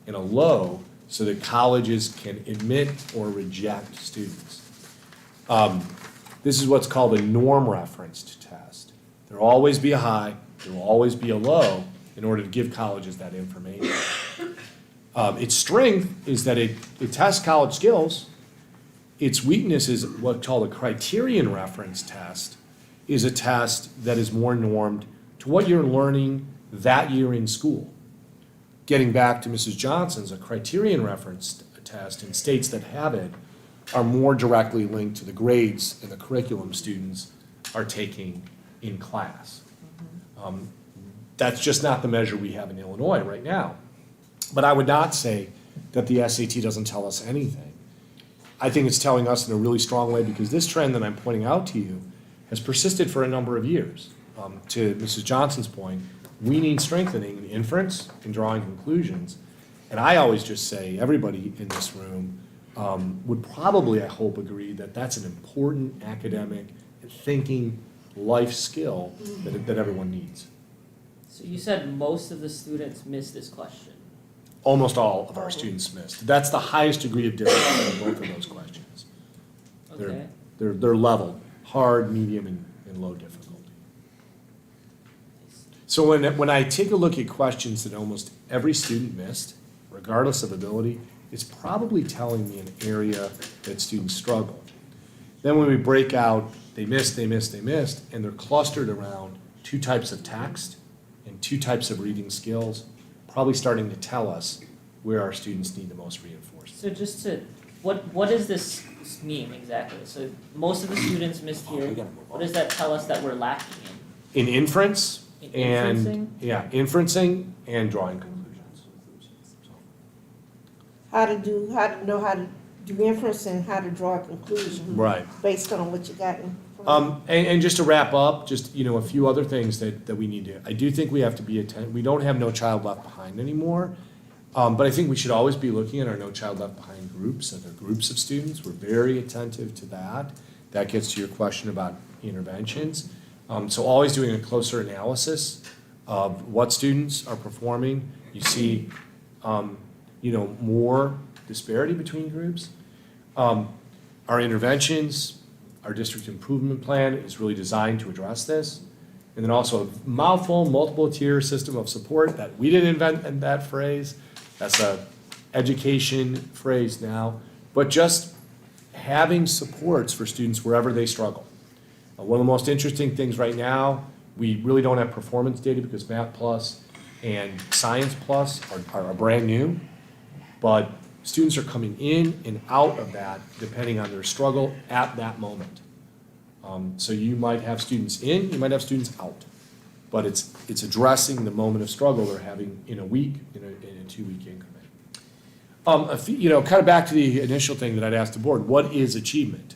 and a low so that colleges can admit or reject students. This is what's called a norm referenced test. There will always be a high, there will always be a low in order to give colleges that information. Its strength is that it tests college skills. Its weakness is what's called a criterion reference test, is a test that is more normed to what you're learning that year in school. Getting back to Mrs. Johnson's, a criterion reference test in states that have it are more directly linked to the grades and the curriculum students are taking in class. That's just not the measure we have in Illinois right now. But I would not say that the SAT doesn't tell us anything. I think it's telling us in a really strong way because this trend that I'm pointing out to you has persisted for a number of years. To Mrs. Johnson's point, we need strengthening in inference and drawing conclusions. And I always just say, everybody in this room would probably, I hope, agree that that's an important academic and thinking life skill that everyone needs. So you said most of the students miss this question. Almost all of our students missed. That's the highest degree of difficulty in both of those questions. Okay. They're leveled, hard, medium, and low difficulty. So when I take a look at questions that almost every student missed, regardless of ability, it's probably telling me an area that students struggle. Then when we break out, they missed, and they're clustered around 2 types of text and 2 types of reading skills, probably starting to tell us where our students need the most reinforcement. So just to, what does this mean exactly? So most of the students missed here. What does that tell us that we're lacking in? In inference In and, inferencing? yeah, inferencing and drawing conclusions. How to know how to do inference and how to draw a conclusion. Right. Based on what you got in. And just to wrap up, just, a few other things that we need to, I do think we have to be we don't have No Child Left Behind anymore. But I think we should always be looking at our No Child Left Behind groups, and their groups of students. We're very attentive to that. That gets to your question about interventions. So always doing a closer analysis of what students are performing. You see, more disparity between groups. Our interventions, our district improvement plan is really designed to address this. And then also a mouthful, multiple tier system of support that we didn't invent that phrase. That's a education phrase now. But just having supports for students wherever they struggle. One of the most interesting things right now, we really don't have performance data because Math Plus and Science Plus are brand new. But students are coming in and out of that depending on their struggle at that moment. So you might have students in, you might have students out. But it's addressing the moment of struggle they're having in a week, in a 2-week increment. Kind of back to the initial thing that I'd asked the board, what is achievement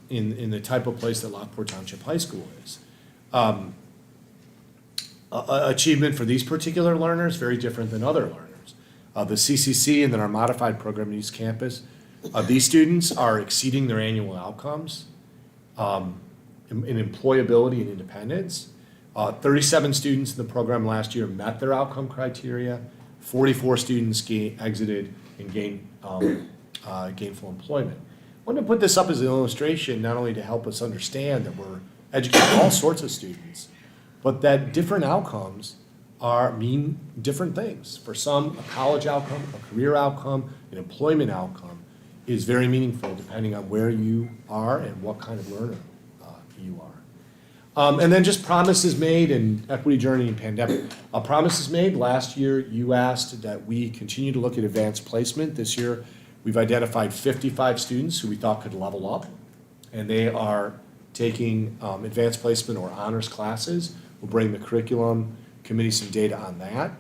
in the type of place that Lockport Township High School is? Achievement for these particular learners, very different than other learners. The CCC and then our modified program in East Campus, these students are exceeding their annual outcomes in employability and independence. 37 students in the program last year met their outcome criteria. 44 students exited and gained gainful employment. I wanted to put this up as an illustration, not only to help us understand that we're educating all sorts of students, but that different outcomes mean different things. For some, a college outcome, a career outcome, an employment outcome is very meaningful depending on where you are and what kind of learner you are. And then just promises made in equity journey and pandemic. Promises made, last year you asked that we continue to look at advanced placement. This year we've identified 55 students who we thought could level up, and they are taking advanced placement or honors classes. We'll bring the curriculum committee some data on that.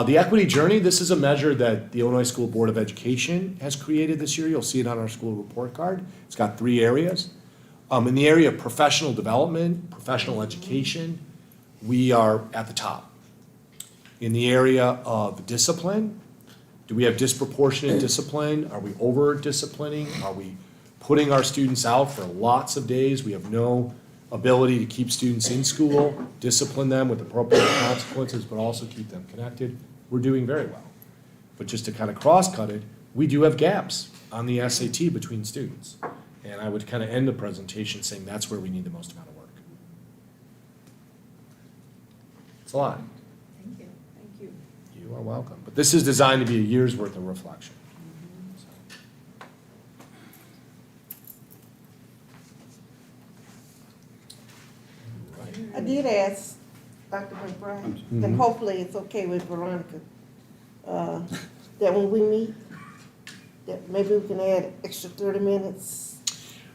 The equity journey, this is a measure that the Illinois School Board of Education has created this year. You'll see it on our school report card. It's got 3 areas. In the area of professional development, professional education, we are at the top. In the area of discipline, do we have disproportionate discipline? Are we over-disciplining? Are we putting our students out for lots of days? We have no ability to keep students in school, discipline them with appropriate consequences, but also keep them connected. We're doing very well. But just to kind of cross-cut it, we do have gaps on the SAT between students. And I would kind of end the presentation saying that's where we need the most amount of work. It's a lot. Thank you. Thank you. You are welcome. But this is designed to be a year's worth of reflection. I did ask Dr. McBride, Mhm. and hopefully it's okay with Veronica, that when we meet, that maybe we can add extra 30 minutes.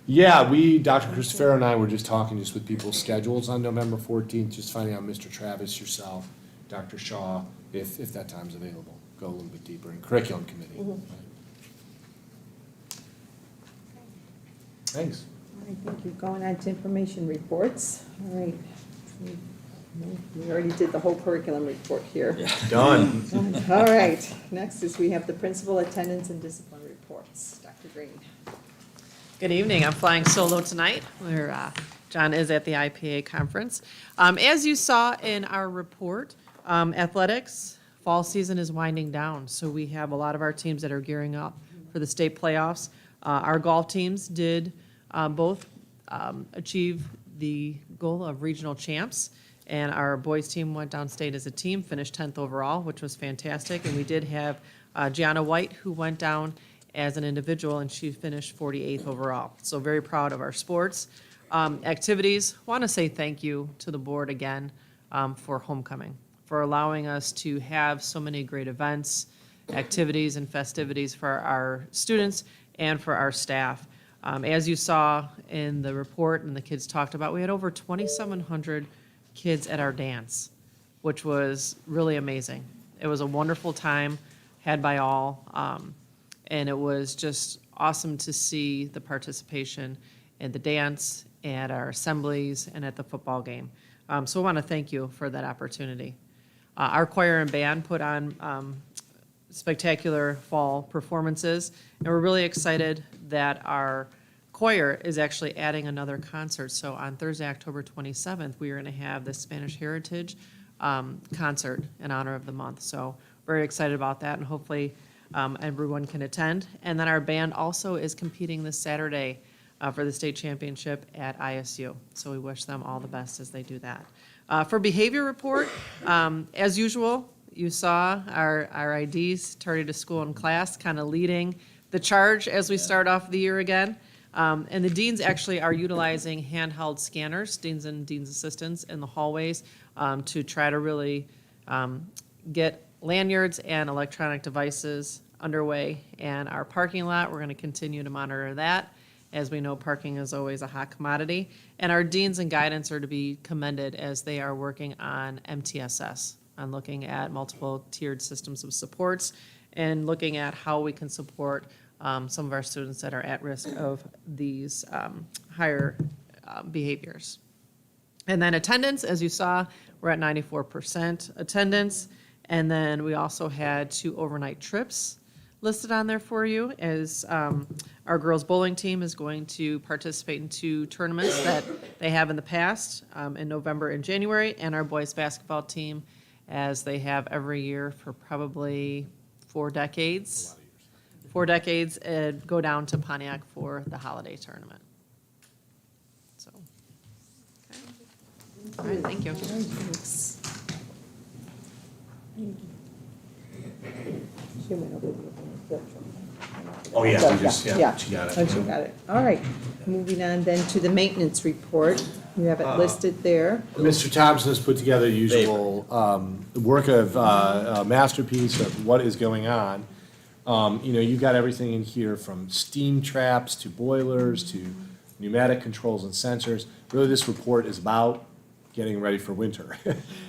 Yeah, Dr. Christopher and I were just talking just with people's schedules on November 14th, just finding out Mr. Travis, yourself, Dr. Shaw, if that time's available. Go a little bit deeper in curriculum committee. Mhm. Right. Thanks. All right, thank you. Going on to information reports. All right. We already did the whole curriculum report here. Done. All right. Next is we have the principal attendance and discipline reports. Dr. Green. Good evening. I'm flying solo tonight, where John is at the IPA conference. As you saw in our report, athletics, fall season is winding down, so we have a lot of our teams that are gearing up for the state playoffs. Our golf teams did both achieve the goal of regional champs, And our boys team went downstate as a team, finished 10th overall, which was fantastic. And we did have Gianna White, who went down as an individual, and she finished 48th overall. So very proud of our sports. Activities, want to say thank you to the board again for homecoming, for allowing us to have so many great events, activities, and festivities for our students and for our staff. As you saw in the report and the kids talked about, we had over 2,700 kids at our dance, which was really amazing. It was a wonderful time had by all, and it was just awesome to see the participation in the dance, at our assemblies, and at the football game. So I want to thank you for that opportunity. Our choir and band put on spectacular fall performances, and we're really excited that our choir is actually adding another concert. So on Thursday, October 27th, we are going to have the Spanish Heritage concert in honor of the month. So very excited about that, and hopefully everyone can attend. And then our band also is competing this Saturday for the state championship at ISU. So we wish them all the best as they do that. For behavior report, as usual, you saw our IDs, tardy to school and class, kind of leading the charge as we start off the year again. And the deans actually are utilizing handheld scanners, deans and deans assistants in the hallways to try to really get lanyards and electronic devices underway. And our parking lot, we're going to continue to monitor that. As we know, parking is always a hot commodity. And our deans and guidance are to be commended as they are working on MTSS, on looking at multiple tiered systems of supports and looking at how we can support some of our students that are at risk of these higher behaviors. And then attendance, as you saw, we're at 94% attendance. And then we also had 2 overnight trips listed on there for you, as our girls bowling team is going to participate in 2 tournaments that they have in the past in November and January, and our boys basketball team, as they have every year for probably 4 decades. 4 decades, go down to Pontiac for the holiday tournament. So, okay. All right, thank you. Thanks. Oh, yeah, we just, yeah, she got it. Oh, she got it. All right, moving on then to the maintenance report. You have it listed there. Mr. Thompson has put together the usual work of a masterpiece of what is going on. You know, you've got everything in here from steam traps to boilers to pneumatic controls and sensors. Really, this report is about getting ready for winter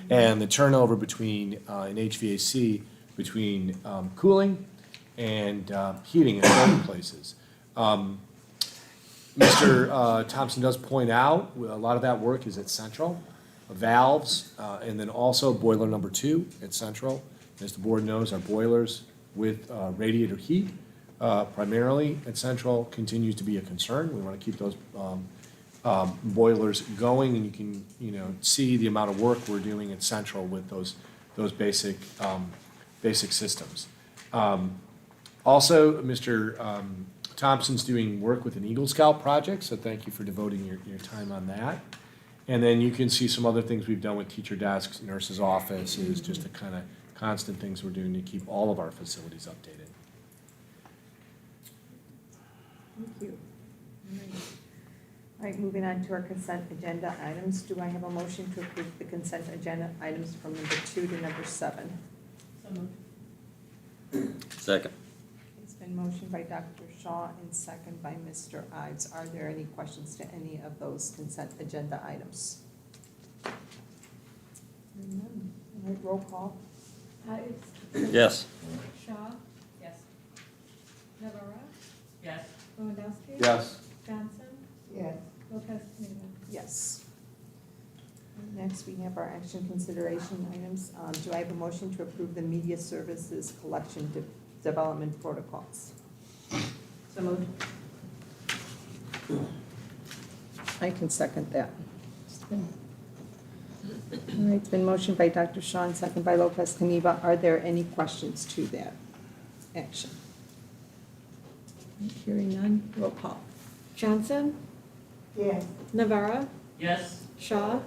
and the turnover between in HVAC between cooling and heating in certain places. Mr. Thompson does point out a lot of that work is at Central, valves, and then also boiler number 2 at Central. As the board knows, our boilers with radiator heat primarily at Central continues to be a concern. We want to keep those boilers going, and you can see the amount of work we're doing at Central with those basic systems. Also, Mr. Thompson's doing work with an Eagle Scout project, so thank you for devoting your time on that. And then you can see some other things we've done with teacher desks, nurses' offices, just the kind of constant things we're doing to keep all of our facilities updated. Thank you. All right, moving on to our consent agenda items. Do I have a motion to approve the consent agenda items from number 2 to number 7? Second. It's been motioned by Dr. Shaw and second by Mr. Ives. Are there any questions to any of those consent agenda items? None. All right, roll call. Ives. Yes. Shaw. Yes. Navarro. Yes. Lewandowski. Yes. Johnson. Yes. Lopez Caniva. Yes. Next, we have our action consideration items. Do I have a motion to approve the media services collection development protocols? So moved. I can second that. All right, it's been motioned by Dr. Shaw and second by Lopez Caniva. Are there any questions to that action? Hearing none, roll call. Johnson. Yes. Navarro. Yes. Shaw.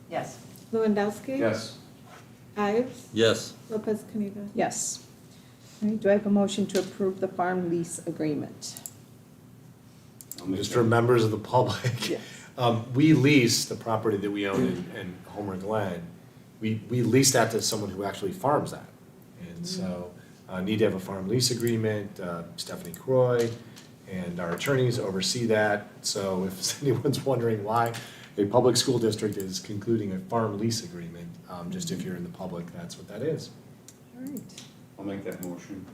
Yes. Lewandowski. Yes. Ives. Yes. Lopez Caniva. Yes. All right, do I have a motion to approve the farm lease agreement? Just for members of the public, Yes. we lease the property that we own in Homer Glen. We lease that to someone who actually farms that. And so, need to have a farm lease agreement. Stephanie Croy and our attorneys oversee that. So if anyone's wondering why a public school district is concluding a farm lease agreement, just if you're in the public, that's what that is. All right. I'll make that motion.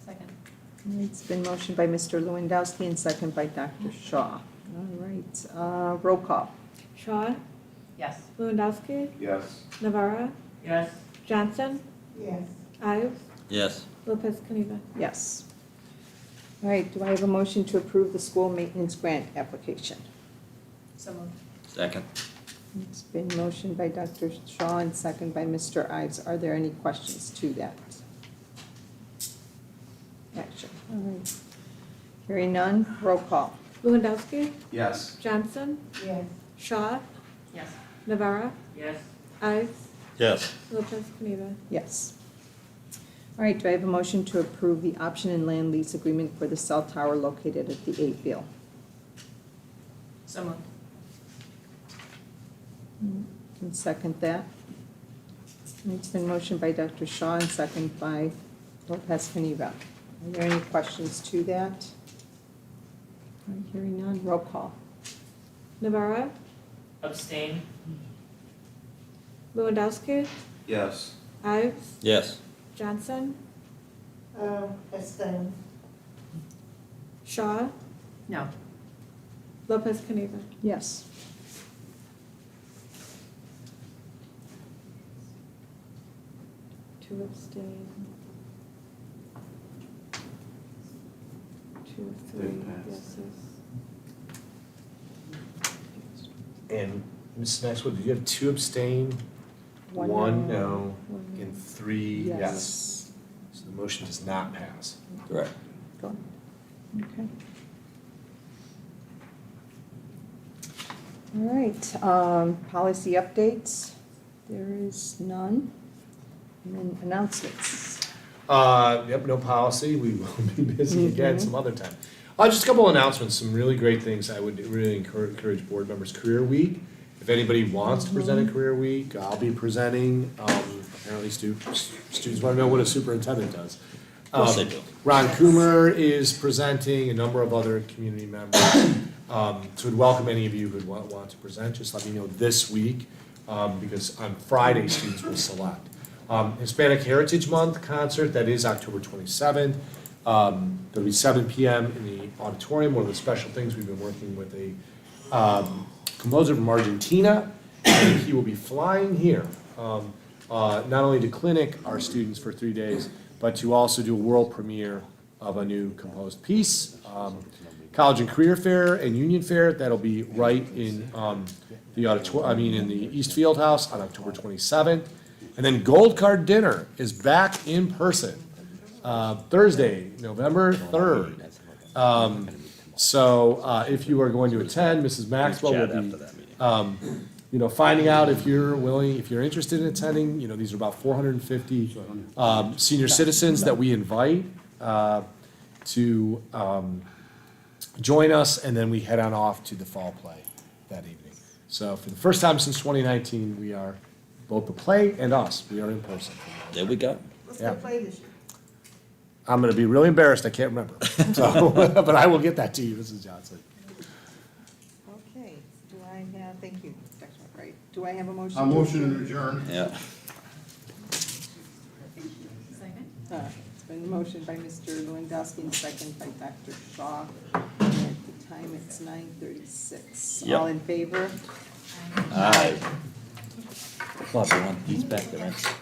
Second. All right, it's been motioned by Mr. Lewandowski and second by Dr. Shaw. All right, roll call. Shaw. Yes. Lewandowski. Yes. Navarra. Yes. Johnson. Yes. Ives. Yes. Lopez Caniva. Yes. All right, do I have a motion to approve the school maintenance grant application? So moved. Second. It's been motioned by Dr. Shaw and second by Mr. Ives. Are there any questions to that? Action. All right. Hearing none, roll call. Lewandowski. Yes. Johnson. Yes. Shaw. Yes. Navarra. Yes. Ives. Yes. Lopez Caniva. Yes. All right, do I have a motion to approve the option and land lease agreement for the cell tower located at the 8 So moved. And second that. It's been motioned by Dr. Shaw and second by Lopez Caniva. Are there any questions to that? All right, hearing none, roll call. Navarra. Abstain. Lewandowski. Yes. Ives. Yes. Johnson. Abstain. Shaw. No. Lopez Caniva. Yes. Two abstain. 2, 3 Didn't pass. yeses. And Ms. Maxwell, did you have 2 abstain, 1 no, and 3 Yes. yes? So the motion does not pass. Correct. Go on. Okay. All right, policy updates. There is none. And then announcements. Yep, no policy. We will be busy again some other time. Just a couple announcements, some really great things. I would really encourage board members. Career Week. If anybody wants to present a Career Week, I'll be presenting. Apparently students want to know what a superintendent does. Of course they do. Ron Coomer is presenting, a number of other community members. So we'd welcome any of you who would want to present. Just let me know this week, because on Friday, students will select. Hispanic Heritage Month concert, that is October 27th. There'll be 7 p.m. in the auditorium. One of the special things, we've been working with a composer from Argentina, and he will be flying here, not only to clinic our students for 3 days, but to also do a world premiere of a new composed piece. College and Career Fair and Union Fair, that'll be right in in the East Field House on October 27th. And then Gold Card Dinner is back in person, Thursday, November 3rd. So if you are going to attend, Mrs. Maxwell will be, finding out if you're willing, if you're interested in attending. These are about 450 senior citizens that we invite to join us, and then we head on off to the fall play that evening. So for the first time since 2019, we are, both the play and us, we are in person. There we go. What's Yeah. the play this year? I'm gonna be really embarrassed, I can't remember. So, but I will get that to you, Mrs. Johnson. Okay, do I have, thank you, Dr. McCray. Do I have a motion? A motion to adjourn. Yeah. It's been motioned by Mr. Lewandowski and second by Dr. Shaw. And at the time, it's 9:36. Yep. All in favor? All right. Come on, everyone. He's back there. Right?